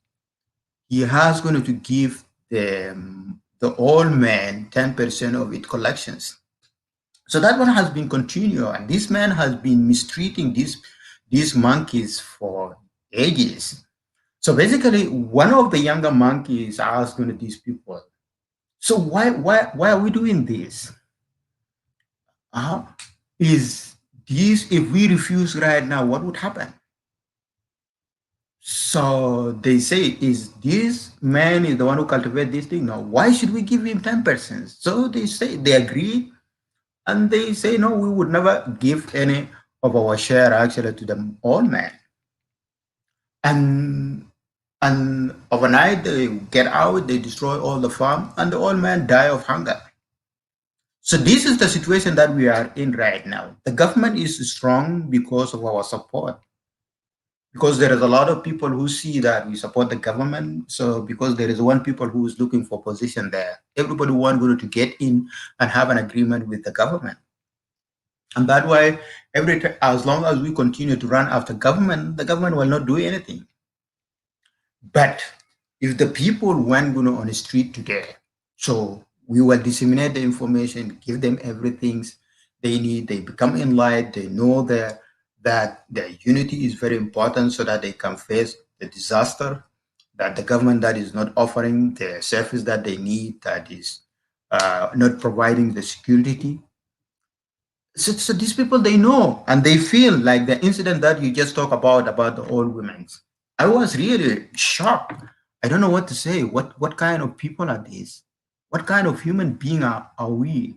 E: he has to give the old man 10% of its collections. So that one has been continued, and this man has been mistreating these monkeys for ages. So basically, one of the younger monkeys asked these people, so why are we doing this? Is this, if we refuse right now, what would happen? So they say, is this man is the one who cultivates this thing? No, why should we give him 10%? So they say, they agree, and they say, no, we would never give any of our share actually to the old man. And overnight they get out, they destroy all the farm, and the old man die of hunger. So this is the situation that we are in right now. The government is strong because of our support. Because there is a lot of people who see that we support the government. So because there is one people who is looking for position there, everybody wants to get in and have an agreement with the government. And that way, as long as we continue to run after government, the government will not do anything. But if the people went on the street today, so we will disseminate the information, give them everything they need, they become enlightened, they know that their unity is very important so that they can face the disaster, that the government that is not offering the service that they need, that is not providing the security. So these people, they know, and they feel like the incident that you just talked about the old women. I was really shocked. I don't know what to say. What kind of people are these? What kind of human being are we?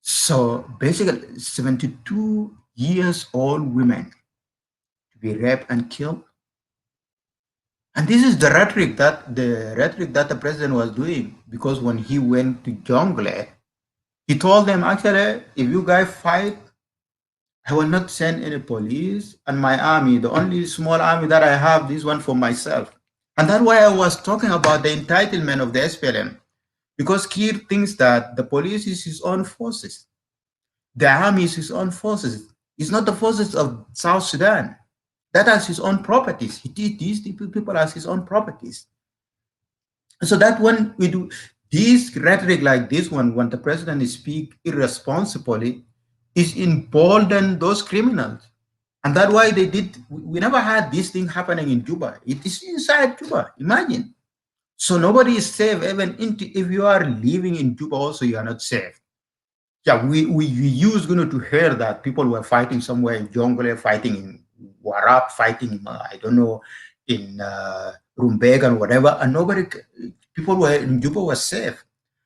E: So basically, 72 years old women to be raped and killed. And this is the rhetoric that the president was doing, because when he went to Jonglei, he told them, actually, if you guys fight, I will not send any police, and my army, the only small army that I have, this one for myself. And that's why I was talking about the entitlement of the SPLM, because Kiir thinks that the police is his own forces. The army is his own forces. It's not the forces of South Sudan. That has his own properties. He treats these people as his own properties. So that when we do this rhetoric like this one, when the president speaks irresponsibly, is embolden those criminals. And that's why they did, we never had this thing happening in Juba. It is inside Juba, imagine. So nobody is safe, even if you are living in Juba also, you are not safe. Yeah, we used to hear that people were fighting somewhere in Jonglei, fighting in Warab, fighting in, I don't know, in Rumbeg and whatever, and people were in Juba were safe.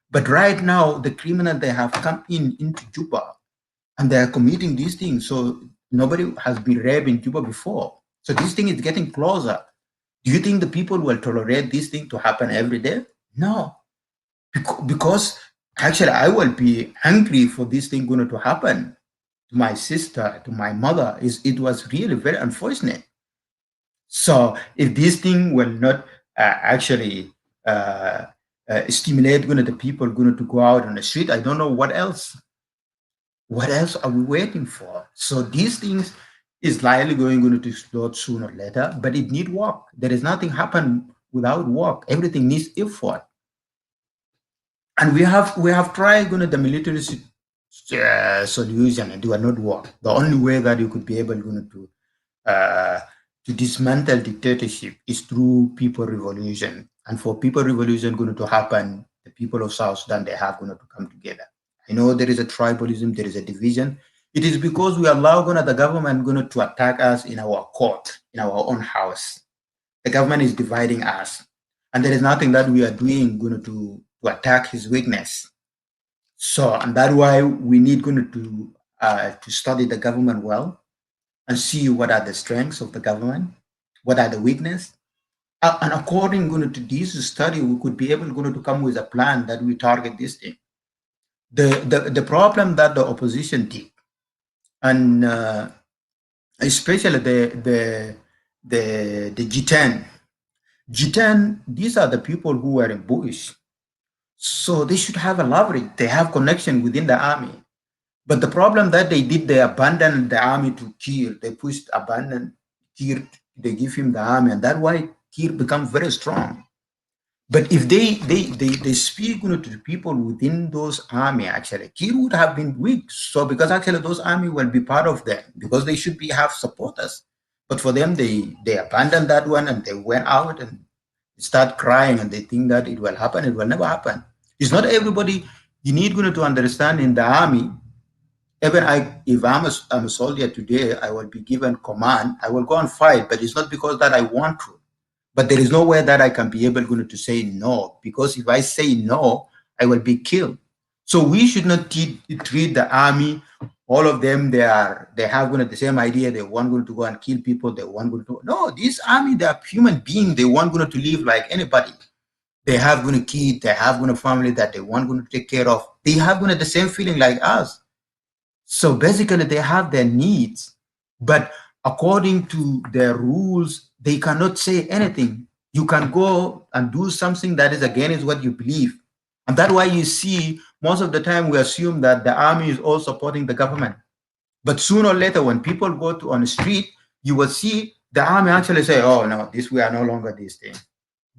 E: But right now, the criminals, they have come into Juba, and they are committing these things. So nobody has been raped in Juba before. So this thing is getting closer. Do you think the people will tolerate this thing to happen every day? No. because actually I will be angry for this thing going to happen to my sister, to my mother. It was really very unfortunate. So if this thing will not actually stimulate the people going to go out on the street, I don't know what else. What else are we waiting for? So these things is likely going to explode sooner or later, but it need work. There is nothing happen without work. Everything needs effort. And we have tried the military solution, and it will not work. The only way that you could be able to dismantle dictatorship is through people revolution. And for people revolution going to happen, the people of South Sudan, they have going to come together. I know there is a tribalism, there is a division. It is because we allow the government to attack us in our court, in our own house. The government is dividing us, and there is nothing that we are doing to attack his weakness. So, and that's why we need to study the government well and see what are the strengths of the government, what are the weaknesses, and according to this study, we could be able to come with a plan that we target this thing. The problem that the opposition did, and especially the G10. G10, these are the people who were in Bush. So they should have a leverage. They have connection within the army. But the problem that they did, they abandoned the army to Kir. They pushed abandon Kir. They give him the army, and that's why Kir becomes very strong. But if they speak to the people within those army, actually, Kir would have been weak. So because actually those army will be part of them, because they should have supporters. But for them, they abandoned that one and they went out and start crying, and they think that it will happen. It will never happen. It's not everybody. You need to understand in the army. Even if I'm a soldier today, I will be given command. I will go and fight, but it's not because that I want to. But there is no way that I can be able to say no, because if I say no, I will be killed. So we should not treat the army. All of them, they have the same idea. They want to go and kill people. They want to no. This army, they are human beings. They want to live like anybody. They have kids. They have a family that they want to take care of. They have the same feeling like us. So basically, they have their needs, but according to their rules, they cannot say anything. You can go and do something that is against what you believe. And that's why you see most of the time we assume that the army is all supporting the government. But sooner or later, when people go on the street, you will see the army actually say, oh, no, we are no longer this thing.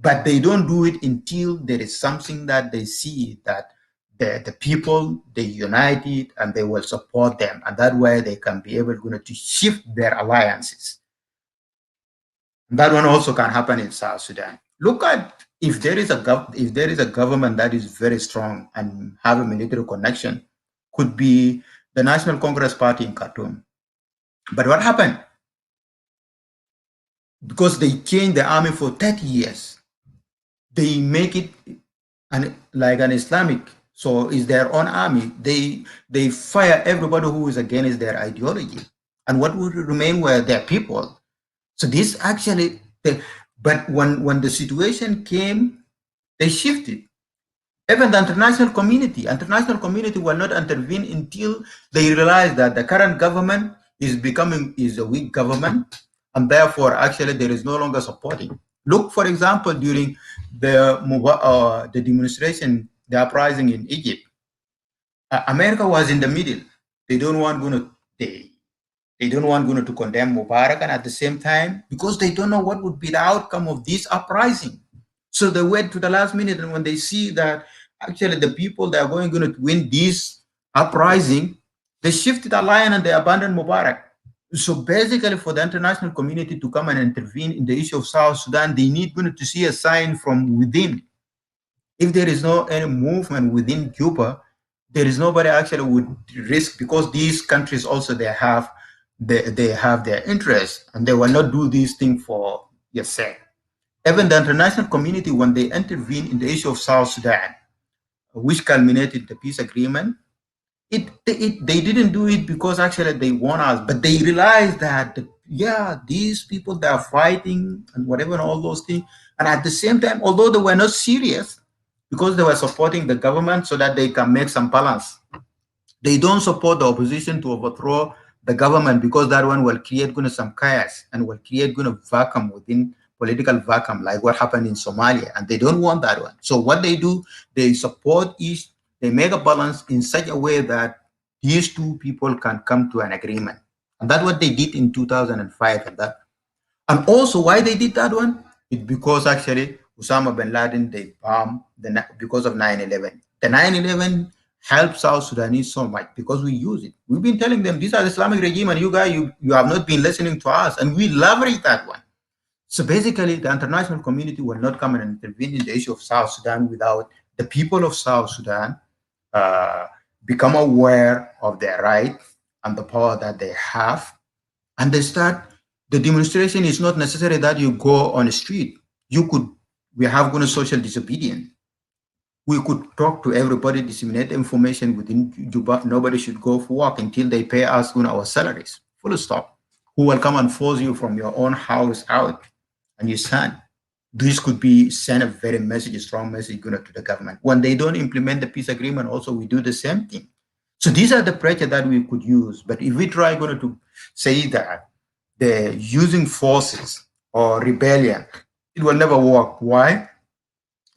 E: But they don't do it until there is something that they see that the people, they united and they will support them. And that way they can be able to shift their alliances. And that one also can happen in South Sudan. Look at if there is a government that is very strong and have a military connection, could be the National Congress Party in Khartoum. But what happened? Because they changed the army for 30 years, they make it like an Islamic. So it's their own army. They fire everybody who is against their ideology. And what would remain were their people. So this actually, but when the situation came, they shifted. Even the international community will not intervene until they realize that the current government is a weak government, and therefore actually there is no longer supporting. Look, for example, during the demonstration, the uprising in Egypt, America was in the middle. They don't want to condemn Mubarak, and at the same time, because they don't know what would be the outcome of this uprising. So they wait to the last minute, and when they see that actually the people that are going to win this uprising, they shifted the line and they abandoned Mubarak. So basically, for the international community to come and intervene in the issue of South Sudan, they need to see a sign from within. If there is no any movement within Cuba, there is nobody actually would risk, because these countries also they have their interests, and they will not do these things for yourself. Even the international community, when they intervene in the issue of South Sudan, which culminated the peace agreement, they didn't do it because actually they want us, but they realized that these people, they are fighting and whatever and all those things, and at the same time, although they were not serious, because they were supporting the government so that they can make some balance. They don't support the opposition to overthrow the government because that one will create some chaos and will create vacuum within political vacuum, like what happened in Somalia, and they don't want that one. So what they do, they support each, they make a balance in such a way that these two people can come to an agreement, and that's what they did in 2005. And also why they did that one, it's because actually Osama bin Laden, they bombed because of 9/11. The 9/11 helped South Sudanese so much because we use it. We've been telling them these are the Islamic regime, and you guys, you have not been listening to us, and we leverage that one. So basically, the international community will not come and intervene in the issue of South Sudan without the people of South Sudan uh, become aware of their right and the power that they have, and they start. The demonstration is not necessary that you go on the street. We have social disobedience. We could talk to everybody, disseminate information within Juba. Nobody should go for work until they pay us our salaries. Full stop. Who will come and force you from your own house out and you stand? This could be send a very strong message to the government. When they don't implement the peace agreement, also we do the same thing. So these are the pressure that we could use. But if we try to say that the using forces or rebellion, it will never work. Why?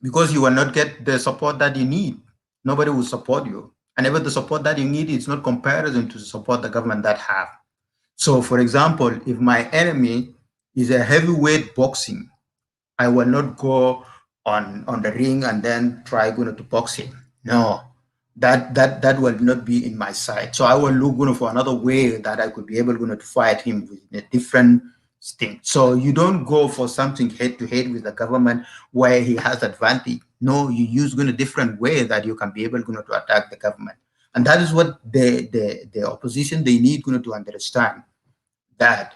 E: Because you will not get the support that you need. Nobody will support you. And even the support that you need is not comparison to the support the government that have. So for example, if my enemy is a heavyweight boxing, I will not go on the ring and then try to box him. No, that will not be in my side. So I will look for another way that I could be able to fight him with a different thing. So you don't go for something head to head with the government where he has advantage. No, you use a different way that you can be able to attack the government. And that is what the opposition, they need to understand that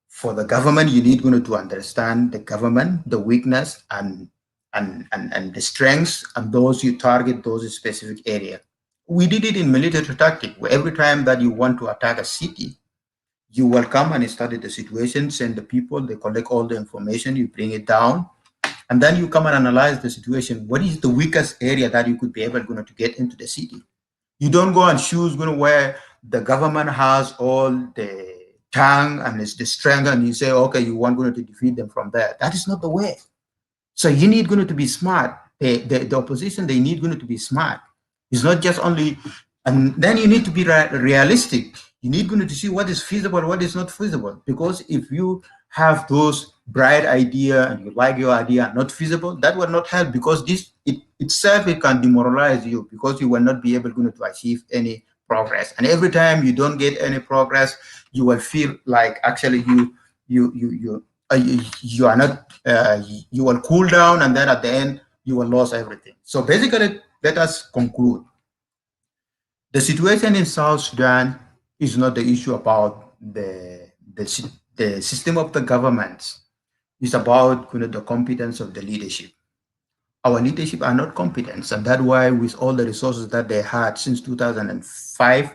E: for the government, you need to understand the government, the weakness and the strengths, and those you target those specific area. We did it in military tactic, where every time that you want to attack a city, you will come and study the situation, send the people, they collect all the information, you bring it down, and then you come and analyze the situation. What is the weakest area that you could be able to get into the city? You don't go and choose where the government has all the tongue and it's the strength, and you say, okay, you want to defeat them from there. That is not the way. So you need to be smart. The opposition, they need to be smart. It's not just only, and then you need to be realistic. You need to see what is feasible, what is not feasible. Because if you have those bright idea and you like your idea not feasible, that will not help, because this itself it can demoralize you, because you will not be able to achieve any progress. And every time you don't get any progress, you will feel like actually you are not you will cool down, and then at the end you will lose everything. So basically, let us conclude. The situation in South Sudan is not the issue about the system of the government. It's about the competence of the leadership. Our leadership are not competent, and that's why with all the resources that they had since 2005,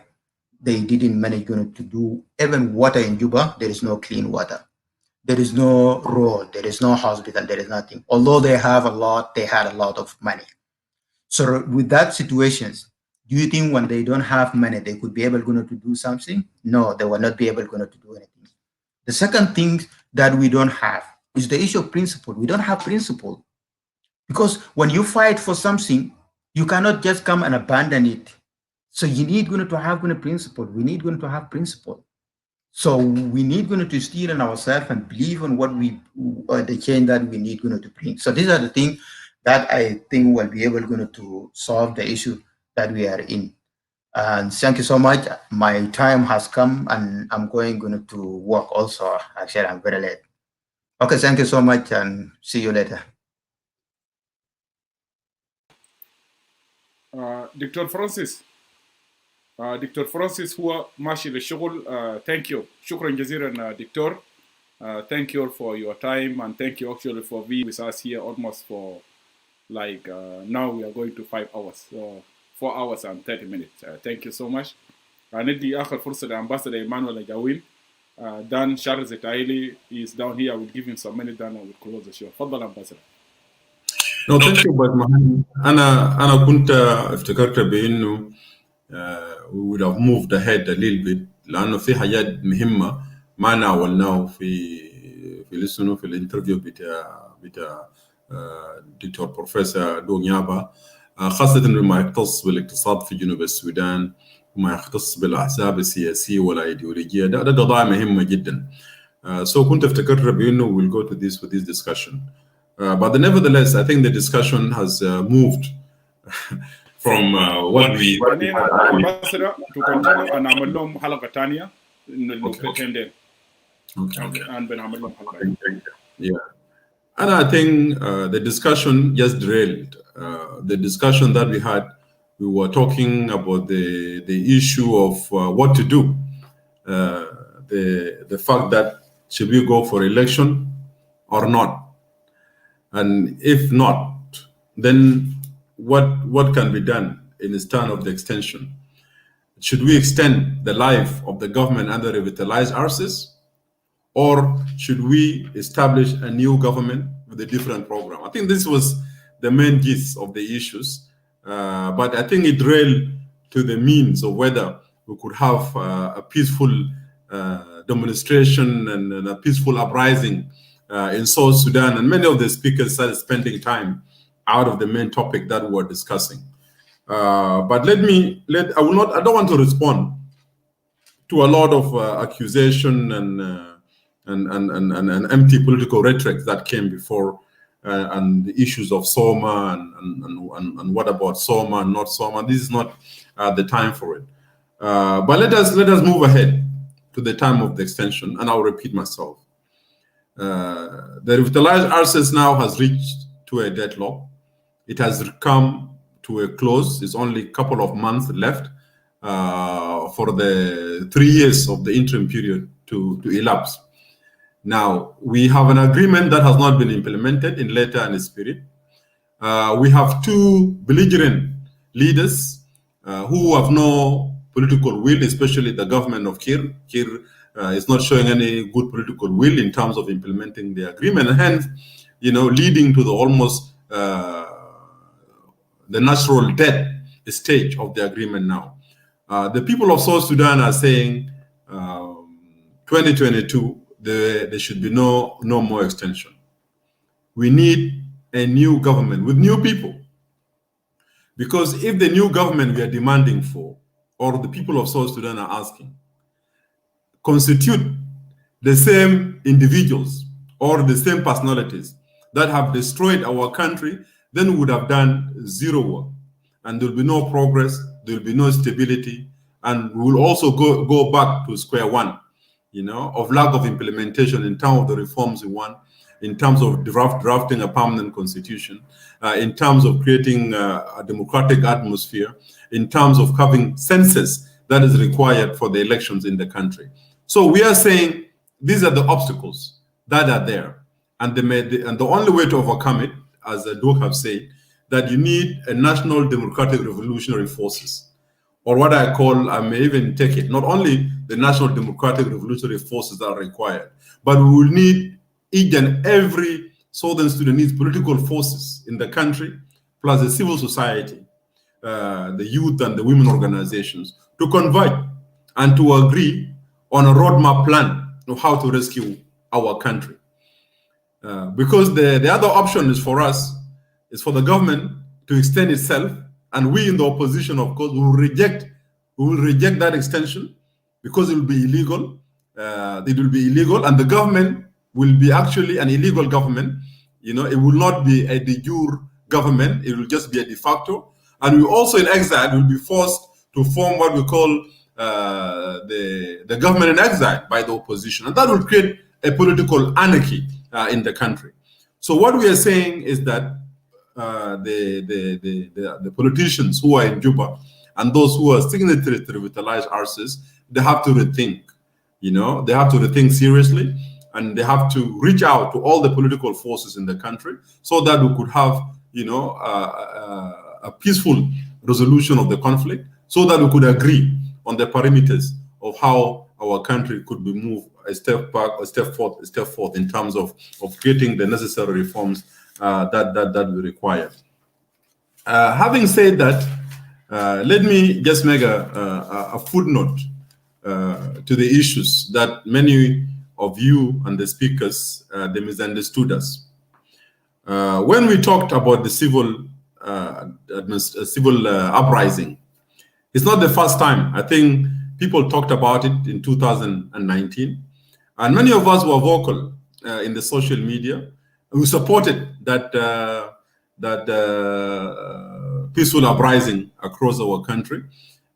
E: they didn't manage to do even water in Juba. There is no clean water. There is no road. There is no hospital. There is nothing. Although they have a lot, they had a lot of money. So with that situations, do you think when they don't have money, they could be able to do something? No, they will not be able to do anything. The second thing that we don't have is the issue of principle. We don't have principle. Because when you fight for something, you cannot just come and abandon it. So you need to have principle. We need to have principle. So we need to steer in ourselves and believe in what the change that we need to bring. So these are the things that I think will be able to solve the issue that we are in. And thank you so much. My time has come, and I'm going to work also. Actually, I'm very late. Okay, thank you so much, and see you later.
B: دكتور فرانسيس هو ماشي للشغل. thank you. شكرا جزيلا دكتور. Thank you for your time, and thank you actually for being with us here almost for like now we are going to 5 hours, so 4 hours and 30 minutes. Thank you so much. ندي آخر فرصة لأمباسادور إيمانويل جاوين. Dan Charles Etaili is down here. I will give him some minutes, then I will close the show. تفضل أمباسادور.
D: No, thank you, but أنا كنت افتكرت بإنه we would have moved ahead a little bit لأنه في حاجات مهمة ما ناولناه في الانترفيو بتاع دكتور بروفيسور دو نيابا، خاصة ما يختص بالاقتصاد في جنوب السودان وما يختص بالأحزاب السياسية والأيديولوجية. ده قضايا مهمة جدا. So كنت افتكرت بأنه we'll go to this discussion. But nevertheless, I think the discussion has moved from what we
B: Ambassador, to continue and نعمل لهم حلقة تانية النقطتين دي.
D: Yeah. And I think the discussion just derailed. The discussion that we had, we were talking about the issue of what to do. The fact that should we go for election or not? And if not, then what can be done in the stand of the extension? Should we extend the life of the government under revitalized RCs? Or should we establish a new government with a different program? I think this was the main gist of the issues. But I think it derailed to the means of whether we could have a peaceful demonstration and a peaceful uprising in South Sudan. And many of the speakers started spending time out of the main topic that we were discussing. But I don't want to respond to a lot of accusation and empty political rhetoric that came before, and the issues of Soma and what about Soma and not Soma. This is not the time for it. But let us move ahead to the time of the extension, and I'll repeat myself. The revitalized RCS now has reached to a deadlock. It has come to a close. It's only a couple of months left for the 3 years of the interim period to elapse. Now, we have an agreement that has not been implemented in letter and spirit. We have two belligerent leaders who have no political will, especially the government of Kir. Kir is not showing any good political will in terms of implementing the agreement, and hence, leading to the almost the natural death stage of the agreement now. The people of South Sudan are saying 2022, there should be no more extension. We need a new government with new people. Because if the new government we are demanding for, or the people of South Sudan are asking, constitute the same individuals or the same personalities that have destroyed our country, then we would have done zero work. And there will be no progress, there will be no stability, and we will also go back to square one, of lack of implementation in terms of the reforms we want, in terms of drafting a permanent constitution, in terms of creating a democratic atmosphere, in terms of having census that is required for the elections in the country. So we are saying these are the obstacles that are there. And the only way to overcome it, as Adwok have said, that you need a national democratic revolutionary forces, or what I call, I may even take it, not only the national democratic revolutionary forces that are required, but we will need each and every Southern Sudanese political forces in the country, plus the civil society, the youth and the women organizations, to converge and to agree on a roadmap plan of how to rescue our country. Because the other option is for us, is for the government to extend itself, and we in the opposition, of course, will reject that extension because it will be illegal. It will be illegal, and the government will be actually an illegal government. It will not be a de jure government. It will just be a de facto. And we also in exile will be forced to form what we call the government in exile by the opposition, and that will create a political anarchy in the country. So what we are saying is that the politicians who are in Juba and those who are signatories to revitalize RCs, they have to rethink. They have to rethink seriously, and they have to reach out to all the political forces in the country so that we could have, a peaceful resolution of the conflict, so that we could agree on the parameters of how our country could be moved a step back, a step forth in terms of creating the necessary reforms that we require. Having said that, let me just make a footnote to the issues that many of you and the speakers they misunderstood us. When we talked about the civil uprising, it's not the first time. I think people talked about it in 2019, and many of us were vocal in the social media. We supported that peaceful uprising across our country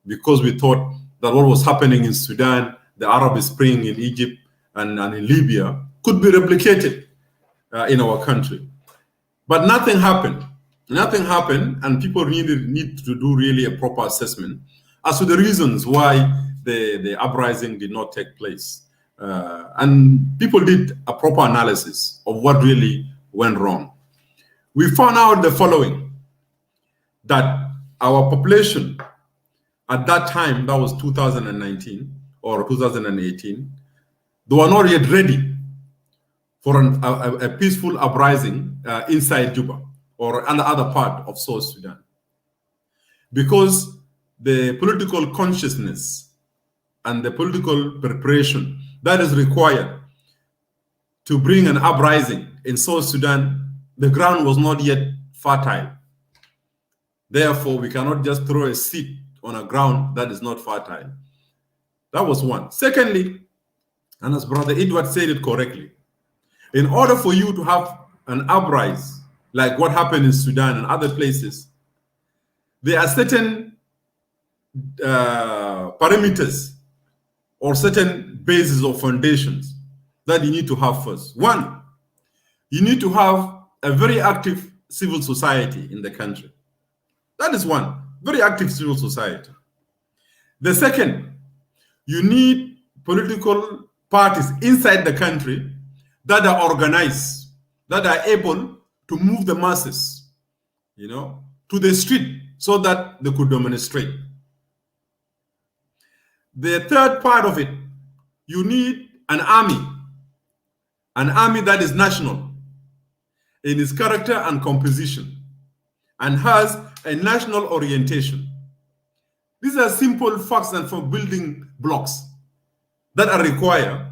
D: because we thought that what was happening in Sudan, the Arab Spring in Egypt, and in Libya could be replicated in our country. But nothing happened. Nothing happened, and people really need to do really a proper assessment as to the reasons why the uprising did not take place. And people did a proper analysis of what really went wrong. We found out the following, that our population at that time, that was 2019 or 2018, they were not yet ready for a peaceful uprising inside Juba or another part of South Sudan, because the political consciousness and the political preparation that is required to bring an uprising in South Sudan, the ground was not yet fertile. Therefore, we cannot just throw a seed on a ground that is not fertile. That was one. Secondly, and as Brother Edward said it correctly, in order for you to have an uprising like what happened in Sudan and other places, there are certain parameters or certain bases or foundations that you need to have first. One, you need to have a very active civil society in the country. That is one, very active civil society. The second, you need political parties inside the country that are organized, that are able to move the masses, to the street so that they could demonstrate. The third part of it, you need an army that is national in its character and composition and has a national orientation. These are simple facts and for building blocks that are required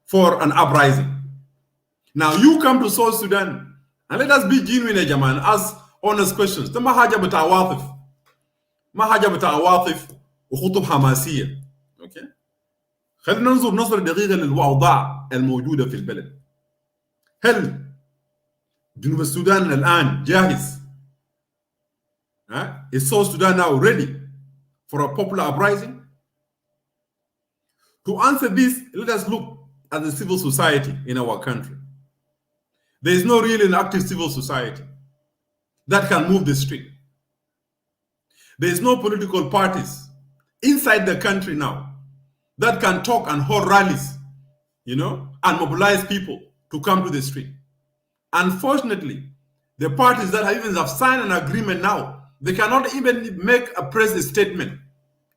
D: for an uprising. Now you come to South Sudan and let us be genuine, and ask honest questions. ما حاجة بتعواطف وخطب حماسية. Okay. خلينا ننظر نظرة دقيقة للأوضاع الموجودة في البلد. هل جنوب السودان الآن جاهز؟ Is South Sudan now ready for a popular uprising? To answer this, let us look at the civil society in our country. There is no really an active civil society that can move the street. There is no political parties inside the country now that can talk and hold rallies, and mobilize people to come to the street. Unfortunately, the parties that have signed an agreement now, they cannot even make a press statement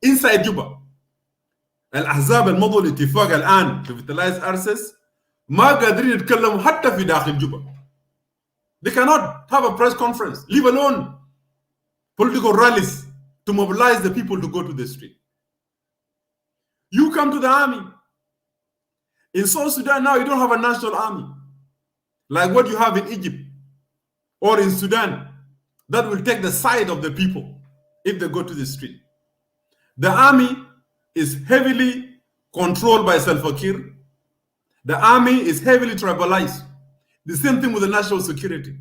D: inside Juba. الأحزاب المضوا الاتفاق الآن to vitalize access ما قادرين يتكلموا حتى في داخل جوبا. They cannot have a press conference, leave alone political rallies to mobilize the people to go to the street. You come to the army. In South Sudan now, you don't have a national army like what you have in Egypt or in Sudan that will take the side of the people if they go to the street. The army is heavily controlled by Salva Kiir. The army is heavily tribalized. The same thing with the national security.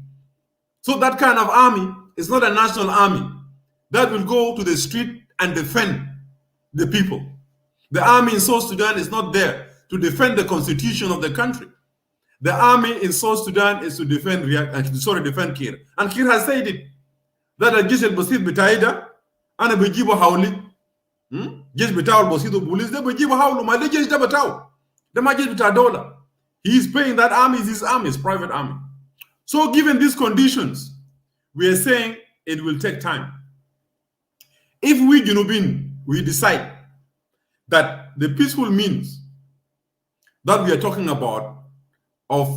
D: So that kind of army is not a national army that will go to the street and defend the people. The army in South Sudan is not there to defend the constitution of the country. The army in South Sudan is to defend Kiir. And Kiir has said it. That الجيش البسيط بتاعي ده أنا بجيبه حولي. جيش بتاعه البسيط والبوليس ده بجيبه حوله ما ده جيش ده بتاعه. ده ما جيش بتاع دولة. He is paying that army, is his army, his private army. So given these conditions, we are saying it will take time. If we Junubin, we decide that the peaceful means that we are talking about of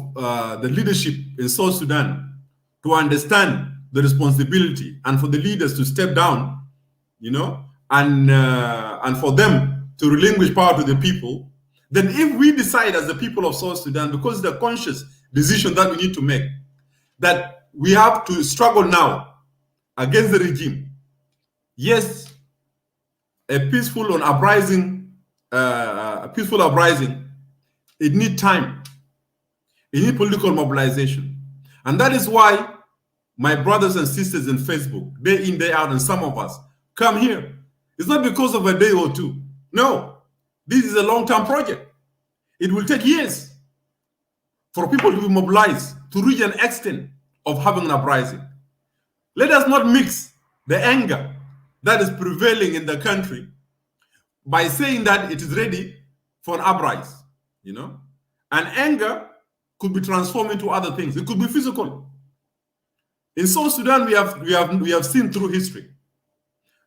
D: the leadership in South Sudan to understand the responsibility and for the leaders to step down, and for them to relinquish power to the people, then if we decide as the people of South Sudan, because it's a conscious decision that we need to make, that we have to struggle now against the regime, yes, a peaceful uprising, it needs time. It needs political mobilization. And that is why my brothers and sisters in Facebook, day in, day out, and some of us come here. It's not because of a day or two. No, this is a long-term project. It will take years for people to be mobilized to reach an extent of having an uprising. Let us not mix the anger that is prevailing in the country by saying that it is ready for an uprising. And anger could be transformed into other things. It could be physical. In South Sudan, we have seen through history.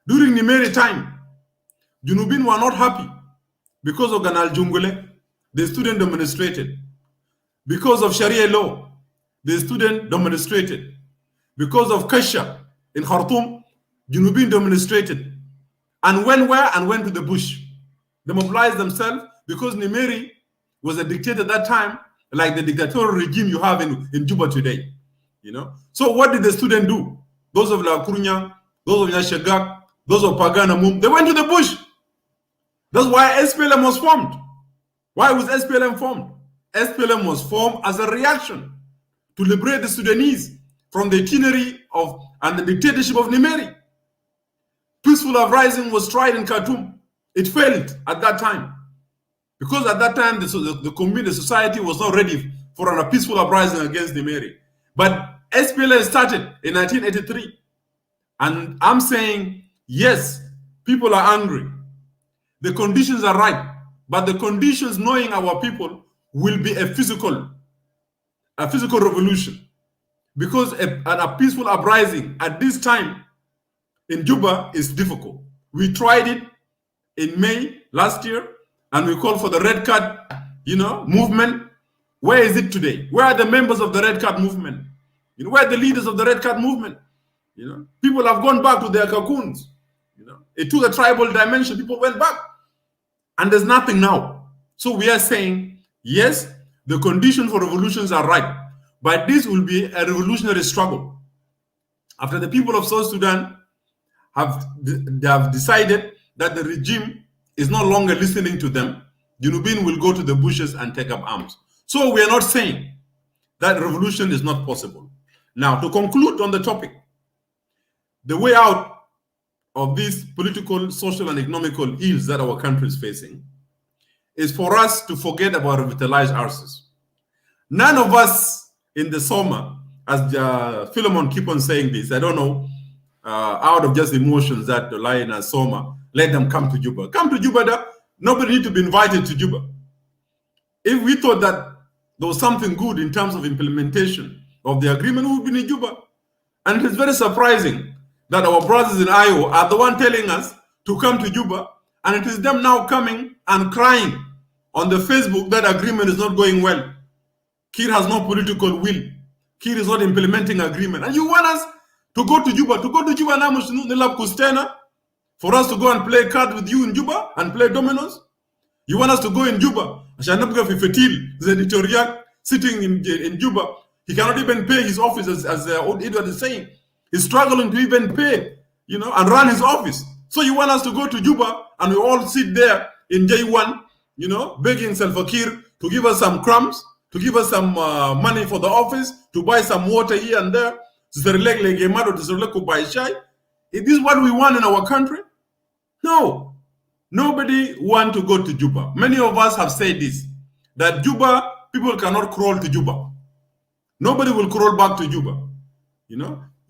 D: During Nimeri time, Junubin were not happy because of Ganal Jungule. The student demonstrated. Because of Sharia law, the student demonstrated. Because of Kasha in Khartoum, Junubin demonstrated. And went where? And went to the bush. They mobilized themselves because Nimeri was a dictator at that time, like the dictatorial regime you have in Juba today. So what did the student do? Those of La Kurunya, those of Nyashagak, those of Pagana Mum, they went to the bush. That's why SPLM was formed. Why was SPLM formed? SPLM was formed as a reaction to liberate the Sudanese from the tyranny and the dictatorship of Nimeri. Peaceful uprising was tried in Khartoum. It failed at that time. Because at that time, the community, society was not ready for a peaceful uprising against Nimeri. But SPLM started in 1983. And I'm saying, yes, people are angry. The conditions are right. But the conditions, knowing our people, will be a physical revolution. Because a peaceful uprising at this time in Juba is difficult. We tried it in May last year, and we called for the Red Card, movement. Where is it today? Where are the members of the Red Card movement? Where are the leaders of the Red Card movement? People have gone back to their cocoons. It took a tribal dimension. People went back. And there's nothing now. So we are saying, yes, the conditions for revolutions are right. But this will be a revolutionary struggle. After the people of South Sudan have decided that the regime is no longer listening to them, Junubin will go to the bushes and take up arms. So we are not saying that revolution is not possible. Now, to conclude on the topic, the way out of these political, social, and economical ills that our country is facing is for us to forget about revitalized ourselves. None of us in the Soma, as Philemon keep on saying this, I don't know, out of just emotions that lie in a Soma, let them come to Juba. Come to Juba, nobody need to be invited to Juba. If we thought that there was something good in terms of implementation of the agreement, we would be in Juba. And it is very surprising that our brothers in Iowa are the one telling us to come to Juba, and it is them now coming and crying on the Facebook that agreement is not going well. Kir has no political will. Kir is not implementing agreement. And you want us to go to Juba. To go to Juba now, for us to go and play cards with you in Juba and play dominoes? You want us to go in Juba? The editorial sitting in Juba, he cannot even pay his office, as old Edward is saying. He's struggling to even pay, and run his office. So you want us to go to Juba and we all sit there in J1, begging Salva Kiir to give us some crumbs, to give us some money for the office, to buy some water here and there. Is this what we want in our country? No. Nobody want to go to Juba. Many of us have said this, that Juba, people cannot crawl to Juba. Nobody will crawl back to Juba.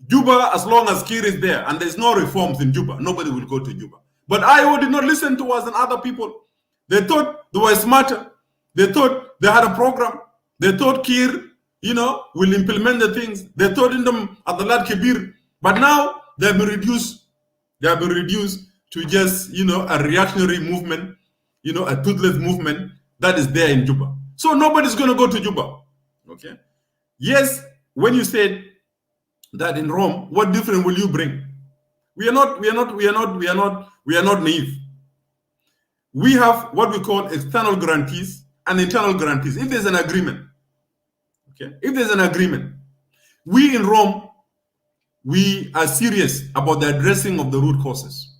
D: Juba, as long as Kir is there and there's no reforms in Juba, nobody will go to Juba. But Iowa did not listen to us and other people. They thought they were smarter. They thought they had a program. They thought Kir, will implement the things. They thought in them at the Lad Kibir. But now they have been reduced. They have been reduced to just, a reactionary movement, a toothless movement that is there in Juba. So nobody's going to go to Juba. Okay? Yes, when you said that in Rome, what difference will you bring? We are not naive. We have what we call external guarantees and internal guarantees. If there's an agreement, okay, if there's an agreement, we in Rome, we are serious about the addressing of the root causes.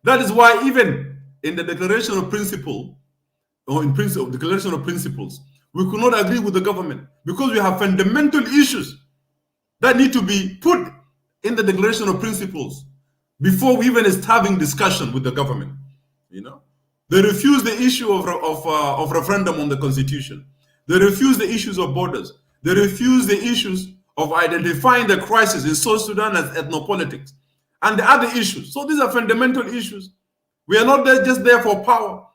D: That is why even in the Declaration of Principle, or in principle, Declaration of Principles, we could not agree with the government because we have fundamental issues that need to be put in the Declaration of Principles before we even start having discussion with the government. You know, they refuse the issue of referendum on the constitution. They refuse the issues of borders. They refuse the issues of identifying the crisis in South Sudan as ethnopolitics and the other issues. So these are fundamental issues. We are not just there for power.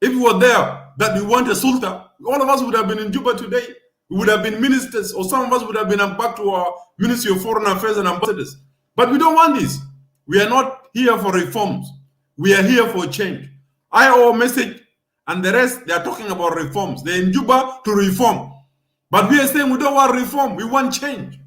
D: If we were there that we want a sultan, all of us would have been in Juba today. We would have been ministers, or some of us would have been back to our Ministry of Foreign Affairs and ambassadors. But we don't want this. We are not here for reforms. We are here for change. IO message and the rest, they are talking about reforms. They're in Juba to reform. But we are saying we don't want reform. We want change.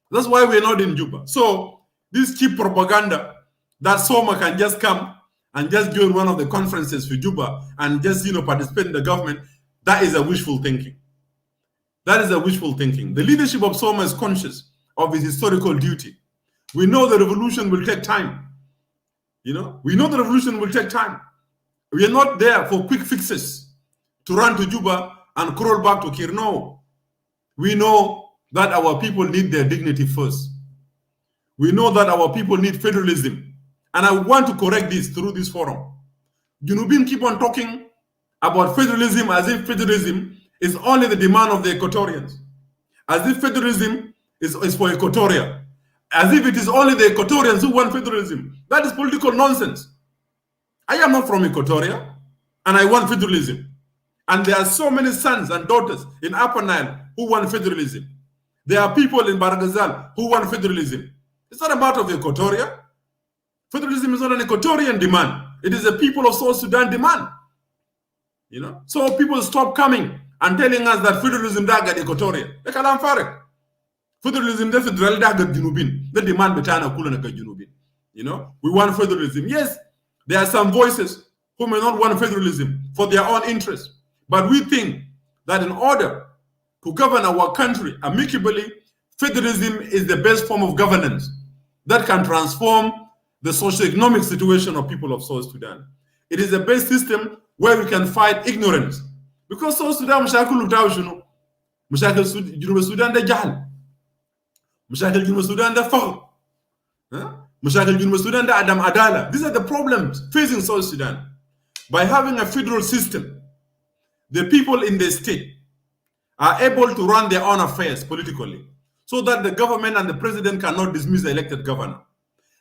D: That's why we're not in Juba. So this cheap propaganda that Soma can just come and just join one of the conferences for Juba and just, participate in the government, that is a wishful thinking. That is a wishful thinking. The leadership of Soma is conscious of its historical duty. We know the revolution will take time. We know the revolution will take time. We are not there for quick fixes to run to Juba and crawl back to Kir. No. We know that our people need their dignity first. We know that our people need federalism. And I want to correct this through this forum. Junubin keep on talking about federalism as if federalism is only the demand of the Equatorians. As if federalism is for Equatoria. As if it is only the Equatorians who want federalism. That is political nonsense. I am not from Equatoria, and I want federalism. And there are so many sons and daughters in Upper Nile who want federalism. There are people in Barghazal who want federalism. It's not a matter of Equatoria. Federalism is not an Equatorian demand. It is a people of South Sudan demand. So people stop coming and telling us that federalism dagat Equatoria. Federalism the federal dagat Junubin. The demand betana kulana ka Junubin. We want federalism. Yes, there are some voices who may not want federalism for their own interest. But we think that in order to govern our country amicably, federalism is the best form of governance that can transform the socio-economic situation of people of South Sudan. It is the best system where we can fight ignorance. Because South Sudan, Mashakil Sudan da jahl. Mashakil Junub Sudan da faqr. Mashakil Junub Sudan da adam adala. These are the problems facing South Sudan. By having a federal system, the people in the state are able to run their own affairs politically so that the government and the president cannot dismiss the elected governor.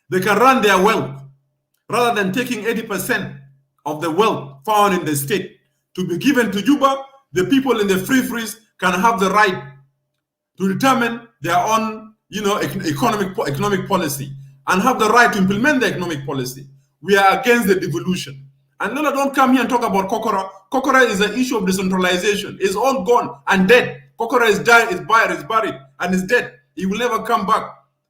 D: They can run their wealth rather than taking 80% of the wealth found in the state to be given to Juba. The people in the free freeze can have the right to determine their own, economic policy and have the right to implement the economic policy. We are against the devolution. And Lola, don't come here and talk about Kokora. Kokora is an issue of decentralization. It's all gone and dead. Kokora is died, is buried, and is dead. He will never come back.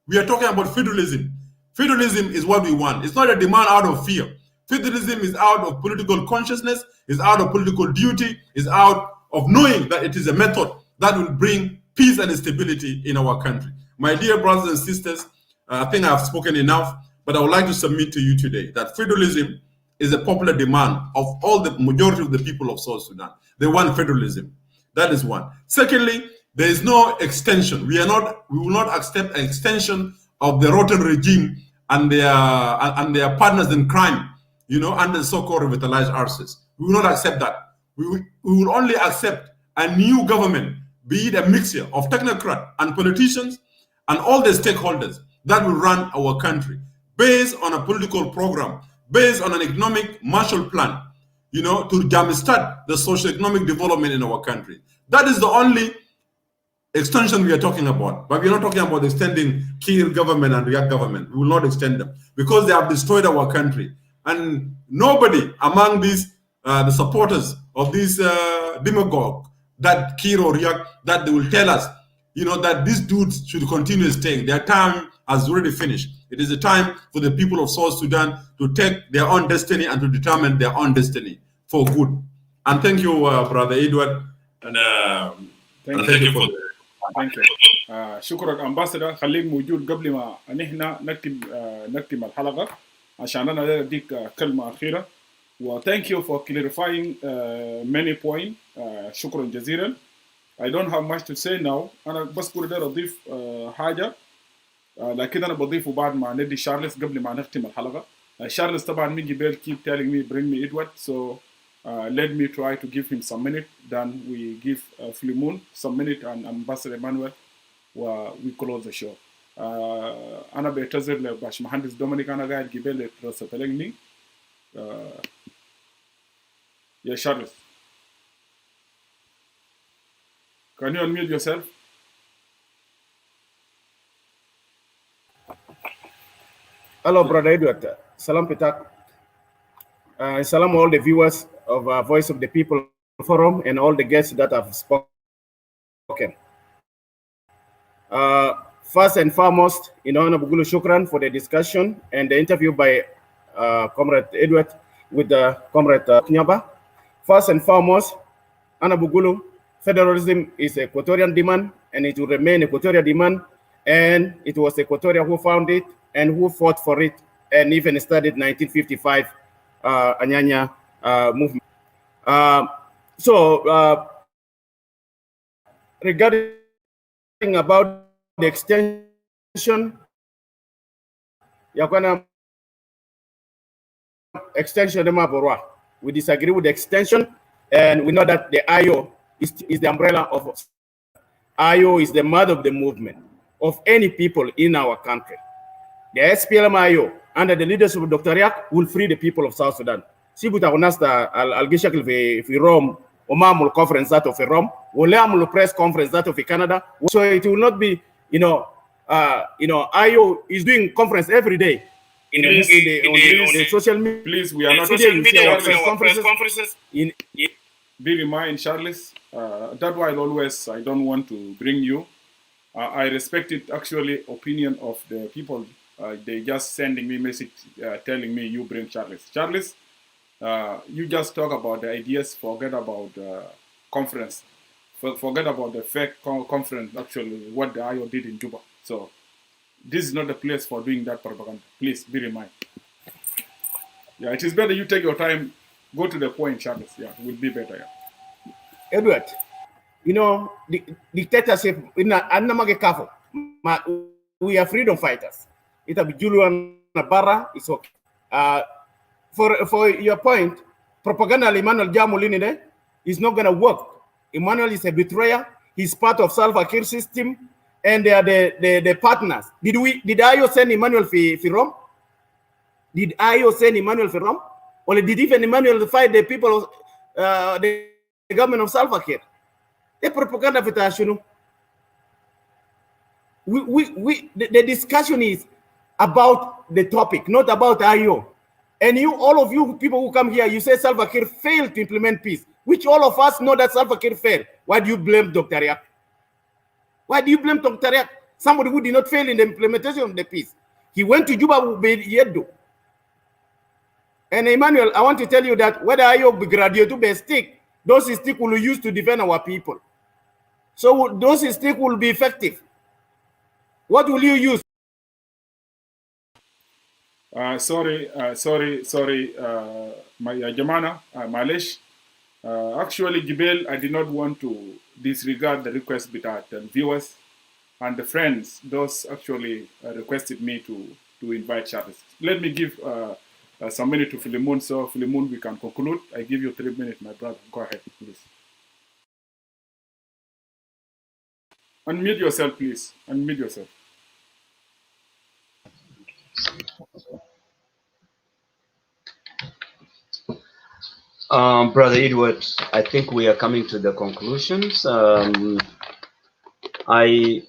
D: We are talking about federalism. Federalism is what we want. It's not a demand out of fear. Federalism is out of political consciousness, is out of political duty, is out of knowing that it is a method that will bring peace and stability in our country. My dear brothers and sisters, I think I've spoken enough, but I would like to submit to you today that federalism is a popular demand of all the majority of the people of South Sudan. They want federalism. That is one. Secondly, there is no extension. We will not accept an extension of the rotten regime and their partners in crime, under so-called revitalized RCs. We will not accept that. We will only accept a new government, be it a mixture of technocrats and politicians and all the stakeholders that will run our country based on a political program, based on an economic Marshall Plan, to jumpstart the socio-economic development in our country. That is the only extension we are talking about. But we are not talking about extending Kir government and React government. We will not extend them because they have destroyed our country. And nobody among these, the supporters of this demagogue, that Kir or React, that they will tell us that these dudes should continue staying. Their time has already finished. It is a time for the people of South Sudan to take their own destiny and to determine their own destiny for good. And thank you, Brother Edward. And
B: thank you for thank you. شكرا امباسدر. خليك موجود قبل ما نحن نكتم الحلقه عشان انا اديك كلمه اخيره. و thank you for clarifying many points. شكرا جزيلا. I don't have much to say now. أنا بس كل ده أضيف حاجة لكن أنا بضيفه بعد ما ندي شارلز قبل ما نختم الحلقة. شارلز طبعا من جبال keep telling me bring me Edward, so let me try to give him some minute. Then we give Filimun some minute and Ambassador Emmanuel we close the show. أنا بعتذر لباش مهندس دومينيك أنا قاعد جبال رسلتلني يا شارلز. Can you unmute yourself?
F: Hello, Brother Edward. Salam Petak. Salam all the viewers of Voice of the People Forum and all the guests that have spoken. First and foremost, Ana Bugulu Shukran for the discussion and the interview by Comrade Edward with Comrade Nyaba. First and foremost, Ana Bugulu, federalism is Equatorian demand and it will remain Equatorial demand, and it was Equatoria who found it and who fought for it and even started 1955 Anyanya movement. Regarding about the extension, we disagree with the extension, and we know that the IO is the umbrella of IO is the mother of the movement of any people in our country. The SPLM-IO, under the leadership of Dr. Riak, will free the people of South Sudan. Sibuta unasta al-gishakil fi Rome, omamul conference that of Rome, oleamul press conference that of Canada. So it will not be, IO is doing conference every day on the social media.
B: Please, we are not
F: social media conferences.
B: Be reminded, Charles, that's why I don't want to bring you. I respected actually opinion of the people. They just sending me message telling me you bring Charles. Charles, you just talk about the ideas, forget about the conference. Forget about the fake conference, actually, what the IO did in Juba. So this is not the place for doing that propaganda. Please be reminded. Yeah, it is better you take your time, go to the point, Charles. Yeah, it will be better. Yeah.
F: Edward, the dictatorship, we are freedom fighters. It'll be Julian Barra, it's okay. For your point, propaganda Emmanuel Jamulinide is not going to work. Emmanuel is a betrayer. He's part of Salva Kiir system, and they are the partners. Did IO send Emmanuel for Rome? Did IO send Emmanuel for Rome? Or did even Emmanuel fight the people of the government of Salva Kiir? The propaganda for Tashunu. The discussion is about the topic, not about IO. And all of you people who come here, you say Salva Kiir failed to implement peace, which all of us know that Salva Kiir failed. Why do you blame Dr. Riak? Why do you blame Dr. Riak? Somebody who did not fail in the implementation of the peace. He went to Juba with Yedo. And Emmanuel, I want to tell you that whether IO be graduate to be a stick, those sticks will be used to defend our people. So those sticks will be effective. What will you use?
B: Sorry, my Jamana, Malish. Actually, Gibel, I did not want to disregard the request between the viewers and the friends. Those actually requested me to invite Charles. Let me give some minute to Philemon, so Philemon, we can conclude. I give you 3 minutes, my brother. Go ahead, please. Unmute yourself, please. Unmute yourself.
C: Brother Edward, I think we are coming to the conclusions. I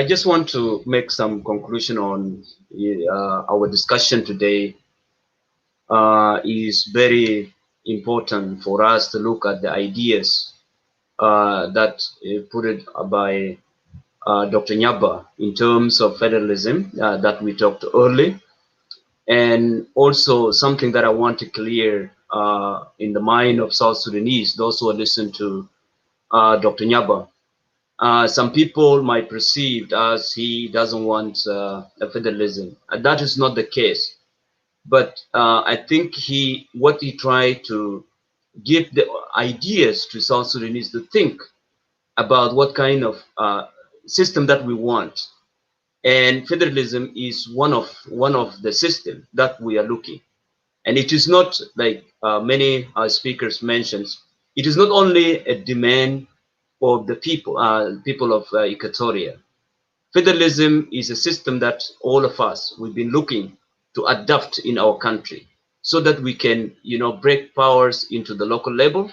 C: just want to make some conclusion on our discussion today. Is very important for us to look at the ideas that put it by Dr. Nyaba in terms of federalism that we talked earlier. And also something that I want to clear in the mind of South Sudanese, those who listen to Dr. Nyaba. Some people might perceive as he doesn't want a federalism. That is not the case. But I think what he tried to give the ideas to South Sudanese to think about what kind of system that we want. And federalism is one of the system that we are looking. And it is not like many speakers mentioned. It is not only a demand of the people of Equatoria. Federalism is a system that all of us we've been looking to adopt in our country, so that we can, break powers into the local level,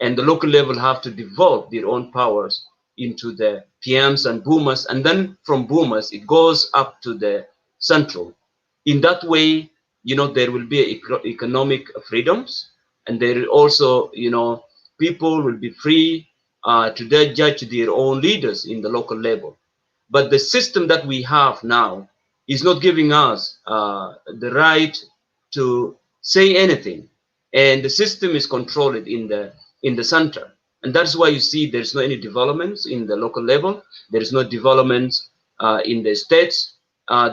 C: and the local level have to develop their own powers into the PMs and boomers, and then from boomers it goes up to the central. In that way, there will be economic freedoms, and there also, people will be free to judge their own leaders in the local level. But the system that we have now is not giving us the right to say anything, and the system is controlled in the center, and that's why you see there's no any developments in the local level. There is no developments in the states.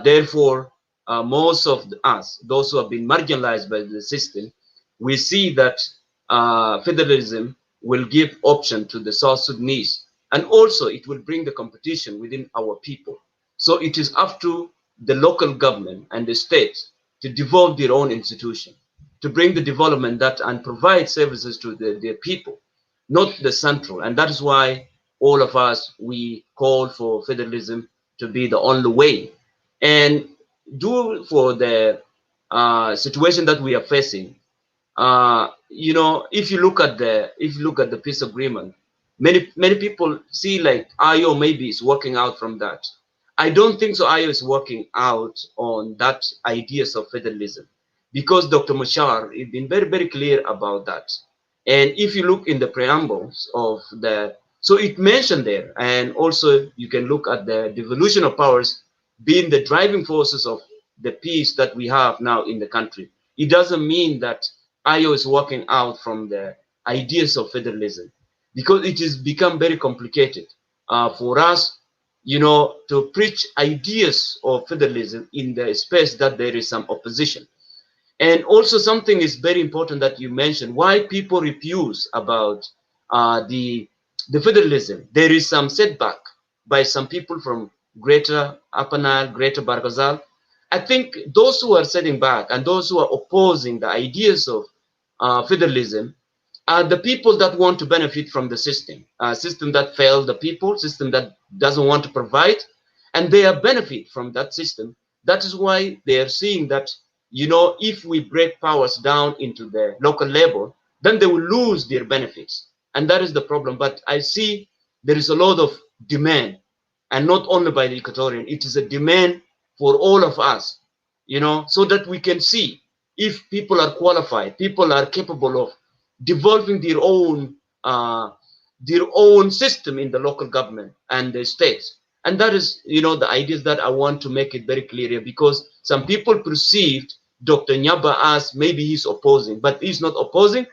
C: Therefore, most of us, those who have been marginalized by the system, we see that federalism will give option to the South Sudanese, and also it will bring the competition within our people. So it is up to the local government and the states to develop their own institution, to bring the development that and provide services to their people, not the central. And that is why all of us, we call for federalism to be the only way. And due for the situation that we are facing, if you look at the peace agreement, many people see like IO maybe is working out from that. I don't think so. IO is working out on that ideas of federalism, because Dr. Machar has been very, very clear about that. And if you look in the preambles of so it mentioned there, and also you can look at the devolution of powers being the driving forces of the peace that we have now in the country. It doesn't mean that IO is working out from the ideas of federalism, because it has become very complicated for us, to preach ideas of federalism in the space that there is some opposition. And also something is very important that you mentioned, why people refuse about the federalism. There is some setback by some people from Greater Upper Nile, Greater Barghazal. I think those who are setting back and those who are opposing the ideas of federalism are the people that want to benefit from the system, system that failed the people, system that doesn't want to provide, and they are benefit from that system. That is why they are seeing that, if we break powers down into the local level, then they will lose their benefits. And that is the problem. But I see there is a lot of demand, and not only by the Equatorian, it is a demand for all of us, so that we can see if people are qualified, people are capable of developing their own system in the local government and the states. And that is, the ideas that I want to make it very clear here, because some people perceived Dr. Nyaba as maybe he's opposing, but he's not opposing,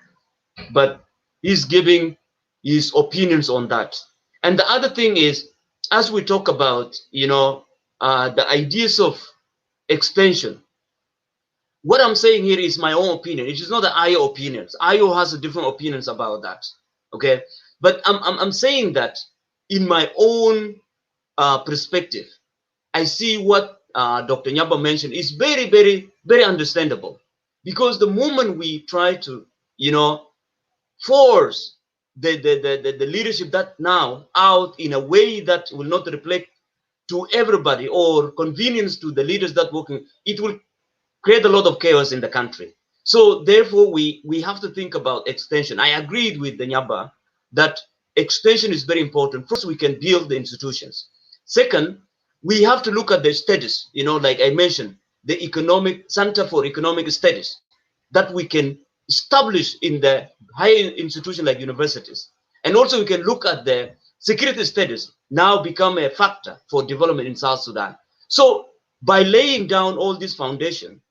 C: but he's giving his opinions on that. And the other thing is, as we talk about, the ideas of extension, what I'm saying here is my own opinion. It is not the IO opinions. IO has a different opinions about that. Okay, but I'm saying that in my own perspective, I see what Dr. Nyaba mentioned is very, very, very understandable, because the moment we try to, force the leadership that now out in a way that will not reflect to everybody or convenience to the leaders that working, it will create a lot of chaos in the country. So therefore, we have to think about extension. I agreed with the Nyaba that extension is very important. First, we can build the institutions. Second, we have to look at the status, like I mentioned, the economic center for economic studies that we can establish in the higher institution like universities. And also we can look at the security status now become a factor for development in South Sudan. So by laying down all this foundation,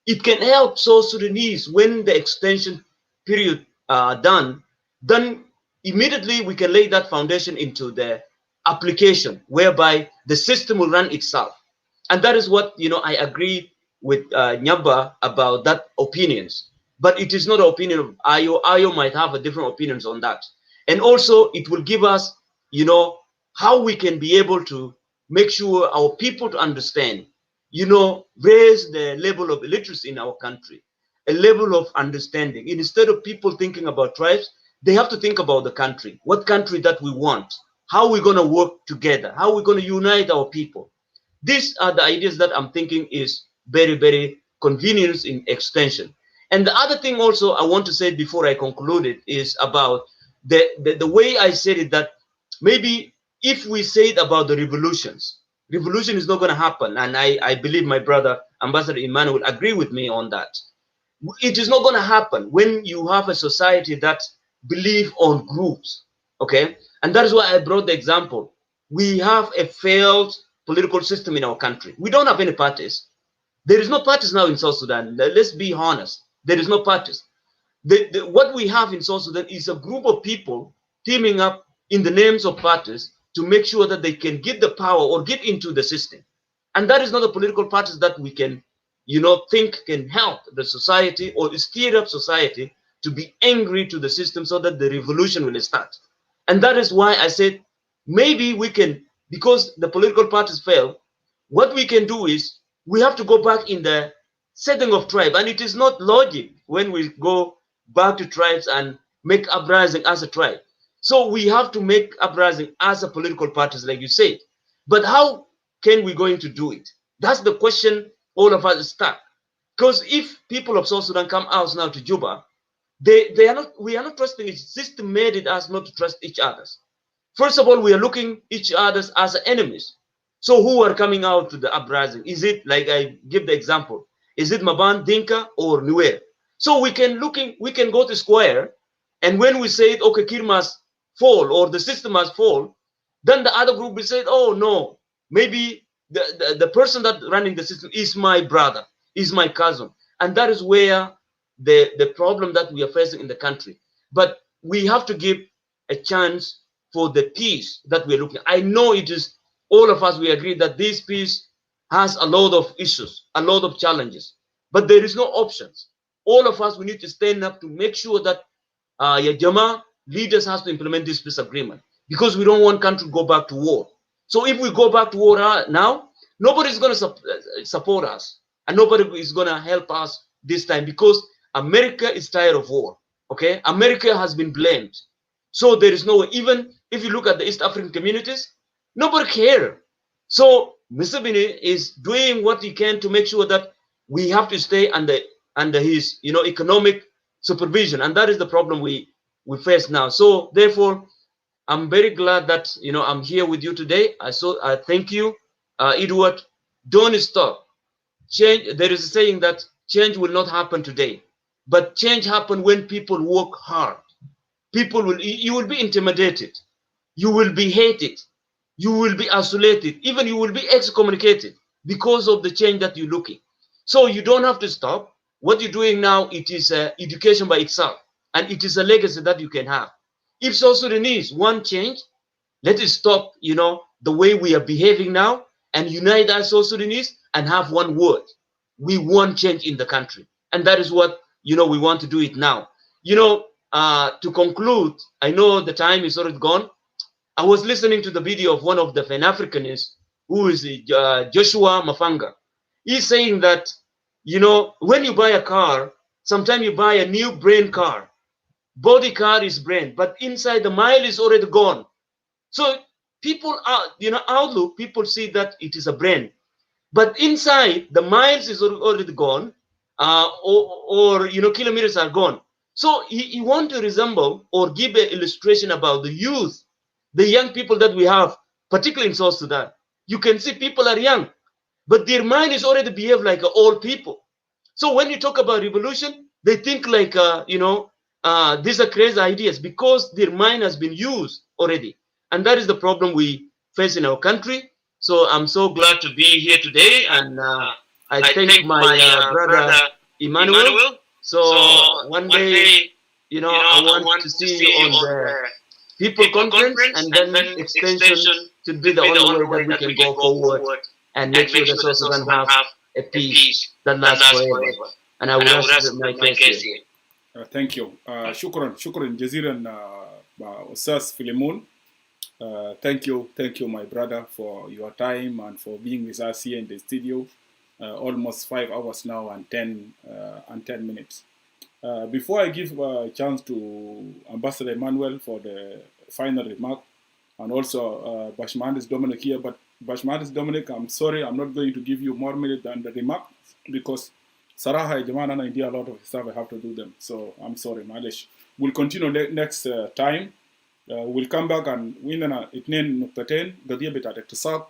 C: it can help South Sudanese when the extension period done, then immediately we can lay that foundation into the application whereby the system will run itself. And that is what, I agree with Nyaba about that opinions. But it is not an opinion of Ayo. Ayo might have a different opinions on that. And also it will give us, how we can be able to make sure our people to understand, raise the level of literacy in our country, a level of understanding. Instead of people thinking about tribes, they have to think about the country, what country that we want, how we're going to work together, how we're going to unite our people. These are the ideas that I'm thinking is very, very convenient in extension. And the other thing also I want to say before I conclude it is about the way I said it, that maybe if we say it about the revolutions, revolution is not going to happen. And I believe my brother, Ambassador Emmanuel, will agree with me on that. It is not going to happen when you have a society that believe on groups, okay? And that is why I brought the example. We have a failed political system in our country. We don't have any parties. There is no parties now in South Sudan. Let's be honest. There is no parties. What we have in South Sudan is a group of people teaming up in the names of parties to make sure that they can get the power or get into the system. And that is not the political parties that we can, think can help the society or steer up society to be angry to the system so that the revolution will start. And that is why I said, maybe we can, because the political parties fail, what we can do is we have to go back in the setting of tribe. And it is not logic when we go back to tribes and make uprising as a tribe. So we have to make uprising as a political parties, like you said. But how can we going to do it? That's the question all of us start. Because if people of South Sudan come out now to Juba, we are not trusting it. System made it us not to trust each other. First of all, we are looking each other as enemies. So who are coming out to the uprising? Is it, like I give the example, is it Maban, Dinka, or Nuer? So we can go to square, and when we say, okay, Kir must fall or the system must fall, then the other group will say, oh no, maybe the person that running the system is my brother, is my cousin. And that is where the problem that we are facing in the country. But we have to give a chance for the peace that we're looking at. I know it is, all of us, we agree that this peace has a lot of issues, a lot of challenges, but there is no options. All of us, we need to stand up to make sure that Jama leaders has to implement this peace agreement, because we don't want country to go back to war. So if we go back to war now, nobody is going to support us, and nobody is going to help us this time, because America is tired of war. Okay, America has been blamed. So there is no, even if you look at the East African communities, nobody care. So Mr. Bini is doing what he can to make sure that we have to stay under his economic supervision, and that is the problem we face now. So therefore, I'm very glad that I'm here with you today. I thank you, Edward. Don't stop. Change. There is a saying that change will not happen today, but change happens when people work hard. You will be intimidated, you will be hated, you will be isolated, even you will be excommunicated because of the change that you're looking. So you don't have to stop. What you're doing now, it is education by itself, and it is a legacy that you can have. If South Sudanese want change, let us stop, the way we are behaving now, and unite as South Sudanese and have one word. We want change in the country, and that is what we want to do it now. To conclude, I know the time is already gone. I was listening to the video of one of the Pan-Africanists, who is Joshua Mafanga. He's saying that, when you buy a car, sometimes you buy a new brain car. Body car is brain, but inside the mile is already gone. So people are, outlook, people see that it is a brain, but inside the miles is already gone, or kilometers are gone. So he want to resemble or give an illustration about the youth, the young people that we have, particularly in South Sudan. You can see people are young, but their mind is already behave like old people. So when you talk about revolution, they think like, these are crazy ideas, because their mind has been used already. And that is the problem we face in our country. So I'm so glad to be here today, and I thank my brother Emmanuel. So one day, I want to see you on the People Conference, and then extension should be the only way that we can go forward and make sure that South Sudan have a peace that lasts forever. And I will rest my case here.
B: Thank you. شكرا جزيلا أستاذ فيليمون. Thank you, my brother, for your time and for being with us here in the studio. Almost 5 hours now and 10 minutes. Before I give a chance to Ambassador Emmanuel for the final remark, and also Bashmanis Dominic here, but Bashmanis Dominic, I'm sorry, I'm not going to give you more minutes than the remark, because Saraha Jaman and I do a lot of stuff, I have to do them. So I'm sorry, Malish. We'll continue next time. We'll come back and وإننا اثنين نقطتين قضية بتاعة الاقتصاد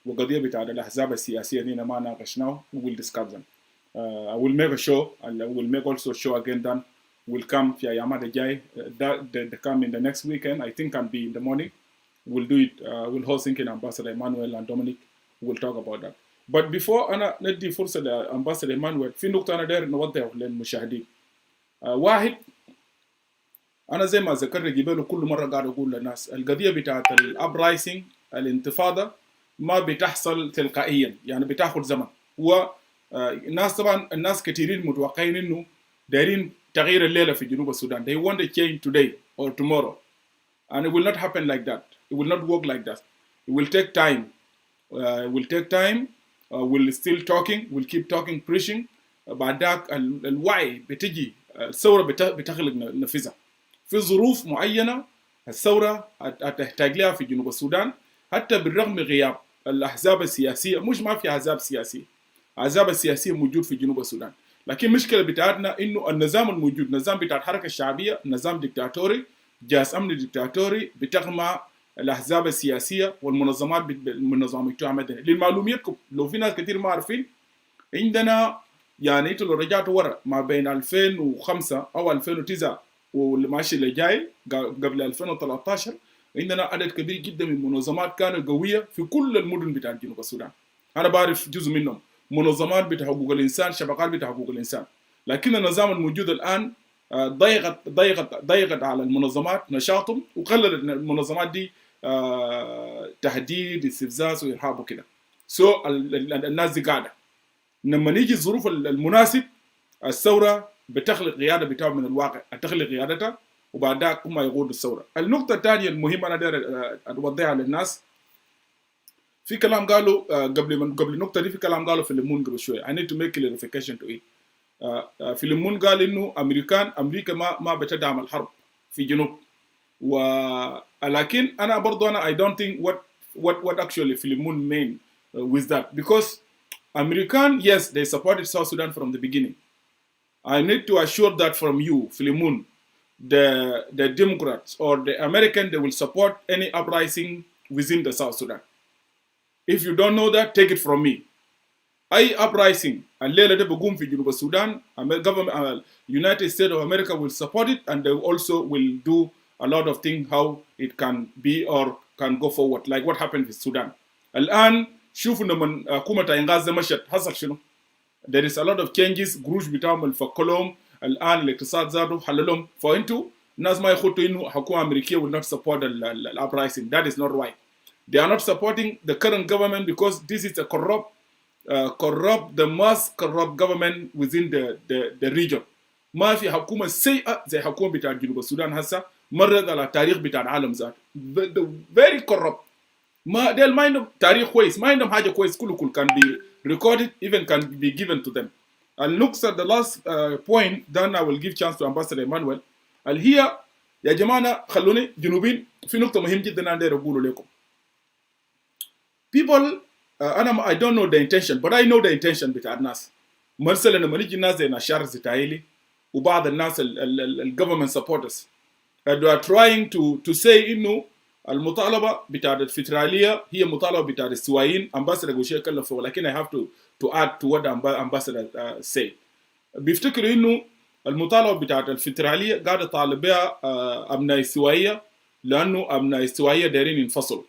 B: وقضية بتاعة الأحزاب السياسية اللي ما ناقشناه. We will discuss them. I will make a show, and I will make also a show again then. Will come في أيام الجاي. That come in the next weekend. I think can be in the morning. We'll do it. We'll host thinking Ambassador Emmanuel and Dominic. We'll talk about that. But before أنا ندي فرصة لأمباسادور إيمانويل في نقطة أنا داير نوضح للمشاهدين. واحد، أنا زي ما ذكرت جباله كل مرة قاعد أقول للناس القضية بتاعت الأبرايسنج الانتفاضة ما بتحصل تلقائيا، يعني بتاخد زمن. الناس طبعا الناس كثيرين متوقعين إنه دايرين تغيير الليلة في جنوب السودان. They want a change today or tomorrow, and it will not happen like that. It will not work like that. It will take time. We'll still talking. We'll keep talking, preaching. بعد ذاك الوعي بتجي، الثورة بتخلق نفسها. في ظروف معينة الثورة هتحتاج لها في جنوب السودان، حتى بالرغم غياب الأحزاب السياسية. مش ما في أحزاب سياسية، الأحزاب السياسية موجود في جنوب السودان، لكن مشكلة بتاعتنا إنه النظام الموجود نظام بتاع الحركة الشعبية، نظام ديكتاتوري، جهاز أمن ديكتاتوري بتغمع الأحزاب السياسية والمنظمات بالمنظمة المجتمع المدني. للمعلوميتكم لو في ناس كثير ما عارفين، عندنا يعني انتوا لو رجعتوا ورا ما بين 2005 أو 2009 والماشي اللي جاي قبل 2013 عندنا عدد كبير جدا من المنظمات كانت قوية في كل المدن بتاع جنوب السودان. أنا بعرف جزء منهم، منظمات بتاع حقوق الإنسان، شبكات بتاع حقوق الإنسان. لكن النظام الموجود الآن ضيقت على المنظمات نشاطهم، وخلت المنظمات دي تهديد، استفزاز وإرهاب وكده. الناس دي قاعدة. لما نيجي الظروف المناسب الثورة بتخلق قيادة بتاعه من الواقع، تخلق قيادتها وبعد ذاك هم يقودوا الثورة. النقطة الثانية المهمة أنا داير أوضحها للناس، في كلام قالوا قبل النقطة دي، في كلام قالوا في الليمون قبل شوية. I need to make clarification to it. في الليمون قال إنه أمريكا ما بتدعم الحرب في جنوب، ولكن أنا برضو I don't think what actually Philemon mean with that, because American, yes, they supported South Sudan from the beginning. I need to assure that from you, Philemon, the Democrats or the American, they will support any uprising within the South Sudan. If you don't know that, take it from me. أي uprising الليلة ده بقوم في جنوب السودان، government, United States of America will support it, and they also will do a lot of things how it can be or can go forward, like what happened in Sudan. الآن شوفوا لما حكومة إنغاز مشت حصل شنو. There is a lot of changes. قروش بتاعهم الفكلهم الآن الاقتصاد زادوا حللهم. فأنتوا الناس ما يخطوا إنه حكومة أمريكية will not support the uprising. That is not right. They are not supporting the current government because this is a the most corrupt government within the region. ما في حكومة سيئة زي حكومة بتاع جنوب السودان هسه مرت على التاريخ بتاع العالم ذات. Very corrupt. ما ده ما عندهم تاريخ كويس، ما عندهم حاجة كويس. كله can be recorded, even can be given to them. And looks at the last point, then I will give chance to Ambassador Emmanuel. هي يا جماعة خلوني جنوبين في نقطة مهم جدا أنا داير أقوله لكم. People, I don't know the intention, but I know the intention بتاع الناس. مثلا لما نيجي الناس زي نشار زتايلي وبعض الناس government supporters, they are trying to say إنه المطالبة بتاع الفيدرالية هي مطالبة بتاع السوايين. Ambassador قوشي كلام فوق، لكن I have to add to what Ambassador say. بيفتكروا إنه المطالبة بتاع الفيدرالية قاعدة طالب بها أبناء السواية، لأنه أبناء السواية دايرين ينفصلوا.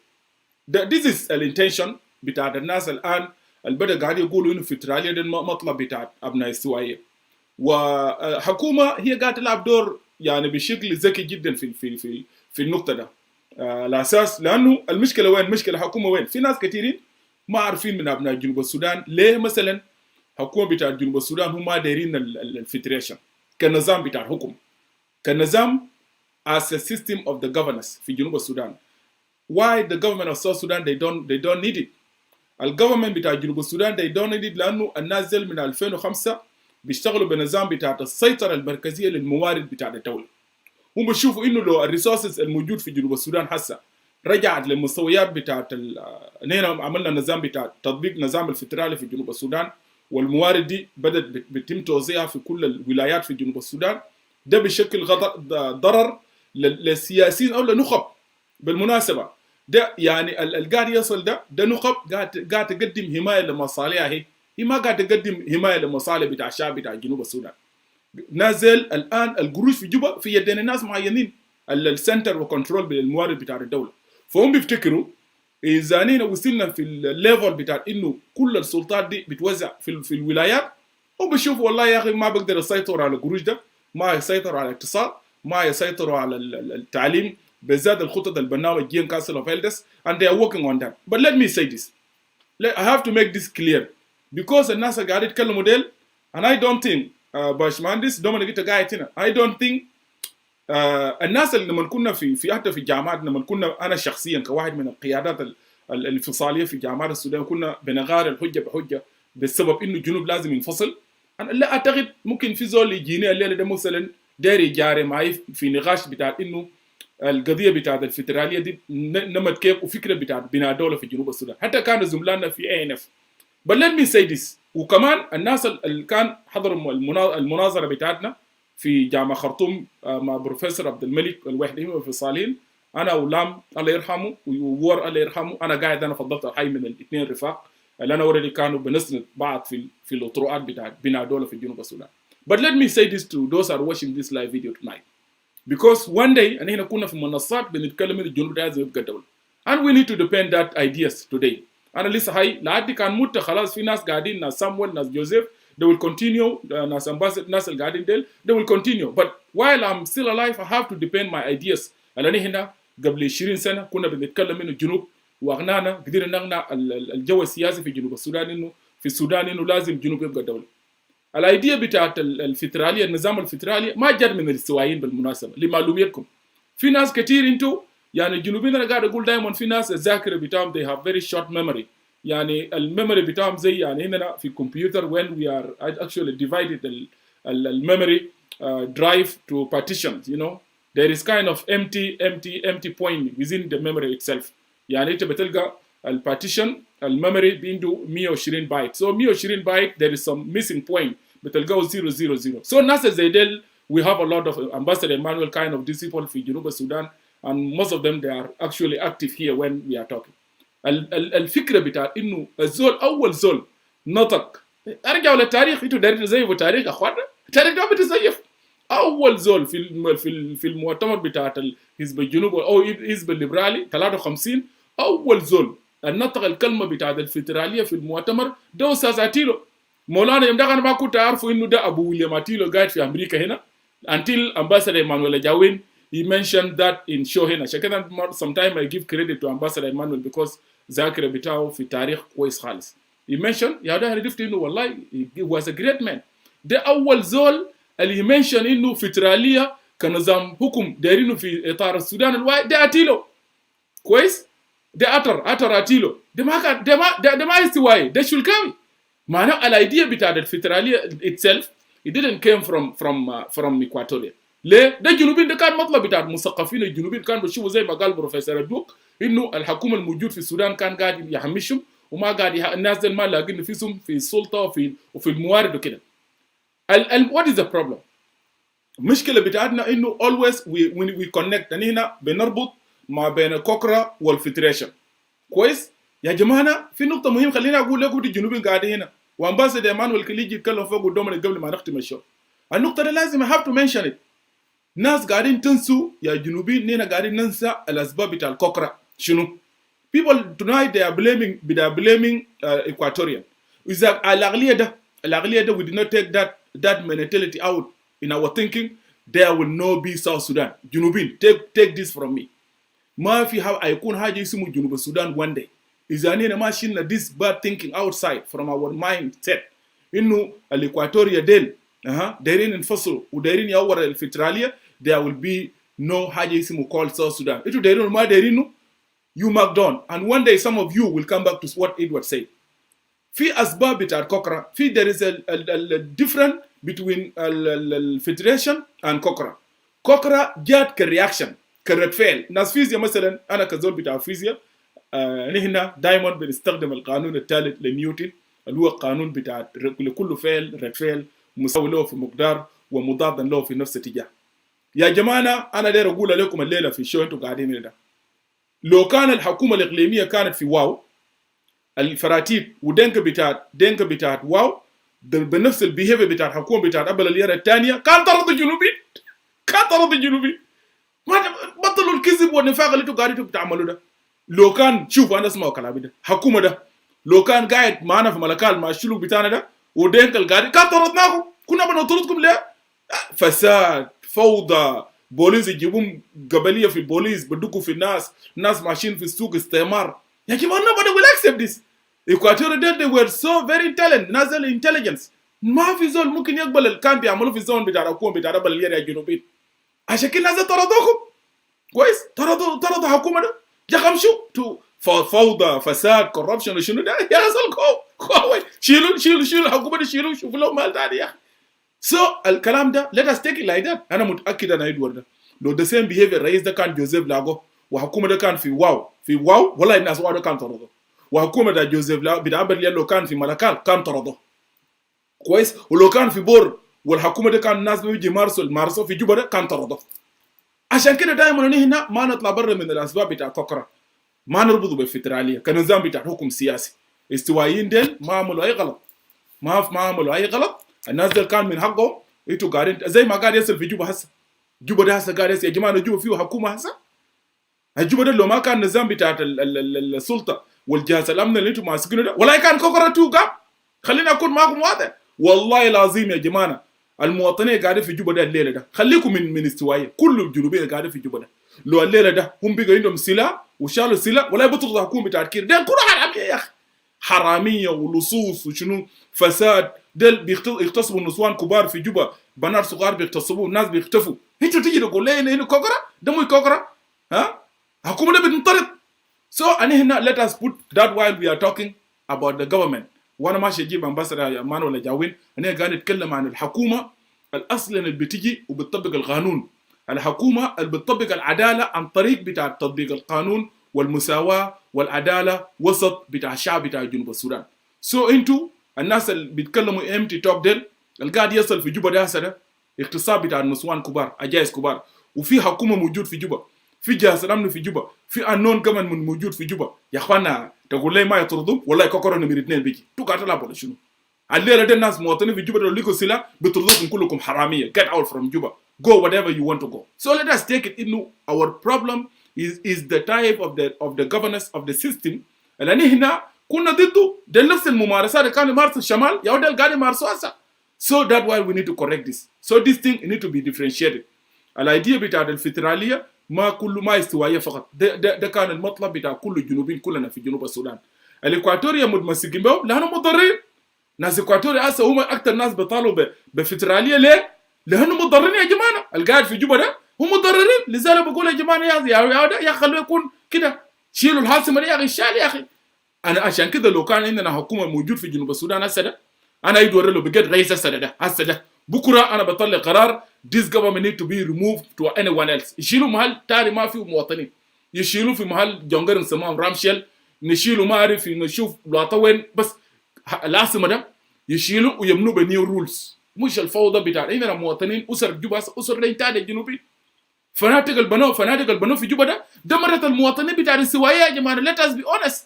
B: this is الانتنشن بتاعت الناس الان البدا قاعد يقولوا انه فيدراليه ده مطلب بتاعت ابناء السوايه، وحكومه هي قاعده تلعب دور يعني بشكل ذكي جدا في النقطه ده. الاساس لانه المشكله وين؟ المشكله حكومه وين؟ في ناس كثيرين ما عارفين من ابناء جنوب السودان ليه مثلا حكومه بتاع جنوب السودان هم دايرين الفيدريشن كنظام بتاع الحكم، كنظام as a system of the governance في جنوب السودان. Why the government of South Sudan they don't need it. الجوفرمنت بتاع جنوب السودان they don't need it لانه الناس دل من 2005 بيشتغلوا بنظام بتاع السيطره المركزيه للموارد بتاع الدوله. هم بيشوفوا انه لو الريسورسز الموجود في جنوب السودان هسه رجعت للمستويات بتاعت هنا عملنا نظام بتاع تطبيق نظام الفدرالي في جنوب السودان، والموارد دي بدات بيتم توزيعها في كل الولايات في جنوب السودان، ده بشكل ضرر للسياسيين او لنخب. بالمناسبه ده يعني القاعد يصل ده نخب قاعد تقدم حمايه لمصالحها، هي ما قاعد تقدم حمايه لمصالح بتاع الشعب بتاع جنوب السودان. نازل الان القروش في جوبا في يدين الناس معينين، السنتر وكنترول بالموارد بتاع الدوله، فهم بيفتكروا اذا نحن وصلنا في الليفل بتاع انه كل السلطات دي بتوزع في الولايات، هم بيشوفوا والله يا اخي ما بقدر اسيطر على القروش ده، ما يسيطر على الاقتصاد، ما يسيطروا على التعليم بالذات الخطط البرنامج جين كاسل اوف ايلدرز and they are working on that. But let me say this, I have to make this clear because الناس قاعد يتكلموا ديل and I don't think باشمهندس دومينيك قاعد هنا I don't think الناس اللي لما كنا في حتى في الجامعات، لما كنا انا شخصيا كواحد من القيادات الانفصاليه في جامعات السودان كنا بنغار الحجه بحجه بسبب انه الجنوب لازم ينفصل. انا لا اعتقد ممكن في زول يجيني الليله ده مثلا داري جاري معي في نقاش بتاع انه القضيه بتاعت الفدراليه دي نمت كيف وفكره بتاعت بناء دوله في جنوب السودان، حتى كانوا زملائنا في ANF. But let me say this، وكمان الناس اللي كان حضروا المناظره بتاعتنا في جامعه خرطوم مع بروفيسور عبد الملك الوحدي وفصالين، انا ولام الله يرحمه وور الله يرحمه، انا قاعد انا فضلت الحي من الاثنين رفاق اللي انا وريدي كانوا بنسند بعض في الاطروحات بتاعت بناء دوله في جنوب السودان. But let me say this to those who are watching this live video tonight. Because one day أنا هنا كنا في منصات بنتكلم إن الجنوب ده لازم يبقى دولة. And we need to defend that ideas today. أنا لسه هاي لعدي كان موت خلاص في ناس قاعدين ناس سامويل ناس جوزيف they will continue ناس أمباسد ناس القاعدين ديل they will continue. But while I'm still alive I have to defend my ideas. أنا هنا قبل 20 سنة كنا بنتكلم إنه الجنوب وأغنانا قدرنا نغنى الجو السياسي في جنوب السودان إنه في السودان إنه لازم الجنوب يبقى دولة. الايديا بتاعت الفدراليه النظام الفدرالي ما جد من الاستوائيين بالمناسبه لمعلوميتكم. في ناس كثير انتوا يعني الجنوبيين انا قاعد اقول دائما في ناس الذاكره بتاعهم they have very short memory، يعني الميموري بتاعهم زي يعني هنا في الكمبيوتر when we are actually divided الميموري drive to partitions you know there is kind of empty point within the memory itself. يعني انت بتلقى البارتيشن الميموري بينده 120 بايت، so 120 بايت there is some missing point بتلقاه 000. so الناس زي ديل we have a lot of Ambassador Emmanuel kind of these people في جنوب السودان and most of them they are actually active here when we are talking. الفكره بتاع انه الزول اول زول نطق، ارجعوا للتاريخ، انتوا دايرين تزيفوا تاريخ اخوانا، التاريخ ده بتزيف. اول زول في المؤتمر بتاع الحزب الجنوبي او الحزب الليبرالي 53 اول زول النطق الكلمه بتاعت الفدراليه في المؤتمر ده استاذ عتيلو مولانا. يوم ده انا ما كنت اعرفه انه ده ابو ويليام عتيلو قاعد في امريكا هنا until Ambassador Emmanuel Jawin he mentioned that in show هنا. عشان كده sometimes I give credit to Ambassador Emmanuel because ذاكره بتاعه في تاريخ كويس خالص. he mentioned يا ده عرفت انه والله he was a great man. ده اول زول اللي mention انه فدراليه كنظام حكم دايرينه في اطار السودان الواحد ده عتيلو كويس. ده أتر عتيلو ده ما استوائي، ده شلكاوي. معناه الايديا بتاعت الفدراليه itself it didn't came from Equatoria. ليه؟ ده الجنوبيين ده كان مطلب بتاع المثقفين الجنوبيين كانوا بيشوفوا زي ما قال بروفيسور أدوك انه الحكومه الموجود في السودان كان قاعد يحمشهم وما قاعد الناس دي ما لاقين نفسهم في السلطه وفي الموارد وكده. what is the problem؟ المشكله بتاعتنا انه always we connect، يعني هنا بنربط ما بين الكوكرا والفدريشن كويس. يا جماعه في نقطه مهمه خلينا اقول لكم الجنوبيين قاعدين هنا وامباسادور ايمانويل كان يجي يتكلم فوق قدامنا قبل ما نختم الشو. النقطه دي لازم I have to mention it. ناس قاعدين تنسوا يا جنوبيين، نينا قاعدين ننسى الاسباب بتاع الكوكرا شنو. People tonight they are blaming Equatorian. Is that Al-Aghliyah, we did not take that mentality out in our thinking. There will not be South Sudan. Junubin, take this from me. Ma fi have aykun haja isimu Junub Sudan one day. Is there any machine this bad thinking outside from our mindset? Innu al-Equatoria del, dairin in Fossil, udairin yawar al-Fitralia, there will be no haja isimu called South Sudan. Itu dairin ma dairinu, you mark down. And one day some of you will come back to what Edward said. Fi asbab bitat Kokra, fi there is a difference between Federation and Kokra. Kokra جات كرياكشن كرتفعل ناس فيزياء مثلا انا كزول بتاع فيزياء نحن دائما بنستخدم القانون الثالث لنيوتن اللي هو القانون بتاع لكل فعل رد فعل مساوي له في مقدار ومضاد له في نفس الاتجاه. يا جماعه انا داير اقول لكم الليله في الشو انتم قاعدين ده، لو كان الحكومه الاقليميه كانت في واو الفراتيب ودنك بتاعت واو بنفس البيهيفير بتاع الحكومه بتاعت قبل اليره الثانيه كان طرد الجنوبيين، كان طرد الجنوبيين. ما بطلوا الكذب والنفاق اللي انتوا قاعدين بتعملوا ده. لو كان شوف انا اسمعوا كلامي ده، حكومه ده لو كان قاعد معنا في ملكال مع الشلوك بتاعنا ده ودنك القاعد كان طردناكم، كنا بنطردكم ليه؟ فساد، فوضى، بوليس يجيبون قبليه في البوليس بدقوا في الناس ماشيين في السوق استعمار. يا جماعه nobody will accept this. Equatorial they were so very intelligent، نازل intelligence. ما في زول ممكن يقبل اللي كان بيعملوا في الزون بتاع الحكومه بتاع قبل اليره الجنوبيين. عشان كده نازل طردوكم. كويس؟ طردوا الحكومه ده. يا خمشوا تو فوضى، فساد، كوربشن وشنو ده؟ يا غسل كو شيلوا الحكومه دي، شوفوا لهم مال ثاني يا اخي. So الكلام ده let us take it like that. انا متاكد انا ادوارد ده لو the same behavior الرئيس ده كان جوزيف لاغو وحكومه ده كان في واو والله الناس واو ده كان طردوا، وحكومه ده جوزيف لاغو بتعبر لو كان في ملكال كان طردوا. كويس؟ ولو كان في بور والحكومه ده كان الناس بيجي مارسو في جوبا ده كان طردوا. عشان كده دائما هنا ما نطلع برا من الاسباب بتاع كوكرا، ما نربطه بالفدراليه كنظام بتاع حكم سياسي. استوائيين ديل ما عملوا اي غلط، ما عملوا اي غلط. الناس ديل كان من حقهم انتوا قاعدين زي ما قاعد يصل في جوبا هسه. جوبا ده هسه قاعد يصل يا جماعه جوبا فيه حكومه هسه. الجوبا ده لو ما كان النظام بتاع السلطه والجهاز الامن اللي انتوا ماسكينه ده والله كان كوكرا تو قام. خليني اكون معكم واضح والله العظيم يا جماعه المواطنين قاعدين في جوبا ده الليله ده خليكم من استوائيه، كل الجنوبيين قاعدين في جوبا ده لو الليله ده هم بيجوا عندهم سلاح وشالوا السلاح ولا يبطلوا الحكومه بتاع كير ده كله حراميه يا اخي، حراميه ولصوص وشنو فساد. دل بيغتصبوا النسوان كبار في جوبا، بنات صغار بيغتصبوا، الناس بيختفوا. انتوا تيجي تقول لي انه كوكرا ده مو كوكرا ها الحكومه ده بتنطرد. So أنا هنا let us put that while we are talking about the government. وانا ماشي اجيب امباسادور مانويل جاوين انا قاعد اتكلم عن الحكومه الاصل اللي بتجي وبتطبق القانون، الحكومه اللي بتطبق العداله عن طريق بتاع تطبيق القانون والمساواه والعداله وسط بتاع الشعب بتاع جنوب السودان. سو انتوا الناس اللي بيتكلموا امتي توك ديل اللي قاعد يصل في جوبا ده هسه اغتصاب بتاع النسوان كبار، عجائز كبار، وفي حكومه موجود في جوبا، في جهاز الامن في جوبا، في انون كمان من موجود في جوبا. يا اخوانا تقول لي ما يطردوا والله كوكورو نمر 2 بيجي تو قاتل ولا شنو؟ الليله ده الناس مواطنين في جوبا لو ليكوا سلاح بيطردوكم كلكم حراميه. Get out from Juba, go whatever you want to go. So let us take it in our problem is the type of the governance of the system اللي هنا كنا ضده. ده نفس الممارسات اللي كانوا يمارسوا الشمال يا ودل قاعد يمارسوا هسه. So that why we need to correct this. So this thing need to be differentiated. الايديا بتاع الفدراليه ما كله ما استوائيه فقط، ده كان المطلب بتاع كل الجنوبيين كلنا في جنوب السودان. الاكواتوريا متمسكين بهم لانهم مضرين. ناس اكواتوريا هسه هم اكثر ناس بيطالبوا بفدراليه ليه؟ لانهم مضرين يا جماعه. القاعد في جوبا ده هم مضررين، لذلك بقول يا جماعه يا خلوه يكون كده، شيلوا الحاصمه دي يا اخي، الشال يا اخي. انا عشان كده لو كان عندنا حكومه موجود في جنوب السودان هسه ده انا يدور له بجد رئيس هسه ده بكره انا بطلع قرار this government need to be removed to anyone else. يشيلوا محل تاني ما فيه مواطنين، يشيلوا في محل جونجر نسموه رامشيل، نشيلوا ما اعرف نشوف لواطا وين، بس العاصمه ده يشيلوا ويمنوا بنيو رولز، مش الفوضى بتاع عندنا مواطنين. اسر جوبا اسر الانتاج الجنوبي فنادق البنو في جوبا ده دمرت المواطنين بتاع السوايه يا جماعه. let us be honest.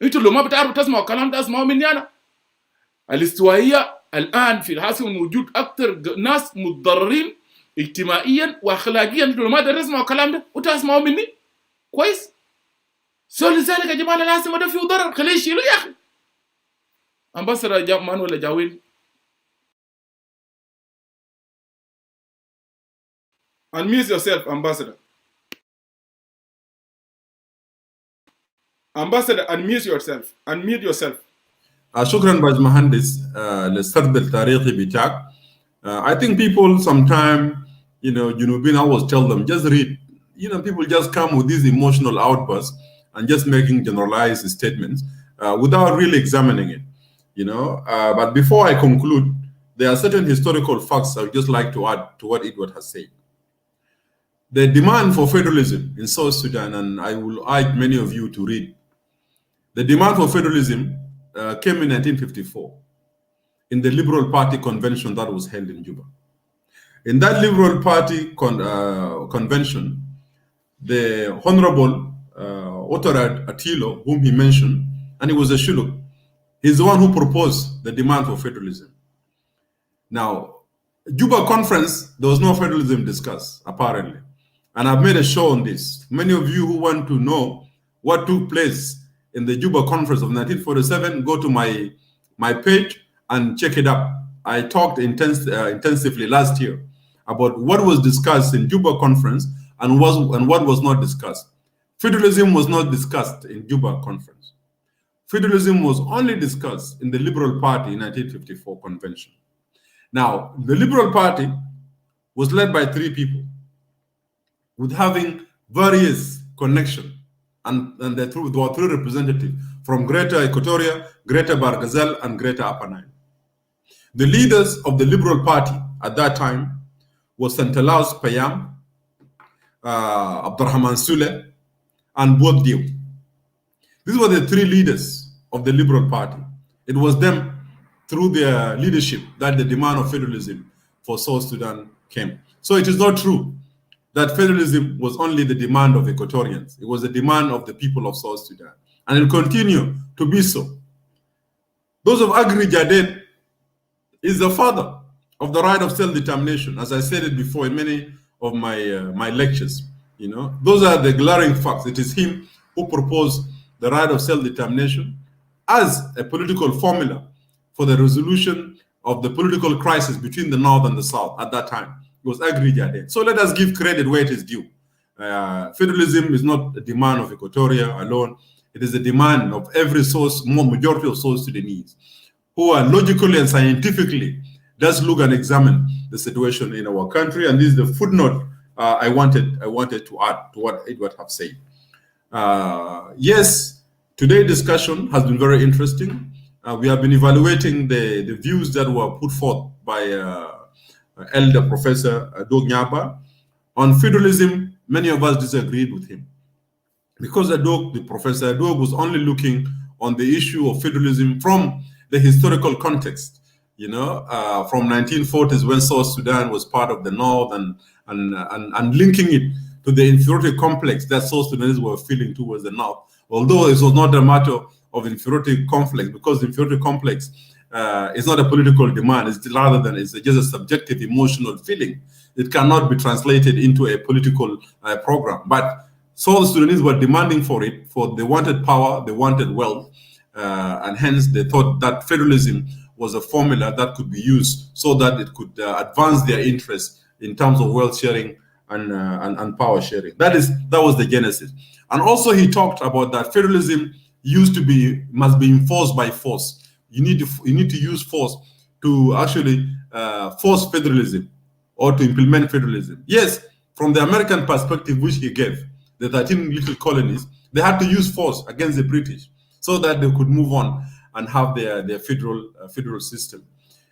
B: انتوا لو ما بتعرفوا تسمعوا الكلام ده اسمعوا مني انا. الاستوائيه الان في الحاصل موجود اكثر ناس متضررين اجتماعيا واخلاقيا. انتوا لو ما تسمعوا الكلام ده وتسمعوا مني كويس. لذلك يا جماعه لازم ده فيه ضرر خليه يشيله يا اخي. امباسدر مان ولا جاوين؟ unmute yourself ambassador. Ambassador, unmute yourself.
D: شكرا باج مهندس للسرد التاريخي بتاعك. I think people sometimes, I always tell them, just read. People just come with these emotional outbursts and just making generalized statements without really examining it. But before I conclude, there are certain historical facts I would just like to add to what Edward has said. The demand for federalism in South Sudan, and I will urge many of you to read, the demand for federalism came in 1954 in the Liberal Party convention that was held in Juba. In that Liberal Party convention, the Honorable Otorad Atilo, whom he mentioned, and he was a Shuluk, he's the one who proposed the demand for federalism. Now, Juba conference, there was no federalism discussed, apparently. And I've made a show on this. Many of you who want to know what took place in the Juba conference of 1947, go to my page and check it up. I talked intensively last year about what was discussed in Juba conference and what was not discussed. Federalism was not discussed in Juba conference. Federalism was only discussed in the Liberal Party in 1954 convention. Now, the Liberal Party was led by three people with having various connections, and there were three representatives from Greater Equatoria, Greater Barghazel, and Greater Upper Nile. The leaders of the Liberal Party at that time was Santalaus Payam, Abdurrahman Sule, and Boddiu. These were the three leaders of the Liberal Party. It was them, through their leadership, that the demand of federalism for South Sudan came. So it is not true that federalism was only the demand of Equatorians. It was the demand of the people of South Sudan. And it will continue to be so. Those of Agri Jaded is the father of the right of self-determination, as I said it before in many of my lectures. Those are the glaring facts. It is him who proposed the right of self-determination as a political formula for the resolution of the political crisis between the North and the South at that time. It was Agri Jaded. So let us give credit where it is due. Federalism is not a demand of Equatoria alone. It is a demand of every majority of South Sudanese who are logically and scientifically just look and examine the situation in our country. And this is the footnote I wanted to add to what Edward have said. Yes, today's discussion has been very interesting. We have been evaluating the views that were put forth by Elder Professor Adwok Nyaba. On federalism, many of us disagreed with him. Because Professor Adwok was only looking on the issue of federalism from the historical context, from 1940s when South Sudan was part of the North and linking it to the inferiority complex that South Sudanese were feeling towards the North. Although it was not a matter of inferiority complex, because the inferiority complex is not a political demand, it's just a subjective emotional feeling. It cannot be translated into a political program. But South Sudanese were demanding for it, for they wanted power, they wanted wealth, and hence they thought that federalism was a formula that could be used so that it could advance their interests in terms of wealth sharing and power sharing. That was the genesis. And also he talked about that federalism must be enforced by force. You need to use force to actually force federalism or to implement federalism. Yes, from the American perspective, which he gave, the 13 little colonies, they had to use force against the British so that they could move on and have their federal system.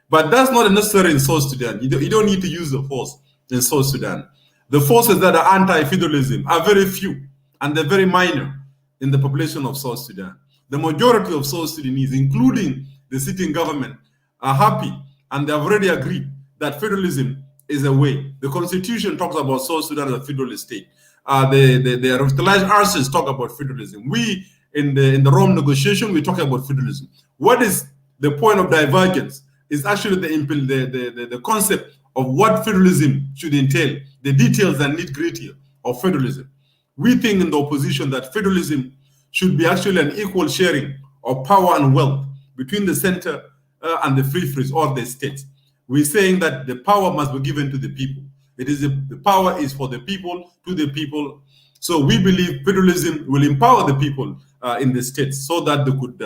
D: But that's not necessary in South Sudan. You don't need to use the force in South Sudan. The forces that are anti-federalism are very few, and they're very minor in the population of South Sudan. The majority of South Sudanese, including the sitting government, are happy, and they have already agreed that federalism is a way. The Constitution talks about South Sudan as a federal state. The revitalized artists talk about federalism. We, in the Rome negotiation, we talk about federalism. What is the point of divergence? Is actually the concept of what federalism should entail, the details and nitty-gritty of federalism. We think in the opposition that federalism should be actually an equal sharing of power and wealth between the center and the free frees or the states. We're saying that the power must be given to the people. It is the power is for the people, to the people. So we believe federalism will empower the people in the states so that they could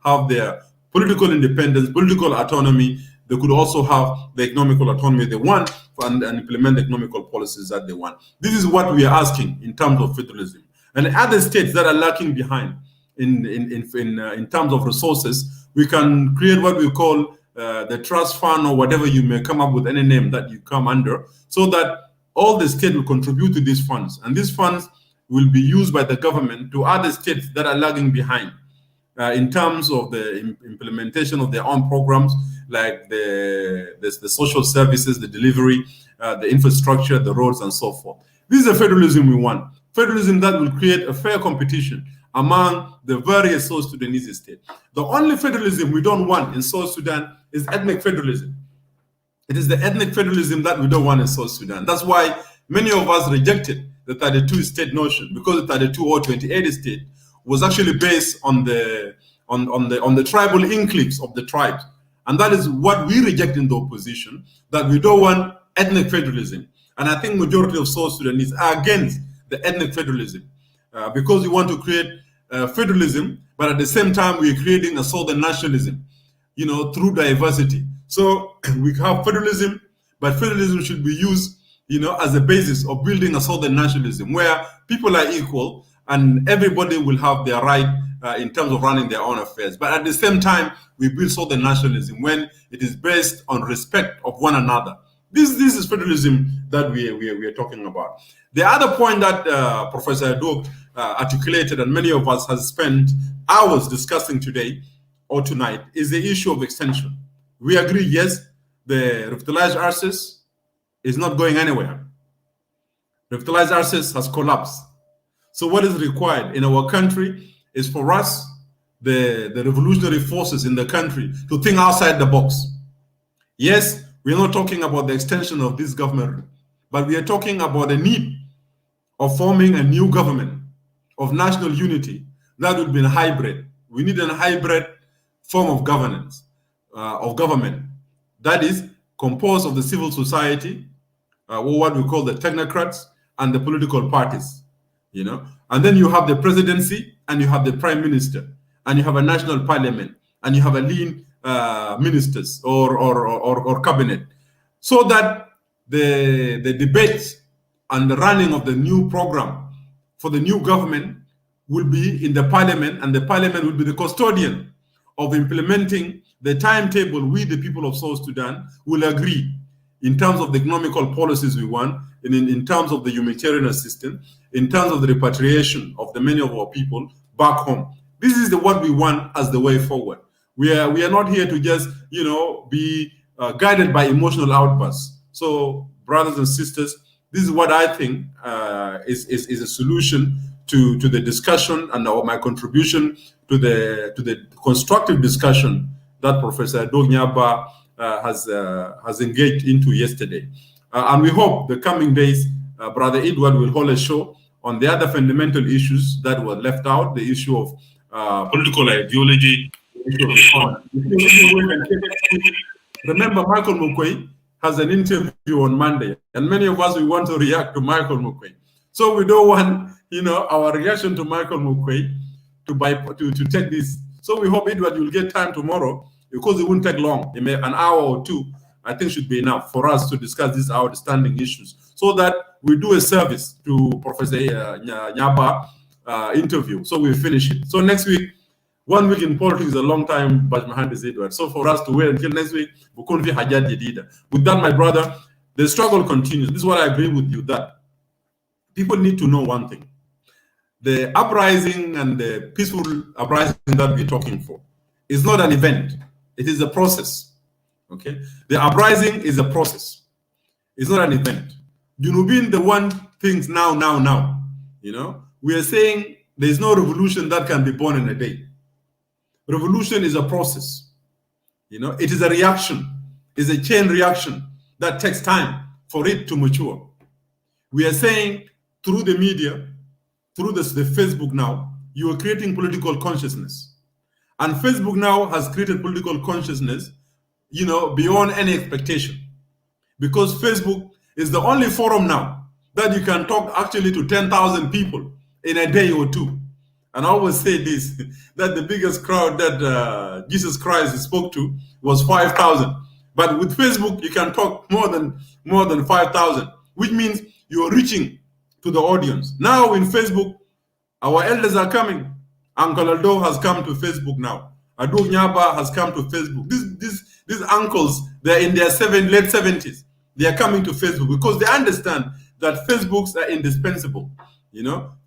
D: have their political independence, political autonomy. They could also have the economical autonomy they want and implement the economical policies that they want. This is what we are asking in terms of federalism. And other states that are lacking behind in terms of resources, we can create what we call the trust fund or whatever you may come up with, any name that you come under, so that all the states will contribute to these funds. And these funds will be used by the government to other states that are lagging behind in terms of the implementation of their own programs, like the social services, the delivery, the infrastructure, the roads, and so forth. This is the federalism we want. Federalism that will create a fair competition among the various South Sudanese states. The only federalism we don't want in South Sudan is ethnic federalism. It is the ethnic federalism that we don't want in South Sudan. That's why many of us rejected the 32-state notion, because the 32 or 28 state was actually based on the tribal enclaves of the tribes. And that is what we reject in the opposition, that we don't want ethnic federalism. And I think majority of South Sudanese are against the ethnic federalism because we want to create federalism, but at the same time we're creating a southern nationalism, through diversity. So we have federalism, but federalism should be used, as a basis of building a southern nationalism where people are equal and everybody will have their right in terms of running their own affairs. But at the same time, we build southern nationalism when it is based on respect of one another. This is federalism that we are talking about. The other point that Professor Adwok articulated, and many of us have spent hours discussing today or tonight, is the issue of extension. We agree, yes, the revitalized RCS is not going anywhere. Revitalized RCS has collapsed. So what is required in our country is for us, the revolutionary forces in the country, to think outside the box. Yes, we're not talking about the extension of this government, but we are talking about the need of forming a new government of national unity that would be a hybrid. We need a hybrid form of governance, of government, that is composed of the civil society, or what we call the technocrats, and the political parties, And then you have the presidency, and you have the prime minister, and you have a national parliament, and you have a lean ministers or cabinet, so that the debates and the running of the new program for the new government will be in the parliament, and the parliament will be the custodian of implementing the timetable we, the people of South Sudan, will agree in terms of the economical policies we want, and in terms of the humanitarian assistance, in terms of the repatriation of the many of our people back home. This is what we want as the way forward. We are not here to just, be guided by emotional outbursts. So, brothers and sisters, this is what I think is a solution to the discussion and my contribution to the constructive discussion that Professor Adwok Nyaba has engaged into yesterday. And we hope the coming days, Brother Edward will hold a show on the other fundamental issues that were left out, the issue of political ideology, the issue of economy. Remember, Michael Mukwei has an interview on Monday, and many of us, we want to react to Michael Mukwei. So we don't want, our reaction to Michael Mukwei to take this. So we hope, Edward, you'll get time tomorrow, because it won't take long. An hour or two, I think, should be enough for us to discuss these outstanding issues, so that we do a service to Professor Nyaba interview. So we finish it. So next week, 1 week in politics is a long time, but my hand is Edward. So for us to wait until next week, with that, my brother, the struggle continues. This is what I agree with you, that people need to know one thing. The uprising and the peaceful uprising that we're talking for is not an event. It is a process. Okay? The uprising is a process. It's not an event. Junubin, the one things now. We are saying there's no revolution that can be born in a day. Revolution is a process. It is a reaction. It's a chain reaction that takes time for it to mature. We are saying through the media, through the Facebook now, you are creating political consciousness. And Facebook now has created political consciousness, beyond any expectation. Because Facebook is the only forum now that you can talk actually to 10,000 people in a day or two. And I always say this, that the biggest crowd that Jesus Christ spoke to was 5,000. But with Facebook, you can talk more than 5,000, which means you're reaching to the audience. Now in Facebook, our elders are coming. Uncle Aldo has come to Facebook now. Adwok Nyaba has come to Facebook. These uncles, they're in their late 70s. They are coming to Facebook because they understand that Facebooks are indispensable.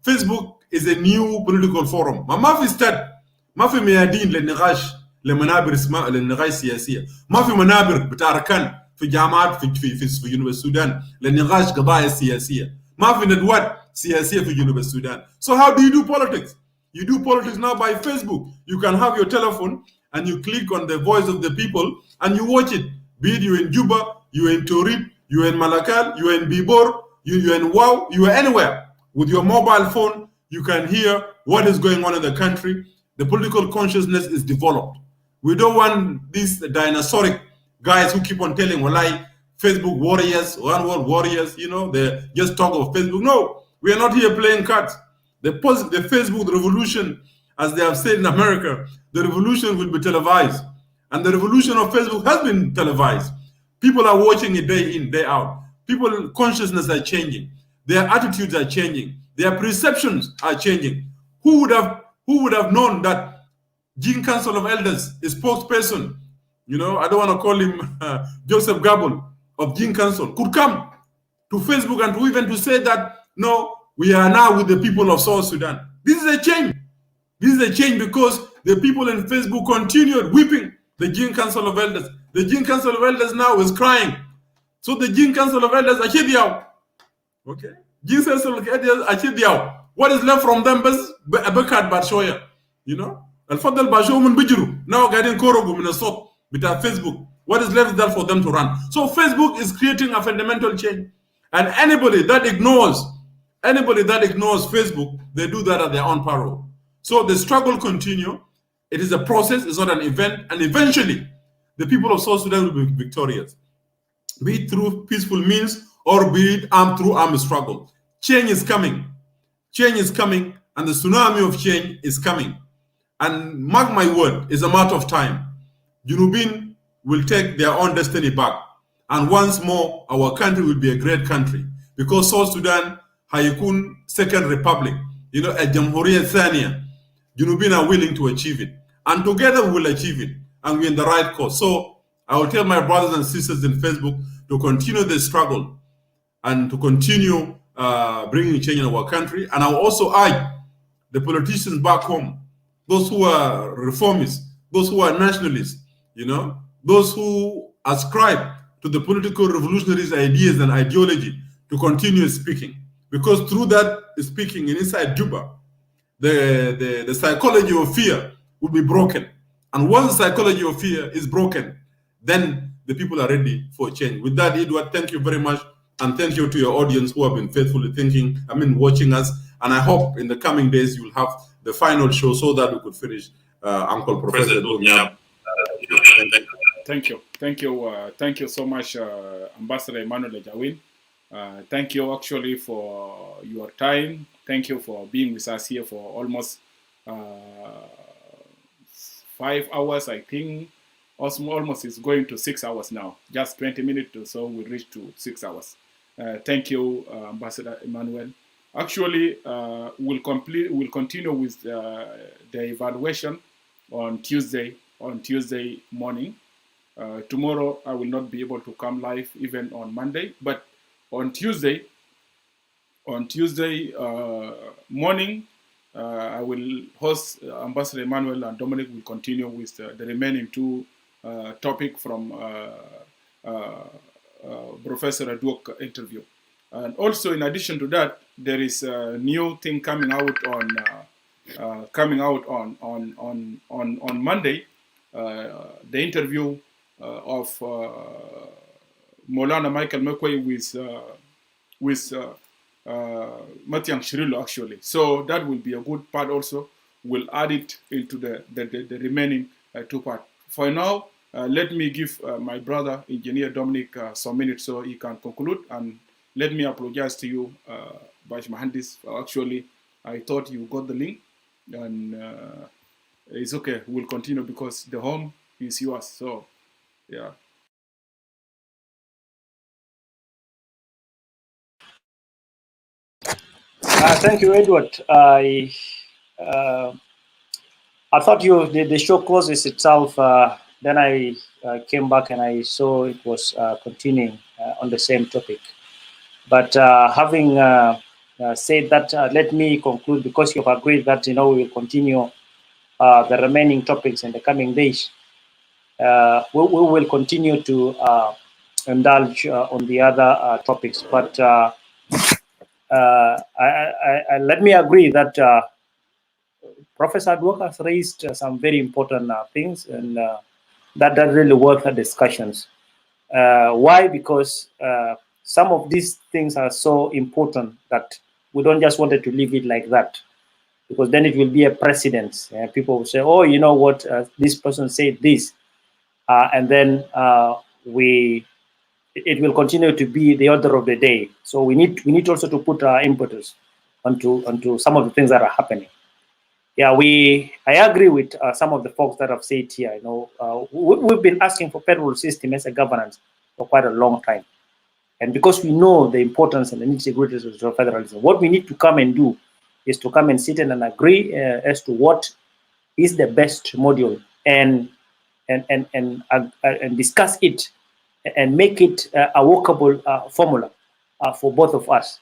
D: Facebook is a new political forum. ما في استاد ما في ميادين للنقاش لمنابر اسمها للنقاش السياسيه، ما في منابر بتاع أركان في جامعات في جنوب السودان للنقاش قضايا سياسيه، ما في ندوات سياسيه في جنوب السودان. So how do you do politics? You do politics now by Facebook. You can have your telephone and you click on the voice of the people and you watch it. Be it you're in Juba, you're in Torit, you're in Malakal, you're in Bibor, you're in Wow, you're anywhere. With your mobile phone, you can hear what is going on in the country. The political consciousness is developed. We don't want these dinosauric guys who keep on telling, well, like Facebook warriors, one world warriors, they just talk of Facebook. No, we are not here playing cards. The Facebook revolution, as they have said in America, the revolution will be televised. And the revolution of Facebook has been televised. People are watching it day in, day out. People's consciousness are changing. Their attitudes are changing. Their perceptions are changing. Who would have known that Jing Council of Elders, a spokesperson, I don't want to call him Joseph Gabon of Jing Council, could come to Facebook and even to say that, no, we are now with the people of South Sudan. This is a change. This is a change because the people in Facebook continued weeping the Jing Council of Elders. The Jing Council of Elders now is crying. So the Jing Council of Elders are here. Okay. Jing Council of Elders are here. What is left from them is a bekat barshoya. Al-Fadal Basho mun bijiru. Now getting korogu min asot with Facebook. What is left there for them to run? So Facebook is creating a fundamental change. And anybody that ignores Facebook, they do that at their own peril. So the struggle continue. It is a process, it's not an event, and eventually the people of South Sudan will be victorious, be it through peaceful means or be it through armed struggle. Change is coming. Change is coming, and the tsunami of change is coming. And mark my word, it's a matter of time. Junubin will take their own destiny back. And once more, our country will be a great country. Because South Sudan, Hayakun Second Republic, a Jamhuriya Thania, Junubin are willing to achieve it. And together we will achieve it. And we're in the right course. So I will tell my brothers and sisters in Facebook to continue the struggle and to continue bringing change in our country. And I will also urge the politicians back home, those who are reformists, those who are nationalists, those who ascribe to the political revolutionaries' ideas and ideology to continue speaking. Because through that speaking inside Juba, the psychology of fear will be broken. And once the psychology of fear is broken, then the people are ready for change. With that, Edward, thank you very much. And thank you to your audience who have been faithfully watching us. And I hope in the coming days you'll have the final show so that we could finish Uncle Professor Adwok Nyaba.
B: Thank you so much, Ambassador Emmanuel Ejawin. Thank you actually for your time. Thank you for being with us here for almost 5 hours, I think. Almost it's going to 6 hours now. Just 20 minutes or so, we reach to 6 hours. Thank you, Ambassador Emmanuel. Actually, we'll continue with the evaluation on Tuesday morning. Tomorrow I will not be able to come live even on Monday, but on Tuesday morning I will host Ambassador Emmanuel, and Dominic will continue with the remaining two topic from Professor Adwok interview. And also, in addition to that, there is a new thing coming out on Monday. The interview of Maulana Michael Mekwe with Matiang Shirilo, actually. So that will be a good part also we'll add it into the remaining two parts. For now, let me give my brother, Engineer Dominic, some minutes so he can conclude. And let me apologize to you, Bash Mahandis. Actually, I thought you got the link, and it's okay. We'll continue because the home is yours. So, yeah.
G: Thank you, Edward. I thought the show closes itself. Then I came back and I saw it was continuing on the same topic. But having said that, let me conclude, because you've agreed that we will continue the remaining topics in the coming days. We will continue to indulge on the other topics. But let me agree that Professor Adwok has raised some very important things, and that really worth the discussions. Why? Because some of these things are so important that we don't just want to leave it like that, because then it will be a precedent. People will say, "Oh, you know what? This person said this," and then it will continue to be the order of the day. So we need also to put our impetus onto some of the things that are happening. Yeah, I agree with some of the folks that have said here. We've been asking for federal system as a governance for quite a long time, and because we know the importance and the nitty-gritties of federalism, what we need to come and do is to come and sit and agree as to what is the best module, and discuss it and make it a workable formula for both of us.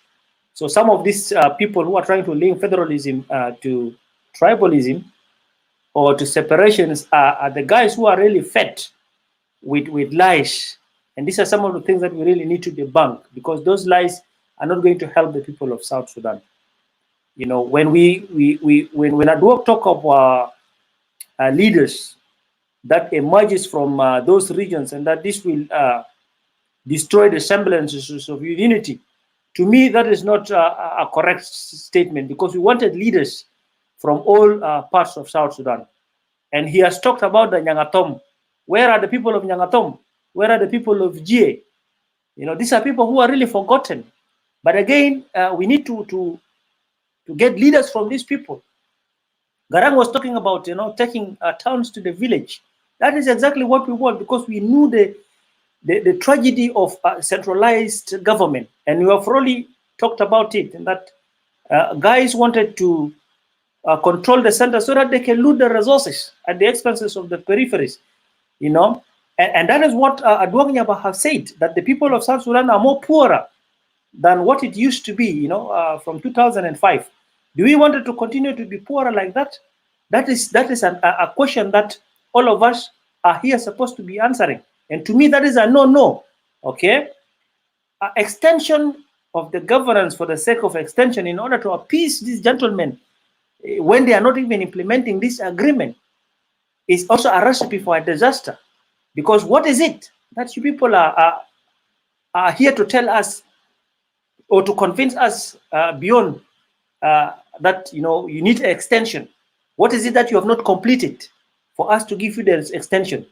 G: So some of these people who are trying to link federalism to tribalism or to separations are the guys who are really fed with lies. And these are some of the things that we really need to debunk, because those lies are not going to help the people of South Sudan. When when Adwok talk of leaders that emerges from those regions, and that this will destroy the semblances of unity, to me that is not a correct statement, because we wanted leaders from all parts of South Sudan. And he has talked about the Nyangatom. Where are the people of Nyangatom? Where are the people of Jie? These are people who are really forgotten. But again, we need to get leaders from these people. Garang was talking about, taking towns to the village. That is exactly what we want, because we knew the tragedy of centralized government. And we have really talked about it, and that guys wanted to control the center so that they can loot the resources at the expenses of the peripheries, and that is what Adwok Nyaba has said, that the people of South Sudan are more poorer than what it used to be, from 2005. Do we want it to continue to be poorer like that? That is a question that all of us are here supposed to be answering. And to me, that is a no. Okay? Extension of the governance for the sake of extension in order to appease these gentlemen when they are not even implementing this agreement is also a recipe for a disaster. Because what is it that you people are here to tell us or to convince us beyond that you need an extension? What is it that you have not completed for us to give you the extension?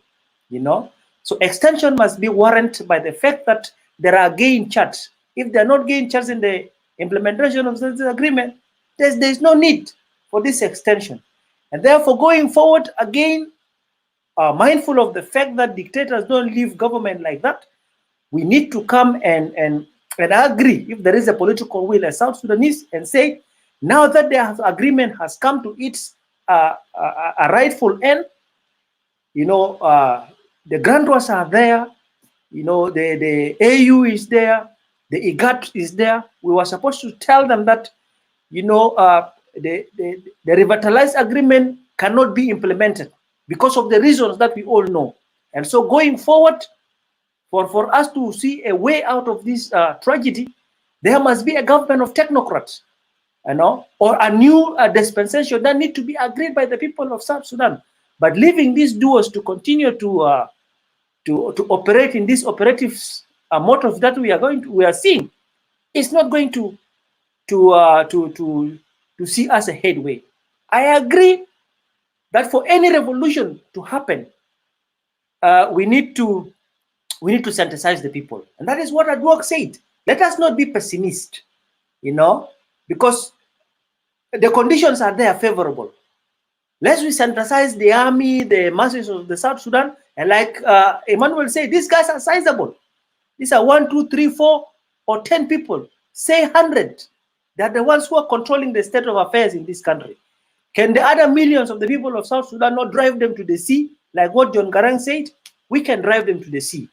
G: So extension must be warranted by the fact that there are gain charts. If there are not gain charts in the implementation of this agreement, there's no need for this extension. And therefore, going forward, again, mindful of the fact that dictators don't leave government like that, we need to come and agree, if there is a political will as South Sudanese, and say, now that the agreement has come to its a rightful end, the grantors are there, the AU is there, the IGAT is there. We were supposed to tell them that, the revitalized agreement cannot be implemented because of the reasons that we all know. And so going forward, for us to see a way out of this tragedy, there must be a government of technocrats, or a new dispensation that need to be agreed by the people of South Sudan. But leaving these duos to continue to operate in these operative motives that we are seeing, is not going to see us a headway. I agree that for any revolution to happen, we need to synthesize the people, and that is what Adwok said. Let us not be pessimist, because the conditions are there favorable. Let's we synthesize the army, the masses of the South Sudan, and like Emmanuel said, these guys are sizable. These are 1, 2, 3, 4, or 10 people. Say 100. They are the ones who are controlling the state of affairs in this country. Can the other millions of the people of South Sudan not drive them to the sea, like what John Garang said? We can drive them to the sea,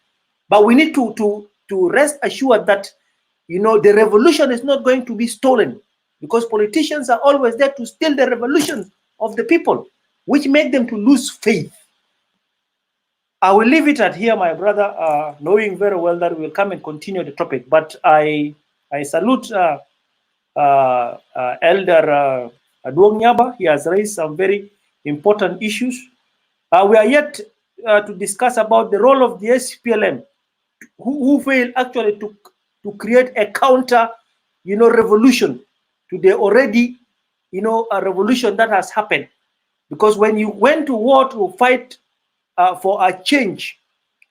G: but we need to rest assured that the revolution is not going to be stolen, because politicians are always there to steal the revolution of the people, which make them to lose faith. I will leave it at here, my brother, knowing very well that we will come and continue the topic. But I salute Elder Adwok Nyaba. He has raised some very important issues. We are yet to discuss about the role of the SPLM, who failed actually to create a counter, revolution to the already, a revolution that has happened. Because when you went to war to fight for a change,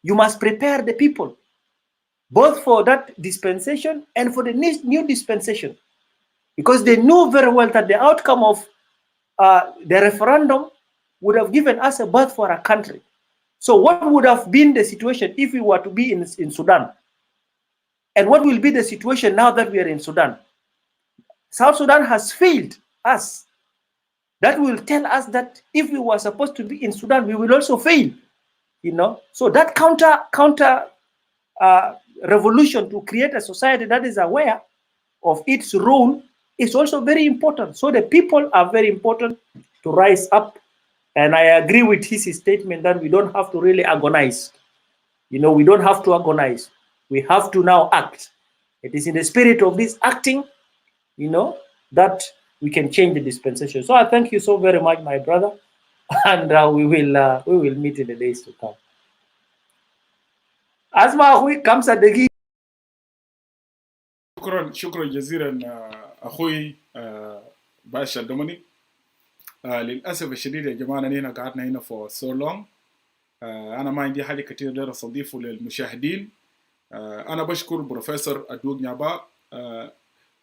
G: you must prepare the people, both for that dispensation and for the new dispensation, because they knew very well that the outcome of the referendum would have given us a birth for a country. So what would have been the situation if we were to be in Sudan? And what will be the situation now that we are in Sudan? South Sudan has failed us. That will tell us that if we were supposed to be in Sudan, we will also fail. So that counter revolution to create a society that is aware of its role is also very important. So the people are very important to rise up. And I agree with his statement that we don't have to really agonize. We don't have to agonize. We have to now act. It is in the spirit of this acting, that we can change the dispensation. So I thank you so very much, my brother, and we will meet in the days to come. Asma Hui comes at the
B: شكرا جزيلا اخوي باشا دومينيك. للاسف الشديد يا جماعه هنا قعدنا هنا for so long. انا ما عندي حاجه كثير اقدر اضيفه للمشاهدين. انا بشكر بروفيسور أدوك نيابا.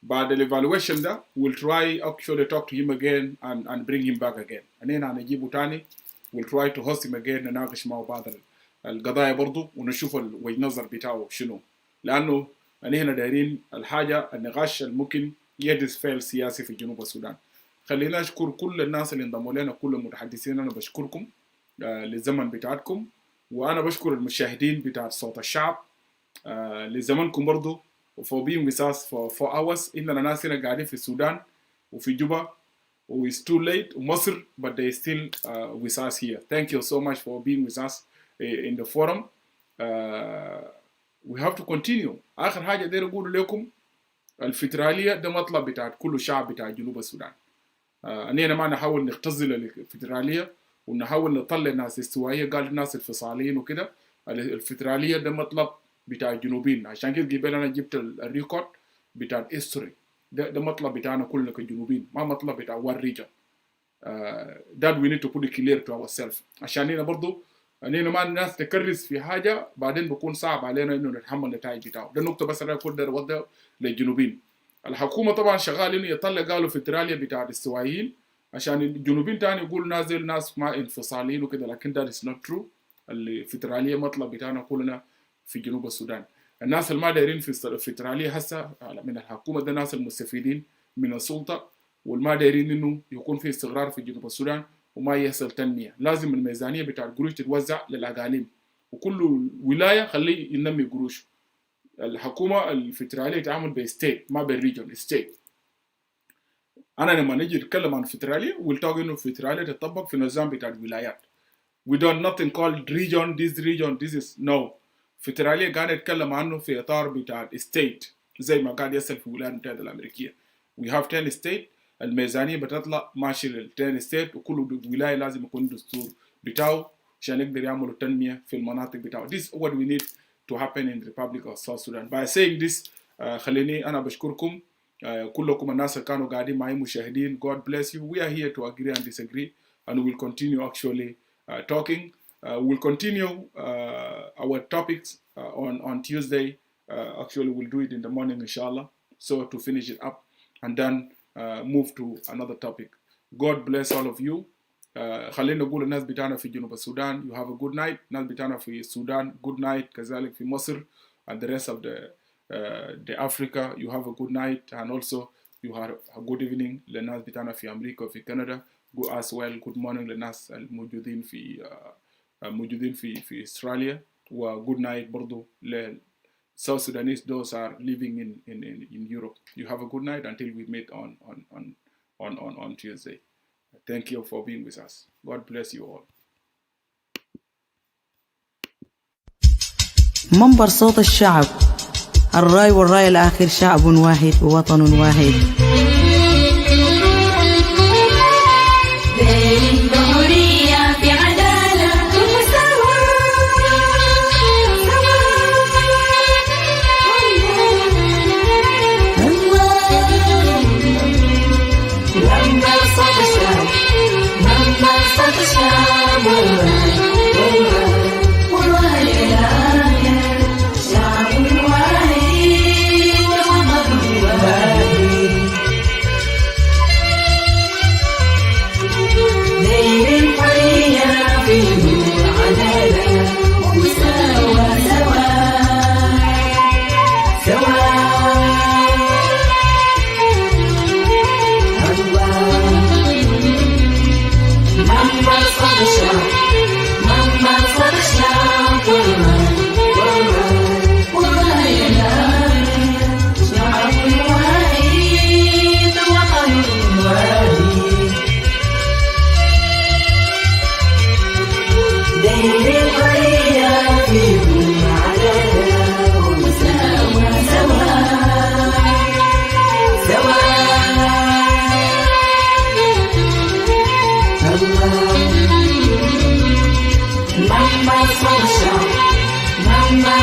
B: بعد الايفالويشن ده we'll try actually talk to him again and bring him back again. هنا هنجيبه تاني. we'll try to host him again نناقش معه بعض القضايا برضو ونشوف وجه النظر بتاعه شنو، لانه هنا دايرين الحاجه النقاش الممكن يحدث فعل سياسي في جنوب السودان. خلينا اشكر كل الناس اللي انضموا لنا، كل المتحدثين. انا بشكركم للزمن بتاعتكم، وانا بشكر المشاهدين بتاع صوت الشعب لزمنكم برضو for being with us for hours. اننا ناس هنا قاعدين في السودان وفي جوبا و it's too late ومصر but they still with us here. Thank you so much for being with us in the forum. We have to continue. آخر حاجة داير أقول لكم، الفدرالية ده مطلب بتاع كل شعب بتاع جنوب السودان. أننا ما نحاول نختزل الفدرالية ونحاول نطلع ناس استوائية، قال الناس الفصاليين وكده. الفدرالية ده مطلب بتاع الجنوبيين، عشان كده قبل أنا جبت الريكورد بتاع الهيستوري. ده مطلب بتاعنا كلنا كجنوبيين، ما مطلب بتاع one region. That we need to put it clear to ourselves. عشان هنا برضو أننا ما الناس تكرس في حاجة بعدين بكون صعب علينا إنه نتحمل النتائج بتاعه. ده نقطة بس أنا أقدر أوضح للجنوبيين. الحكومة طبعا شغال إنه يطلع قالوا فدرالية بتاع الاستوائيين عشان الجنوبيين تاني يقول نازل ناس ما انفصاليين وكده، لكن that is not true. الفدرالية مطلب بتاعنا كلنا في جنوب السودان. الناس اللي ما دايرين في الفدرالية هسه من الحكومة ده ناس المستفيدين من السلطة، والما دايرين إنه يكون في استقرار في جنوب السودان وما يحصل تنمية. لازم الميزانية بتاع القروش تتوزع للأقاليم، وكل ولاية خليه ينمي قروش. الحكومة الفدرالية تعامل بستيت ما بالريجون ستيت. أنا لما نجي نتكلم عن الفدرالية we'll talk إنه الفدرالية تطبق في نظام بتاع الولايات. We don't nothing called region this is no. الفدرالية قاعد نتكلم عنه في إطار بتاع state زي ما قاعد يصل في الولايات المتحدة الأمريكية. We have 10 state. الميزانية بتطلع ماشي لل10 state، وكل ولاية لازم يكون دستور بتاعه عشان يقدر يعملوا تنمية في المناطق بتاعه. This is what we need to happen in the Republic of South Sudan. By saying this خليني أنا بشكركم كلكم الناس كانوا قاعدين معي مشاهدين. God bless you. We are here to agree and disagree, and we'll continue actually talking. We'll continue our topics on Tuesday. Actually, we'll do it in the morning, inshallah. So to finish it up and then move to another topic. God bless all of you. خلينا نقول الناس بتاعنا في جنوب السودان you have a good night. الناس بتاعنا في السودان good night. كذلك في مصر and the rest of the Africa you have a good night, and also you have a good evening للناس بتاعنا في أمريكا وفي كندا go as well. good morning للناس الموجودين في أستراليا, و good night برضو لل South Sudanese those are living in Europe. You have a good night until we meet on Tuesday. Thank you for being with us. God bless you all.
A: منبر صوت الشعب, الراي والراي الآخر, شعب واحد ووطن واحد.
H: Mama,